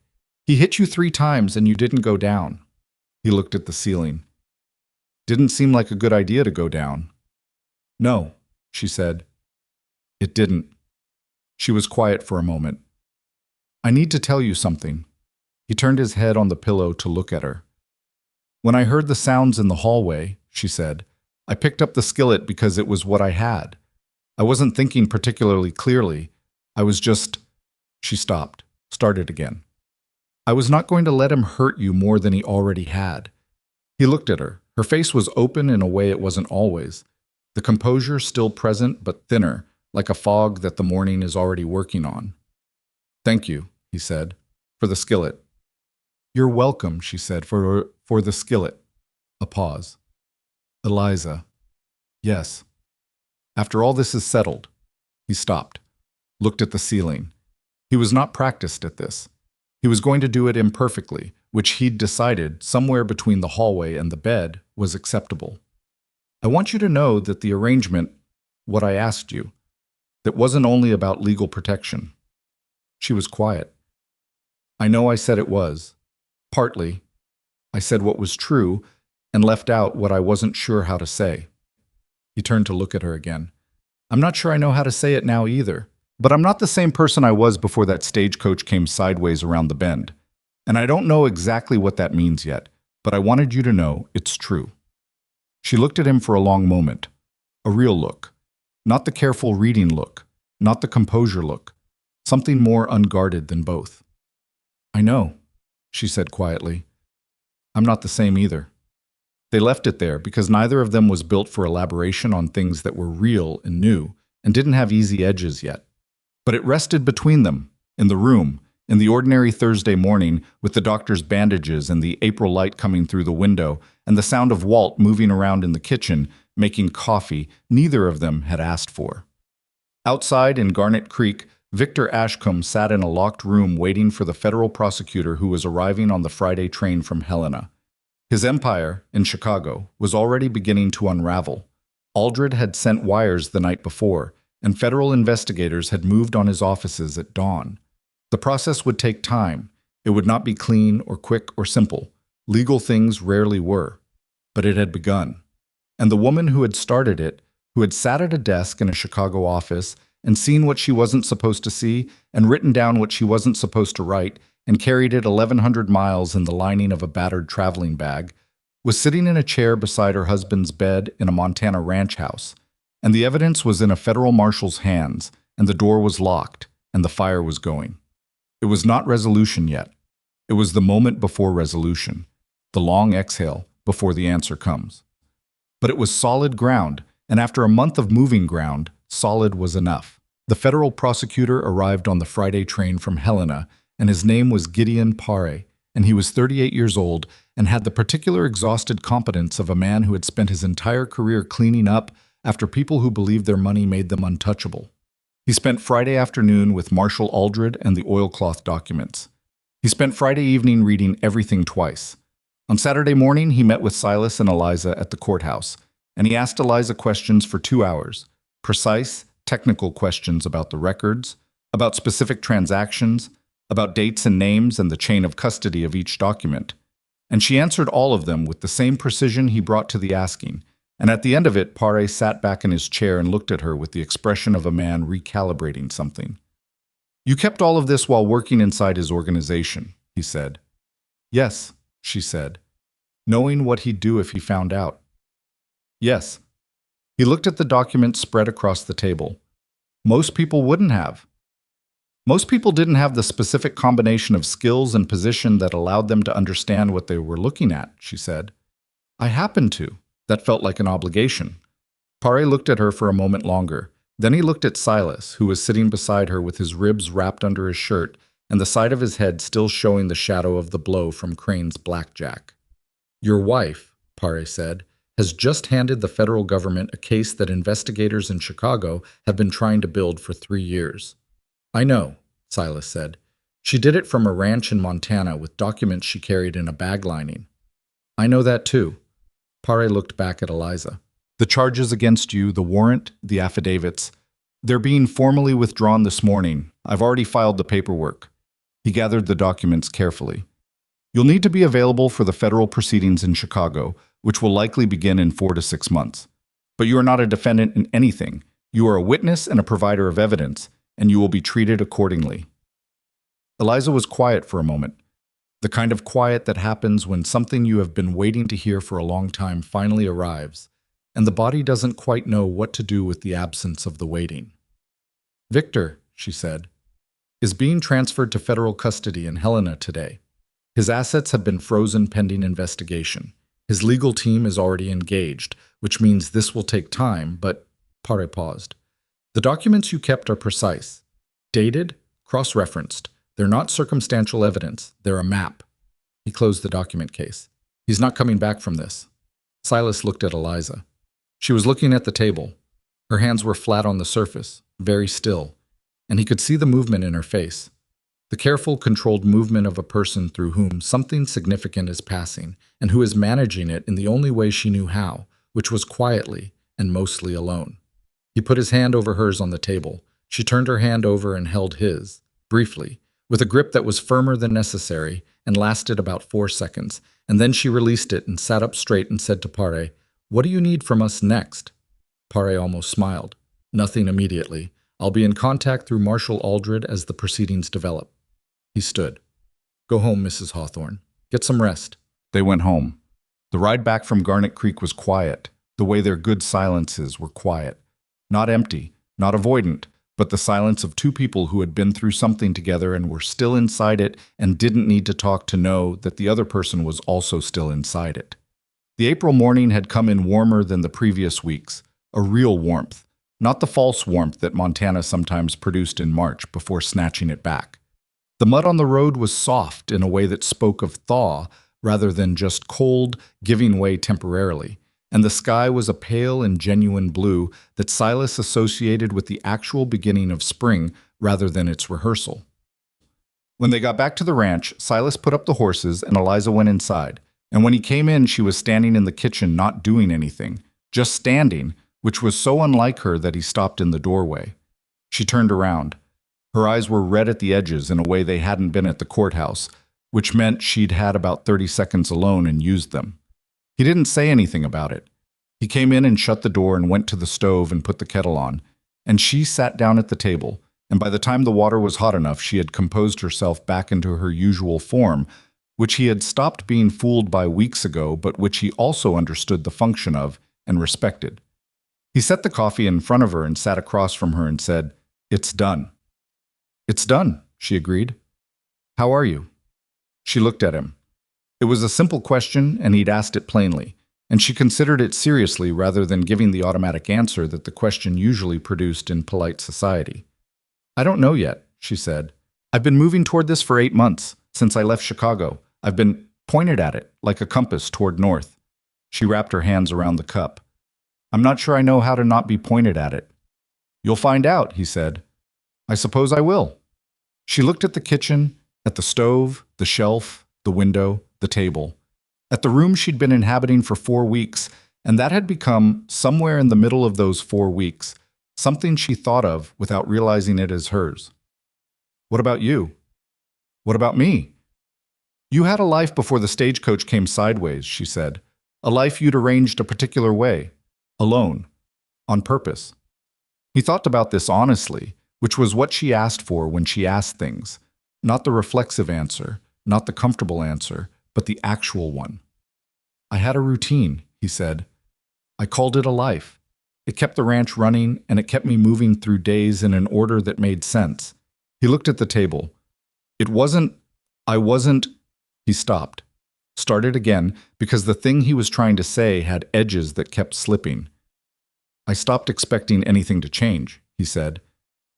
He hit you 3 times and you didn't go down." He looked at the ceiling. "Didn't seem like a good idea to go down." "No," she said. "It didn't." She was quiet for a moment. "I need to tell you something." He turned his head on the pillow to look at her. "When I heard the sounds in the hallway," she said, "I picked up the skillet because it was what I had. I wasn't thinking particularly clearly. I was just—" She stopped, started again. "I was not going to let him hurt you more than he already had." He looked at her. Her face was open in a way it wasn't always. The composure still present but thinner, like a fog that the morning is already working on. "Thank you," he said, "for the skillet." "You're welcome," she said, for the skillet." A pause. "Eliza." "Yes." "After all this is settled." He stopped, looked at the ceiling. He was not practiced at this. He was going to do it imperfectly, which he'd decided, somewhere between the hallway and the bed, was acceptable. "I want you to know that the arrangement, what I asked you, that wasn't only about legal protection." She was quiet. "I know I said it was. Partly. I said what was true and left out what I wasn't sure how to say." He turned to look at her again. "I'm not sure I know how to say it now either. But I'm not the same person I was before that stagecoach came sideways around the bend. And I don't know exactly what that means yet, but I wanted you to know it's true." She looked at him for a long moment. A real look. Not the careful reading look. Not the composure look. Something more unguarded than both. "I know," she said quietly. "I'm not the same either." They left it there because neither of them was built for elaboration on things that were real and new and didn't have easy edges yet. But it rested between them, in the room, in the ordinary Thursday morning, with the doctor's bandages and the April light coming through the window, and the sound of Walt moving around in the kitchen, making coffee neither of them had asked for. Outside in Garnet Creek, Victor Ashcombe sat in a locked room waiting for the federal prosecutor who was arriving on the Friday train from Helena. His empire, in Chicago, was already beginning to unravel. Aldred had sent wires the night before, and federal investigators had moved on his offices at dawn. The process would take time. It would not be clean or quick or simple. Legal things rarely were. But it had begun. And the woman who had started it, who had sat at a desk in a Chicago office and seen what she wasn't supposed to see and written down what she wasn't supposed to write and carried it 1,100 miles in the lining of a battered traveling bag, was sitting in a chair beside her husband's bed in a Montana ranch house. And the evidence was in a federal marshal's hands, and the door was locked, and the fire was going. It was not resolution yet. It was the moment before resolution, the long exhale before the answer comes. But it was solid ground, and after a month of moving ground, solid was enough. The federal prosecutor arrived on the Friday train from Helena, and his name was Gideon Paré, and he was 38 years old and had the particular exhausted competence of a man who had spent his entire career cleaning up after people who believed their money made them untouchable. He spent Friday afternoon with Marshal Aldred and the oilcloth documents. He spent Friday evening reading everything twice. On Saturday morning, he met with Silas and Eliza at the courthouse, and he asked Eliza questions for 2 hours, precise, technical questions about the records, about specific transactions, about dates and names and the chain of custody of each document. And she answered all of them with the same precision he brought to the asking. And at the end of it, Pare sat back in his chair and looked at her with the expression of a man recalibrating something. "You kept all of this while working inside his organization," he said. "Yes," she said, knowing what he'd do if he found out. "Yes." He looked at the documents spread across the table. Most people wouldn't have. Most people didn't have the specific combination of skills and position that allowed them to understand what they were looking at, she said. "I happened to." That felt like an obligation. Pare looked at her for a moment longer. Then he looked at Silas, who was sitting beside her with his ribs wrapped under his shirt and the side of his head still showing the shadow of the blow from Crane's blackjack. "Your wife," Pare said, "has just handed the federal government a case that investigators in Chicago have been trying to build for 3 years. "I know," Silas said. "She did it from a ranch in Montana with documents she carried in a bag lining." "I know that too." Pare looked back at Eliza. "The charges against you, the warrant, the affidavits, they're being formally withdrawn this morning. I've already filed the paperwork." He gathered the documents carefully. "You'll need to be available for the federal proceedings in Chicago, which will likely begin in 4 to 6 months. But you are not a defendant in anything. You are a witness and a provider of evidence, and you will be treated accordingly." Eliza was quiet for a moment, the kind of quiet that happens when something you have been waiting to hear for a long time finally arrives, and the body doesn't quite know what to do with the absence of the waiting. "Victor," she said, "is being transferred to federal custody in Helena today. His assets have been frozen pending investigation. His legal team is already engaged, which means this will take time, but—" Pare paused. "The documents you kept are precise. Dated, cross-referenced. They're not circumstantial evidence. They're a map." He closed the document case. "He's not coming back from this." Silas looked at Eliza. She was looking at the table. Her hands were flat on the surface, very still, and he could see the movement in her face. The careful, controlled movement of a person through whom something significant is passing, and who is managing it in the only way she knew how, which was quietly and mostly alone. He put his hand over hers on the table. She turned her hand over and held his, briefly, with a grip that was firmer than necessary and lasted about 4 seconds, and then she released it and sat up straight and said to Pare, "What do you need from us next?" Pare almost smiled. "Nothing immediately. I'll be in contact through Marshal Aldred as the proceedings develop." He stood. "Go home, Mrs. Hawthorne. Get some rest." They went home. The ride back from Garnet Creek was quiet, the way their good silences were quiet. Not empty, not avoidant, but the silence of two people who had been through something together and were still inside it and didn't need to talk to know that the other person was also still inside it. The April morning had come in warmer than the previous weeks, a real warmth, not the false warmth that Montana sometimes produced in March before snatching it back. The mud on the road was soft in a way that spoke of thaw rather than just cold, giving way temporarily, and the sky was a pale and genuine blue that Silas associated with the actual beginning of spring rather than its rehearsal. When they got back to the ranch, Silas put up the horses and Eliza went inside, and when he came in she was standing in the kitchen not doing anything, just standing, which was so unlike her that he stopped in the doorway. She turned around. Her eyes were red at the edges in a way they hadn't been at the courthouse, which meant she'd had about 30 seconds alone and used them. He didn't say anything about it. He came in and shut the door and went to the stove and put the kettle on, and she sat down at the table, and by the time the water was hot enough she had composed herself back into her usual form, which he had stopped being fooled by weeks ago but which he also understood the function of and respected. He set the coffee in front of her and sat across from her and said, "It's done." "It's done," she agreed. "How are you?" She looked at him. It was a simple question, and he'd asked it plainly, and she considered it seriously rather than giving the automatic answer that the question usually produced in polite society. "I don't know yet," she said. "I've been moving toward this for 8 months, since I left Chicago. I've been pointed at it, like a compass toward north." She wrapped her hands around the cup. "I'm not sure I know how to not be pointed at it." "You'll find out," he said. "I suppose I will." She looked at the kitchen, at the stove, the shelf, the window, the table, at the room she'd been inhabiting for 4 weeks, and that had become, somewhere in the middle of those 4 weeks, something she thought of without realizing it as hers. "What about you?" What about me? You had a life before the stagecoach came sideways, she said. A life you'd arranged a particular way. Alone. On purpose. He thought about this honestly, which was what she asked for when she asked things. Not the reflexive answer, not the comfortable answer, but the actual one. I had a routine, he said. I called it a life. It kept the ranch running, and it kept me moving through days in an order that made sense. He looked at the table. I wasn't. He stopped. Started again, because the thing he was trying to say had edges that kept slipping. I stopped expecting anything to change, he said.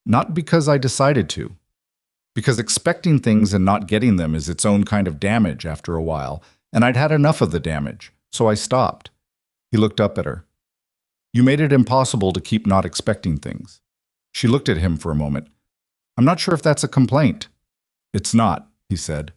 Not because I decided to. Because expecting things and not getting them is its own kind of damage after a while, and I'd had enough of the damage, so I stopped. He looked up at her. You made it impossible to keep not expecting things. She looked at him for a moment. I'm not sure if that's a complaint. It's not, he said.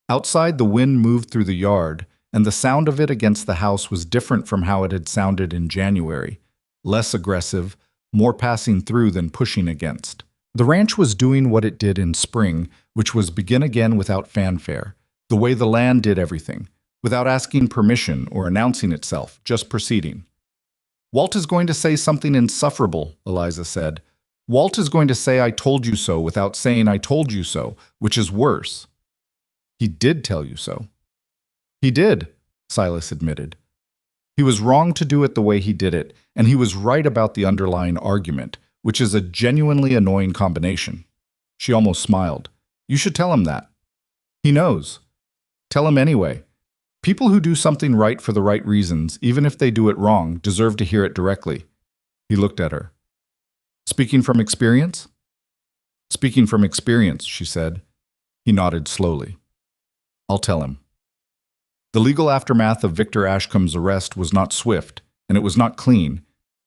Outside, the wind moved through the yard, and the sound of it against the house was different from how it had sounded in January. Less aggressive, more passing through than pushing against. The ranch was doing what it did in spring, which was begin again without fanfare, the way the land did everything, without asking permission or announcing itself, just proceeding. Walt is going to say something insufferable, Eliza said. Walt is going to say I told you so without saying I told you so, which is worse. He did tell you so. He did, Silas admitted. He was wrong to do it the way he did it, and he was right about the underlying argument, which is a genuinely annoying combination. She almost smiled. You should tell him that. He knows. Tell him anyway. People who do something right for the right reasons, even if they do it wrong, deserve to hear it directly. He looked at her. Speaking from experience? Speaking from experience, she said. He nodded slowly. I'll tell him. The legal aftermath of Victor Ashcombe's arrest was not swift, and it was not clean,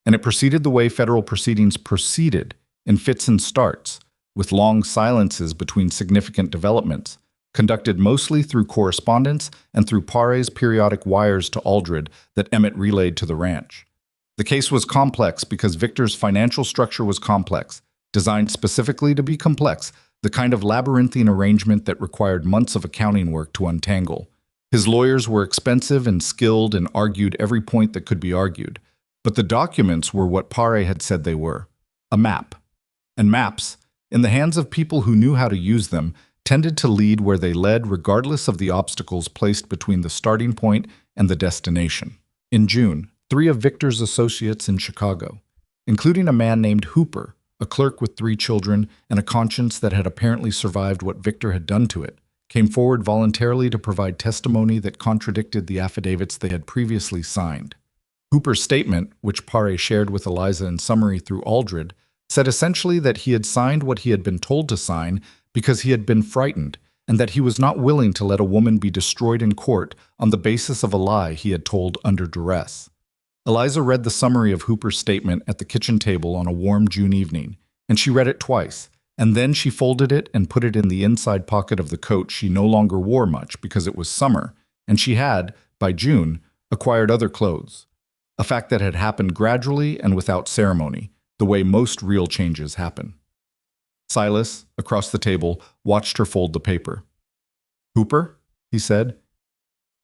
and it proceeded the way federal proceedings proceeded, in fits and starts, with long silences between significant developments, conducted mostly through correspondence and through Pare's periodic wires to Aldred that Emmett relayed to the ranch. The case was complex because Victor's financial structure was complex, designed specifically to be complex, the kind of labyrinthine arrangement that required months of accounting work to untangle. His lawyers were expensive and skilled and argued every point that could be argued. But the documents were what Pare had said they were, a map. And maps, in the hands of people who knew how to use them, tended to lead where they led regardless of the obstacles placed between the starting point and the destination. In June, 3 of Victor's associates in Chicago, including a man named Hooper, a clerk with 3 children and a conscience that had apparently survived what Victor had done to it, came forward voluntarily to provide testimony that contradicted the affidavits they had previously signed. Hooper's statement, which Pare shared with Eliza in summary through Aldred, said essentially that he had signed what he had been told to sign because he had been frightened, and that he was not willing to let a woman be destroyed in court on the basis of a lie he had told under duress. Eliza read the summary of Hooper's statement at the kitchen table on a warm June evening, and she read it twice, and then she folded it and put it in the inside pocket of the coat she no longer wore much because it was summer, and she had, by June, acquired other clothes, a fact that had happened gradually and without ceremony, the way most real changes happen. Silas, across the table, watched her fold the paper. "Hooper?" he said.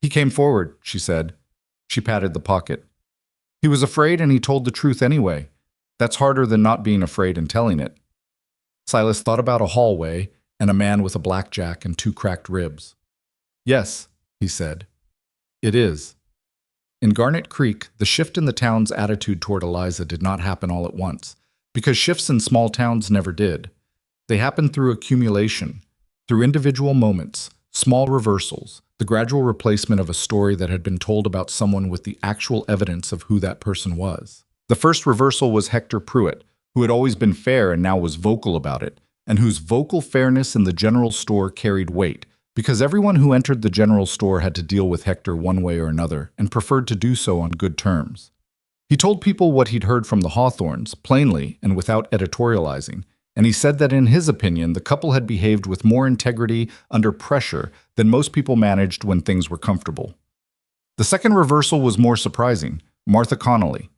"He came forward," she said. She patted the pocket. "He was afraid and he told the truth anyway. That's harder than not being afraid and telling it." Silas thought about a hallway and a man with a blackjack and 2 cracked ribs. "Yes," he said. "It is." In Garnet Creek, the shift in the town's attitude toward Eliza did not happen all at once, because shifts in small towns never did. They happened through accumulation, through individual moments, small reversals, the gradual replacement of a story that had been told about someone with the actual evidence of who that person was. The first reversal was Hector Pruitt, who had always been fair and now was vocal about it, and whose vocal fairness in the general store carried weight, because everyone who entered the general store had to deal with Hector one way or another, and preferred to do so on good terms. He told people what he'd heard from the Hawthorns, plainly and without editorializing, and he said that in his opinion the couple had behaved with more integrity under pressure than most people managed when things were comfortable. The second reversal was more surprising: Martha Connolly.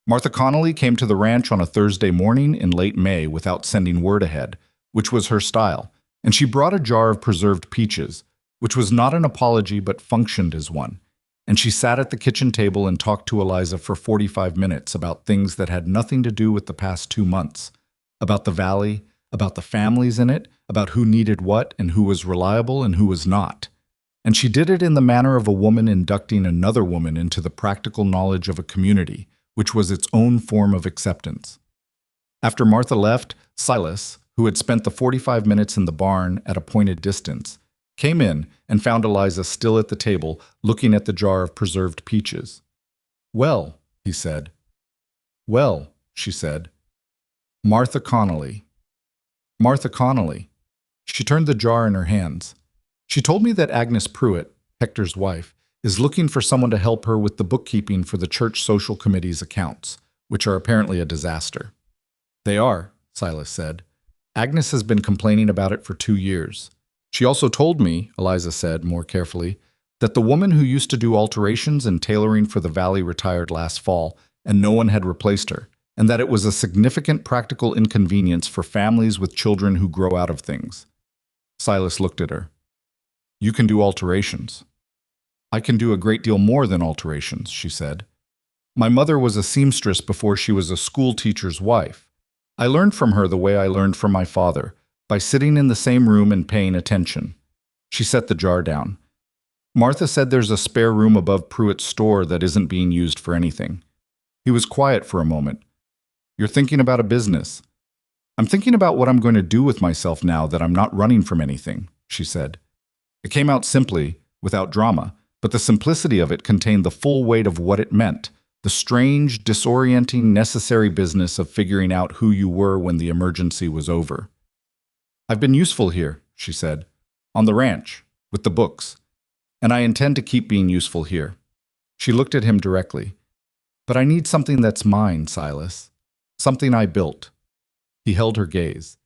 Martha Connolly came to the ranch on a Thursday morning in late May without sending word ahead, which was her style, and she brought a jar of preserved peaches, which was not an apology but functioned as one. And she sat at the kitchen table and talked to Eliza for 45 minutes about things that had nothing to do with the past 2 months, about the valley, about the families in it, about who needed what and who was reliable and who was not. And she did it in the manner of a woman inducting another woman into the practical knowledge of a community, which was its own form of acceptance. After Martha left, Silas, who had spent the 45 minutes in the barn at a pointed distance, came in and found Eliza still at the table, looking at the jar of preserved peaches. "Well," he said. "Well," she said. "Martha Connolly." "Martha Connolly." She turned the jar in her hands. "She told me that Agnes Pruitt, Hector's wife, is looking for someone to help her with the bookkeeping for the church social committee's accounts, which are apparently a disaster." "They are," Silas said. "Agnes has been complaining about it for 2 years. She also told me," Eliza said more carefully, "that the woman who used to do alterations and tailoring for the valley retired last fall, and no one had replaced her, and that it was a significant practical inconvenience for families with children who grow out of things." Silas looked at her. "You can do alterations." "I can do a great deal more than alterations," she said. "My mother was a seamstress before she was a school teacher's wife. I learned from her the way I learned from my father, by sitting in the same room and paying attention." She set the jar down. "Martha said there's a spare room above Pruitt's store that isn't being used for anything." He was quiet for a moment. "You're thinking about a business." "I'm thinking about what I'm going to do with myself now that I'm not running from anything," she said. It came out simply, without drama, but the simplicity of it contained the full weight of what it meant, the strange, disorienting, necessary business of figuring out who you were when the emergency was over. "I've been useful here," she said, "on the ranch, with the books, and I intend to keep being useful here." She looked at him directly. "But I need something that's mine, Silas. Something I built." He held her gaze.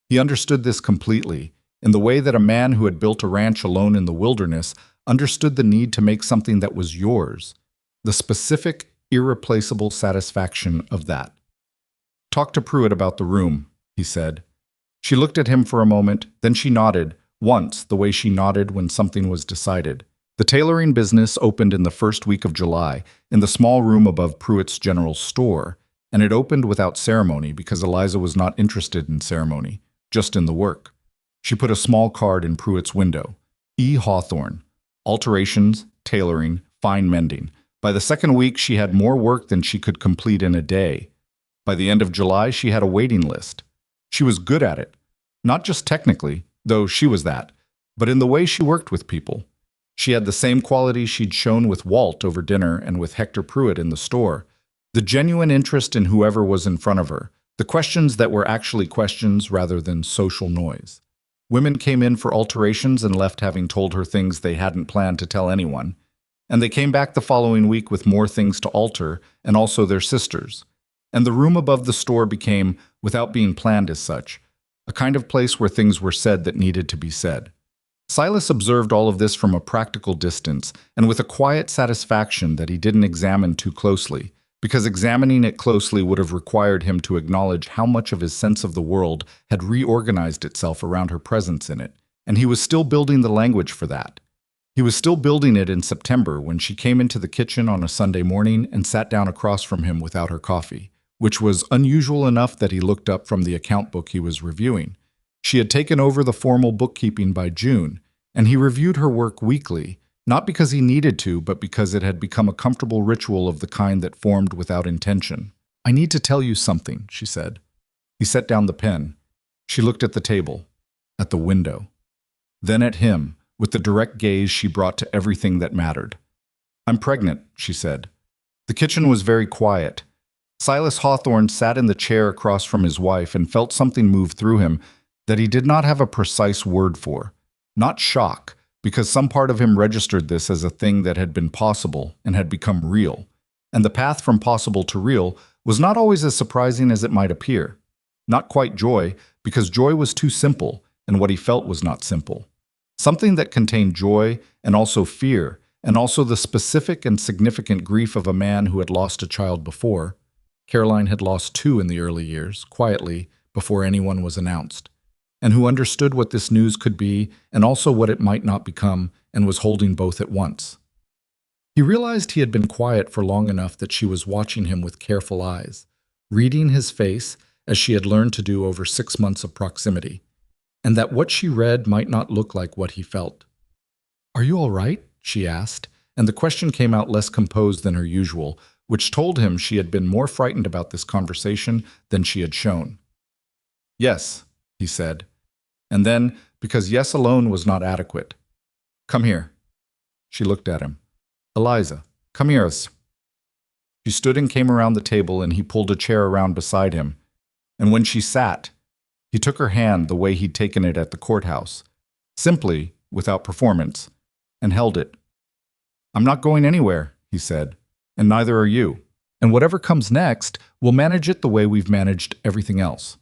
He understood this completely, in the way that a man who had built a ranch alone in the wilderness understood the need to make something that was yours, the specific, irreplaceable satisfaction of that. "Talk to Pruitt about the room," he said. She looked at him for a moment, then she nodded, once the way she nodded when something was decided. The tailoring business opened in the first week of July, in the small room above Pruitt's general store, and it opened without ceremony because Eliza was not interested in ceremony, just in the work. She put a small card in Pruitt's window. E. Hawthorne. Alterations, tailoring, fine mending. By the second week, she had more work than she could complete in a day. By the end of July, she had a waiting list. She was good at it, not just technically, though she was that, but in the way she worked with people. She had the same qualities she'd shown with Walt over dinner and with Hector Pruitt in the store, the genuine interest in whoever was in front of her, the questions that were actually questions rather than social noise. Women came in for alterations and left having told her things they hadn't planned to tell anyone, and they came back the following week with more things to alter, and also their sisters. And the room above the store became, without being planned as such, a kind of place where things were said that needed to be said. Silas observed all of this from a practical distance, and with a quiet satisfaction that he didn't examine too closely, because examining it closely would have required him to acknowledge how much of his sense of the world had reorganized itself around her presence in it, and he was still building the language for that. He was still building it in September when she came into the kitchen on a Sunday morning and sat down across from him without her coffee, which was unusual enough that he looked up from the account book he was reviewing. She had taken over the formal bookkeeping by June, and he reviewed her work weekly, not because he needed to, but because it had become a comfortable ritual of the kind that formed without intention. "I need to tell you something," she said. He set down the pen. She looked at the table, at the window, then at him, with the direct gaze she brought to everything that mattered. "I'm pregnant," she said. The kitchen was very quiet. Silas Hawthorne sat in the chair across from his wife and felt something move through him that he did not have a precise word for. Not shock, because some part of him registered this as a thing that had been possible and had become real. And the path from possible to real was not always as surprising as it might appear. Not quite joy, because joy was too simple, and what he felt was not simple. Something that contained joy and also fear, and also the specific and significant grief of a man who had lost a child before. Caroline had lost 2 in the early years, quietly, before anyone was announced. and who understood what this news could be and also what it might not become, and was holding both at once. He realized he had been quiet for long enough that she was watching him with careful eyes, reading his face as she had learned to do over 6 months of proximity, and that what she read might not look like what he felt. "Are you all right?" she asked, and the question came out less composed than her usual, which told him she had been more frightened about this conversation than she had shown. "Yes," he said, and then, because yes alone was not adequate, "Come here." She looked at him. "Eliza, come here." She stood and came around the table, and he pulled a chair around beside him. And when she sat, he took her hand the way he'd taken it at the courthouse, simply, without performance, and held it. "I'm not going anywhere," he said, "and neither are you. And whatever comes next, we'll manage it the way we've managed everything else."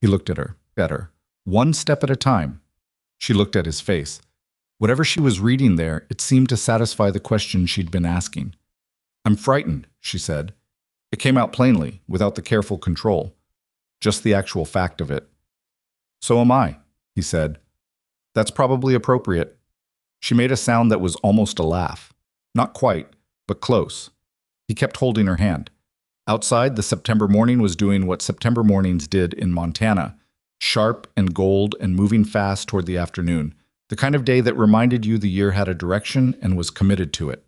He looked at her, one step at a time. She looked at his face. Whatever she was reading there, it seemed to satisfy the question she'd been asking. "I'm frightened," she said. It came out plainly, without the careful control. Just the actual fact of it. "So am I," he said. "That's probably appropriate." She made a sound that was almost a laugh. Not quite, but close. He kept holding her hand. Outside, the September morning was doing what September mornings did in Montana, sharp and gold and moving fast toward the afternoon, the kind of day that reminded you the year had a direction and was committed to it.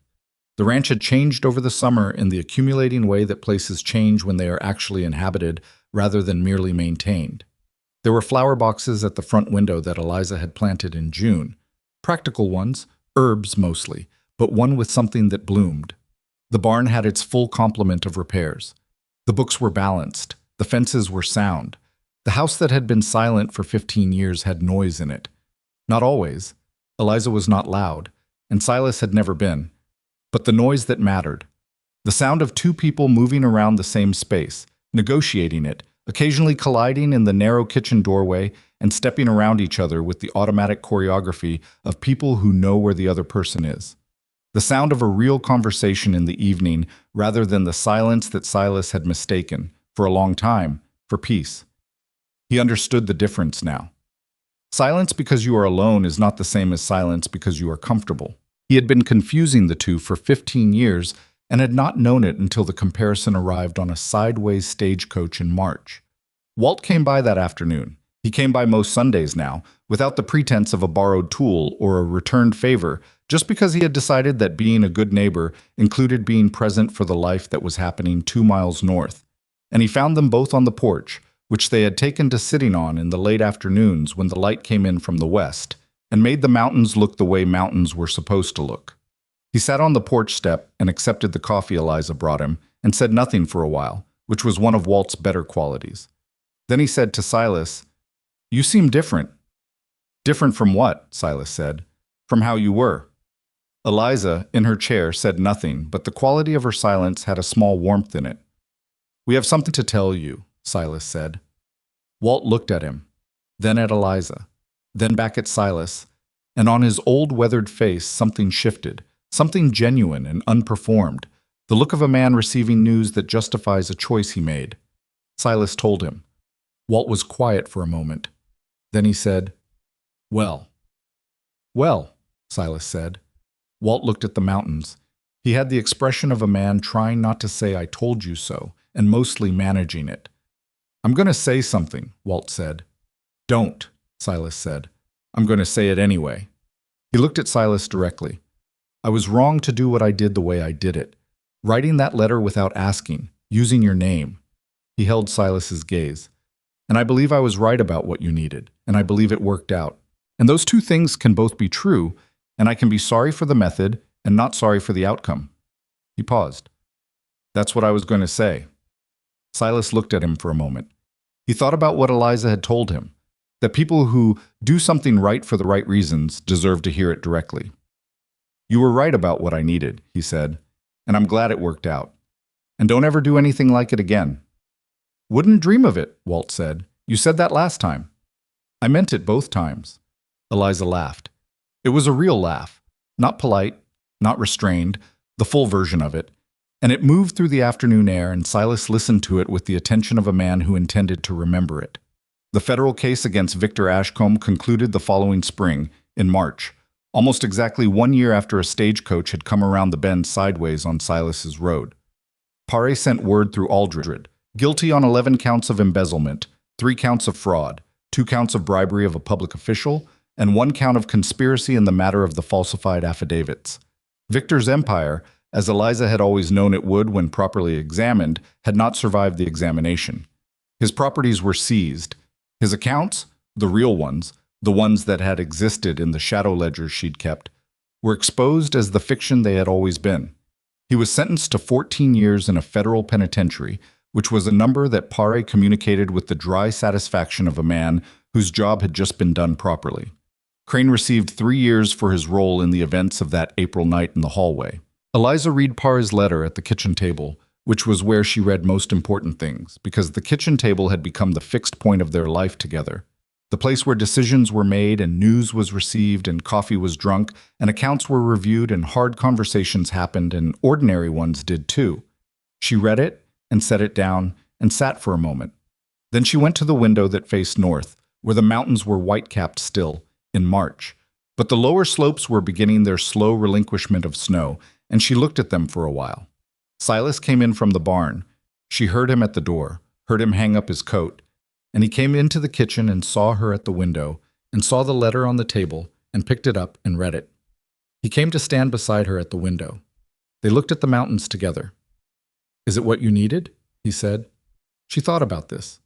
The ranch had changed over the summer in the accumulating way that places change when they are actually inhabited rather than merely maintained. There were flower boxes at the front window that Eliza had planted in June. Practical ones, herbs mostly, but one with something that bloomed. The barn had its full complement of repairs. The books were balanced. The fences were sound. The house that had been silent for 15 years had noise in it. Not always. Eliza was not loud, and Silas had never been. But the noise that mattered. The sound of two people moving around the same space, negotiating it, occasionally colliding in the narrow kitchen doorway and stepping around each other with the automatic choreography of people who know where the other person is. The sound of a real conversation in the evening rather than the silence that Silas had mistaken, for a long time, for peace. He understood the difference now. Silence because you are alone is not the same as silence because you are comfortable. He had been confusing the two for 15 years and had not known it until the comparison arrived on a sideways stagecoach in March. Walt came by that afternoon. He came by most Sundays now, without the pretense of a borrowed tool or a returned favor, just because he had decided that being a good neighbor included being present for the life that was happening 2 miles north. And he found them both on the porch, which they had taken to sitting on in the late afternoons when the light came in from the west, and made the mountains look the way mountains were supposed to look. He sat on the porch step and accepted the coffee Eliza brought him, and said nothing for a while, which was one of Walt's better qualities. Then he said to Silas, "You seem different." "Different from what?" Silas said. "From how you were." Eliza, in her chair, said nothing, but the quality of her silence had a small warmth in it. "We have something to tell you," Silas said. Walt looked at him, then at Eliza, then back at Silas, and on his old weathered face something shifted, something genuine and unperformed, the look of a man receiving news that justifies a choice he made. Silas told him. Walt was quiet for a moment. Then he said, "Well." "Well," Silas said. Walt looked at the mountains. He had the expression of a man trying not to say "I told you so," and mostly managing it. "I'm going to say something," Walt said. "Don't," Silas said. "I'm going to say it anyway." He looked at Silas directly. "I was wrong to do what I did the way I did it. Writing that letter without asking, using your name." He held Silas's gaze. "And I believe I was right about what you needed, and I believe it worked out. And those two things can both be true, and I can be sorry for the method and not sorry for the outcome." He paused. "That's what I was going to say." Silas looked at him for a moment. He thought about what Eliza had told him, that people who do something right for the right reasons deserve to hear it directly. "You were right about what I needed," he said, "and I'm glad it worked out. And don't ever do anything like it again." "Wouldn't dream of it," Walt said. "You said that last time." "I meant it both times." Eliza laughed. It was a real laugh, not polite, not restrained, the full version of it, and it moved through the afternoon air, and Silas listened to it with the attention of a man who intended to remember it. The federal case against Victor Ashcombe concluded the following spring, in March, almost exactly 1 year after a stagecoach had come around the bend sideways on Silas's road. Paré sent word through Aldred, guilty on 11 counts of embezzlement, 3 counts of fraud, 2 counts of bribery of a public official, and 1 count of conspiracy in the matter of the falsified affidavits. Victor's empire, as Eliza had always known it would when properly examined, had not survived the examination. His properties were seized. His accounts, the real ones, the ones that had existed in the shadow ledgers she'd kept, were exposed as the fiction they had always been. He was sentenced to 14 years in a federal penitentiary, which was a number that Paré communicated with the dry satisfaction of a man whose job had just been done properly. Crane received 3 years for his role in the events of that April night in the hallway. Eliza read Paré's letter at the kitchen table, which was where she read most important things, because the kitchen table had become the fixed point of their life together. The place where decisions were made and news was received and coffee was drunk and accounts were reviewed and hard conversations happened and ordinary ones did too. She read it and set it down and sat for a moment. Then she went to the window that faced north, where the mountains were white-capped still, in March. But the lower slopes were beginning their slow relinquishment of snow, and she looked at them for a while. Silas came in from the barn. She heard him at the door, heard him hang up his coat, and he came into the kitchen and saw her at the window, and saw the letter on the table, and picked it up and read it. He came to stand beside her at the window. They looked at the mountains together. "Is it what you needed?" he said. She thought about this.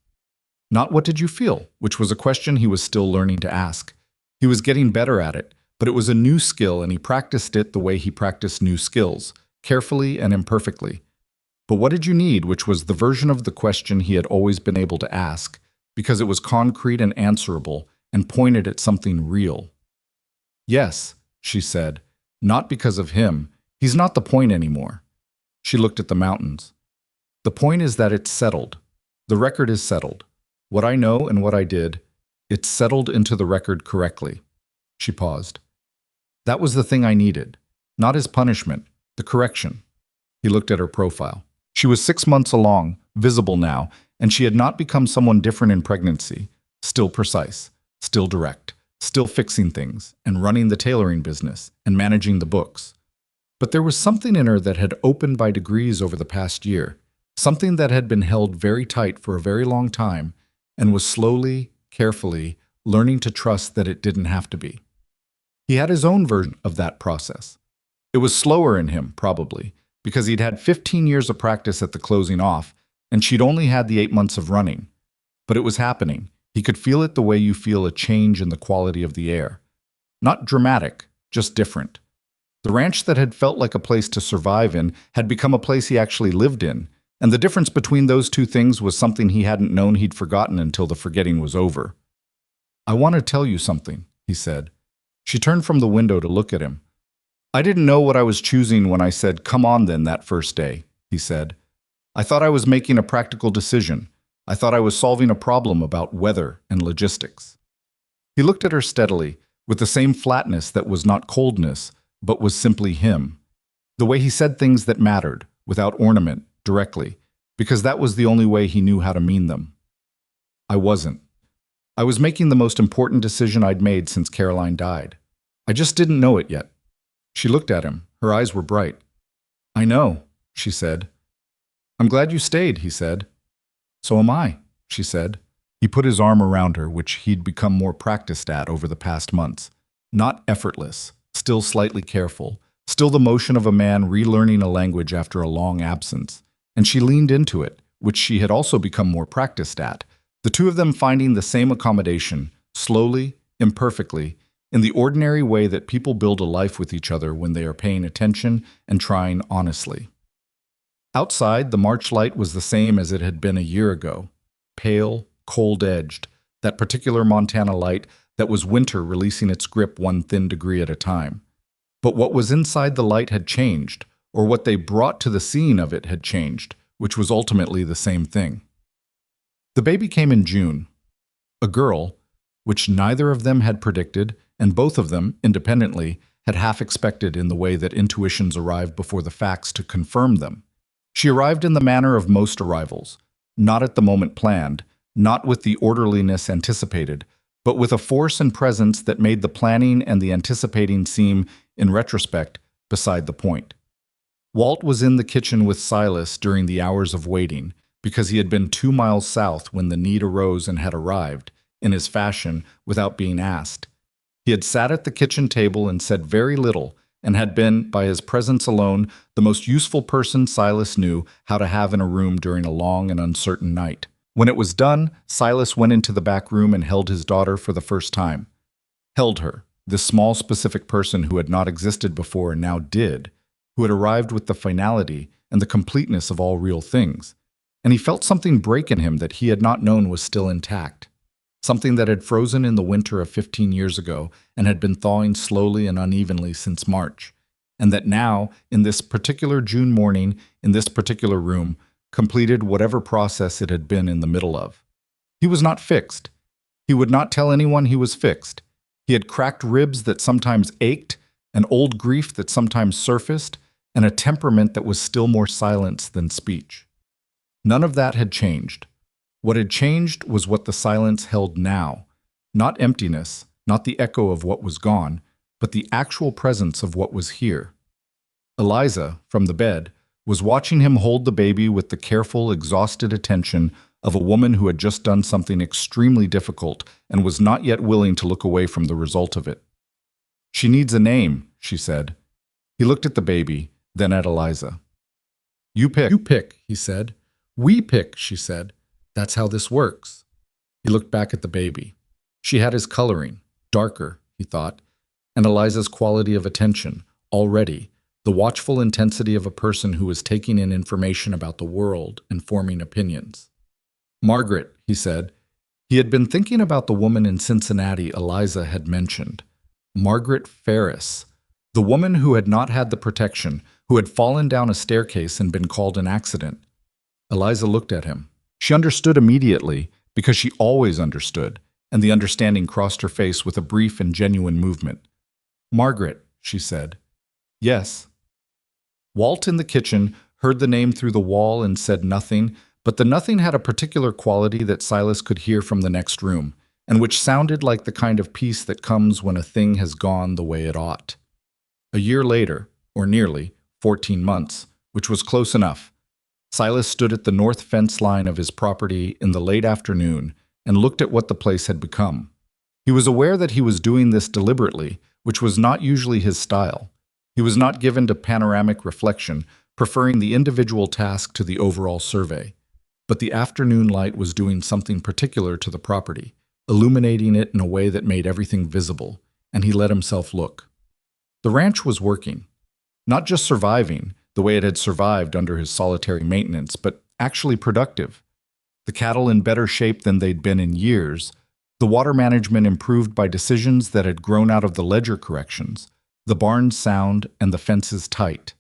Not what did you feel, which was a question he was still learning to ask. He was getting better at it, but it was a new skill and he practiced it the way he practiced new skills, carefully and imperfectly. But what did you need, which was the version of the question he had always been able to ask, because it was concrete and answerable and pointed at something real. "Yes," she said, "not because of him. He's not the point anymore." She looked at the mountains. "The point is that it's settled. The record is settled. What I know and what I did, it's settled into the record correctly." She paused. "That was the thing I needed. Not his punishment, the correction." He looked at her profile. She was 6 months along, visible now, and she had not become someone different in pregnancy, still precise, still direct, still fixing things, and running the tailoring business, and managing the books. But there was something in her that had opened by degrees over the past year, something that had been held very tight for a very long time, and was slowly, carefully, learning to trust that it didn't have to be. He had his own version of that process. It was slower in him, probably, because he'd had 15 years of practice at the closing off, and she'd only had the 8 months of running. But it was happening. He could feel it the way you feel a change in the quality of the air. Not dramatic, just different. The ranch that had felt like a place to survive in had become a place he actually lived in, and the difference between those two things was something he hadn't known he'd forgotten until the forgetting was over. "I want to tell you something," he said. She turned from the window to look at him. "I didn't know what I was choosing when I said, 'Come on then,' that first day," he said. "I thought I was making a practical decision. I thought I was solving a problem about weather and logistics." He looked at her steadily, with the same flatness that was not coldness, but was simply him. The way he said things that mattered, without ornament, directly, because that was the only way he knew how to mean them. "I wasn't. I was making the most important decision I'd made since Caroline died. I just didn't know it yet." She looked at him. Her eyes were bright. "I know," she said. "I'm glad you stayed," he said. "So am I," she said. He put his arm around her, which he'd become more practiced at over the past months. Not effortless, still slightly careful, still the motion of a man relearning a language after a long absence. And she leaned into it, which she had also become more practiced at, the two of them finding the same accommodation, slowly, imperfectly, in the ordinary way that people build a life with each other when they are paying attention and trying honestly. Outside, the March light was the same as it had been a year ago, pale, cold-edged, that particular Montana light that was winter releasing its grip one thin degree at a time. But what was inside the light had changed, or what they brought to the seeing of it had changed, which was ultimately the same thing. The baby came in June. A girl, which neither of them had predicted, and both of them, independently, had half expected in the way that intuitions arrive before the facts to confirm them. She arrived in the manner of most arrivals, not at the moment planned, not with the orderliness anticipated, but with a force and presence that made the planning and the anticipating seem, in retrospect, beside the point. Walt was in the kitchen with Silas during the hours of waiting, because he had been 2 miles south when the need arose and had arrived, in his fashion, without being asked. He had sat at the kitchen table and said very little, and had been, by his presence alone, the most useful person Silas knew how to have in a room during a long and uncertain night. When it was done, Silas went into the back room and held his daughter for the first time. Held her, this small specific person who had not existed before and now did, who had arrived with the finality and the completeness of all real things. And he felt something break in him that he had not known was still intact. Something that had frozen in the winter of 15 years ago and had been thawing slowly and unevenly since March, and that now, in this particular June morning, in this particular room, completed whatever process it had been in the middle of. He was not fixed. He would not tell anyone he was fixed. He had cracked ribs that sometimes ached, an old grief that sometimes surfaced, and a temperament that was still more silence than speech. None of that had changed. What had changed was what the silence held now, not emptiness, not the echo of what was gone, but the actual presence of what was here. Eliza, from the bed, was watching him hold the baby with the careful, exhausted attention of a woman who had just done something extremely difficult and was not yet willing to look away from the result of it. "She needs a name," she said. He looked at the baby, then at Eliza. You pick, he said. "We pick," she said. "That's how this works." He looked back at the baby. She had his coloring, darker, he thought, and Eliza's quality of attention, already, the watchful intensity of a person who was taking in information about the world and forming opinions. "Margaret," he said. He had been thinking about the woman in Cincinnati Eliza had mentioned. Margaret Ferris, the woman who had not had the protection, who had fallen down a staircase and been called an accident. Eliza looked at him. She understood immediately, because she always understood, and the understanding crossed her face with a brief and genuine movement. "Margaret," she said. "Yes." Walt in the kitchen heard the name through the wall and said nothing, but the nothing had a particular quality that Silas could hear from the next room, and which sounded like the kind of peace that comes when a thing has gone the way it ought. A year later, or nearly, 14 months, which was close enough, Silas stood at the north fence line of his property in the late afternoon and looked at what the place had become. He was aware that he was doing this deliberately, which was not usually his style. He was not given to panoramic reflection, preferring the individual task to the overall survey. But the afternoon light was doing something particular to the property, illuminating it in a way that made everything visible, and he let himself look. The ranch was working. Not just surviving, the way it had survived under his solitary maintenance, but actually productive. The cattle in better shape than they'd been in years, the water management improved by decisions that had grown out of the ledger corrections, the barns sound and the fences tight.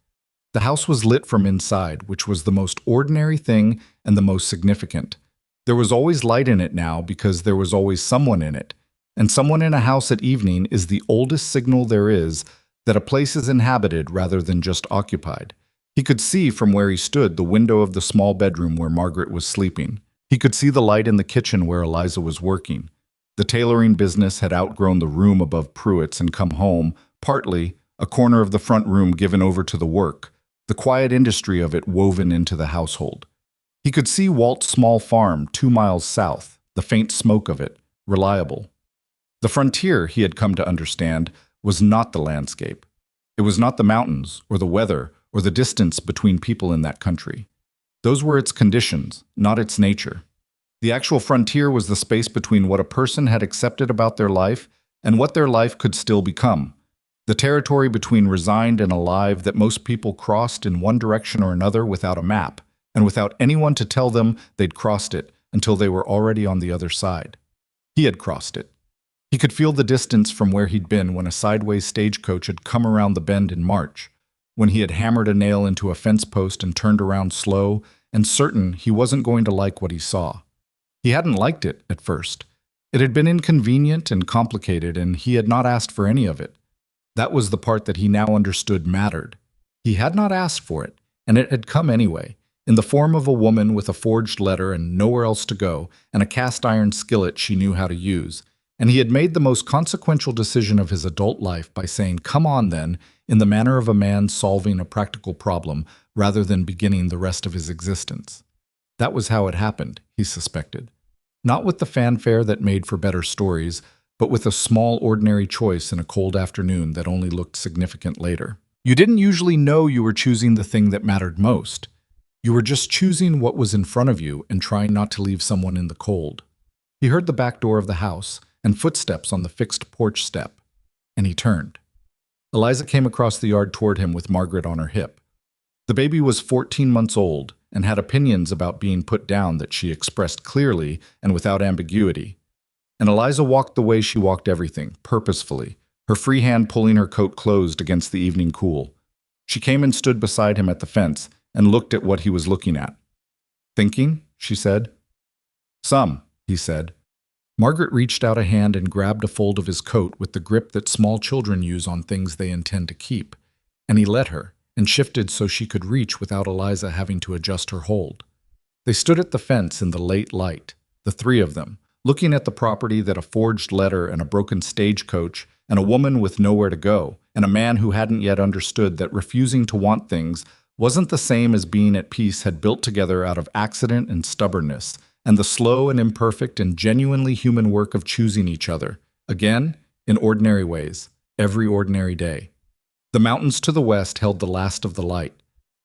The house was lit from inside, which was the most ordinary thing and the most significant. There was always light in it now because there was always someone in it, and someone in a house at evening is the oldest signal there is that a place is inhabited rather than just occupied. He could see from where he stood the window of the small bedroom where Margaret was sleeping. He could see the light in the kitchen where Eliza was working. The tailoring business had outgrown the room above Pruitt's and come home, partly, a corner of the front room given over to the work, the quiet industry of it woven into the household. He could see Walt's small farm 2 miles south, the faint smoke of it, reliable. The frontier, he had come to understand, was not the landscape. It was not the mountains, or the weather, or the distance between people in that country. Those were its conditions, not its nature. The actual frontier was the space between what a person had accepted about their life and what their life could still become. The territory between resigned and alive that most people crossed in one direction or another without a map, and without anyone to tell them they'd crossed it until they were already on the other side. He had crossed it. He could feel the distance from where he'd been when a sideways stagecoach had come around the bend in March, when he had hammered a nail into a fence post and turned around slow and certain he wasn't going to like what he saw. He hadn't liked it at first. It had been inconvenient and complicated, and he had not asked for any of it. That was the part that he now understood mattered. He had not asked for it, and it had come anyway, in the form of a woman with a forged letter and nowhere else to go, and a cast-iron skillet she knew how to use. And he had made the most consequential decision of his adult life by saying, "Come on then," in the manner of a man solving a practical problem rather than beginning the rest of his existence. That was how it happened, he suspected. Not with the fanfare that made for better stories, but with a small, ordinary choice in a cold afternoon that only looked significant later. You didn't usually know you were choosing the thing that mattered most. You were just choosing what was in front of you and trying not to leave someone in the cold. He heard the back door of the house and footsteps on the fixed porch step, and he turned. Eliza came across the yard toward him with Margaret on her hip. The baby was 14 months old and had opinions about being put down that she expressed clearly and without ambiguity. And Eliza walked the way she walked everything, purposefully, her free hand pulling her coat closed against the evening cool. She came and stood beside him at the fence and looked at what he was looking at. "Thinking?" she said. "Some," he said. Margaret reached out a hand and grabbed a fold of his coat with the grip that small children use on things they intend to keep, and he let her, and shifted so she could reach without Eliza having to adjust her hold. They stood at the fence in the late light, the three of them, looking at the property that a forged letter and a broken stagecoach and a woman with nowhere to go, and a man who hadn't yet understood that refusing to want things wasn't the same as being at peace had built together out of accident and stubbornness, and the slow and imperfect and genuinely human work of choosing each other, again, in ordinary ways, every ordinary day. The mountains to the west held the last of the light.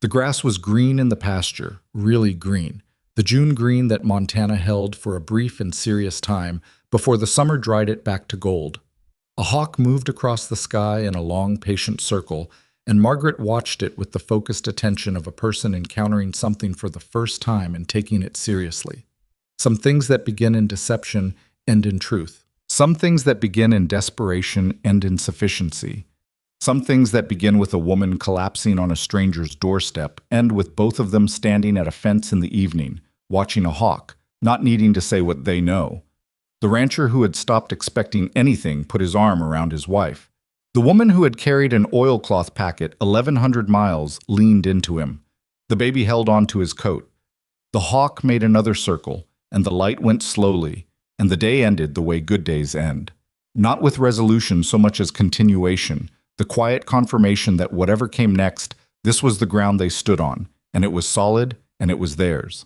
The grass was green in the pasture, really green, the June green that Montana held for a brief and serious time before the summer dried it back to gold. A hawk moved across the sky in a long, patient circle, and Margaret watched it with the focused attention of a person encountering something for the first time and taking it seriously. Some things that begin in deception end in truth. Some things that begin in desperation end in sufficiency. Some things that begin with a woman collapsing on a stranger's doorstep end with both of them standing at a fence in the evening, watching a hawk, not needing to say what they know. The rancher who had stopped expecting anything put his arm around his wife. The woman who had carried an oilcloth packet 1,100 miles leaned into him. The baby held on to his coat. The hawk made another circle, and the light went slowly, and the day ended the way good days end. Not with resolution so much as continuation, the quiet confirmation that whatever came next, this was the ground they stood on, and it was solid, and it was theirs.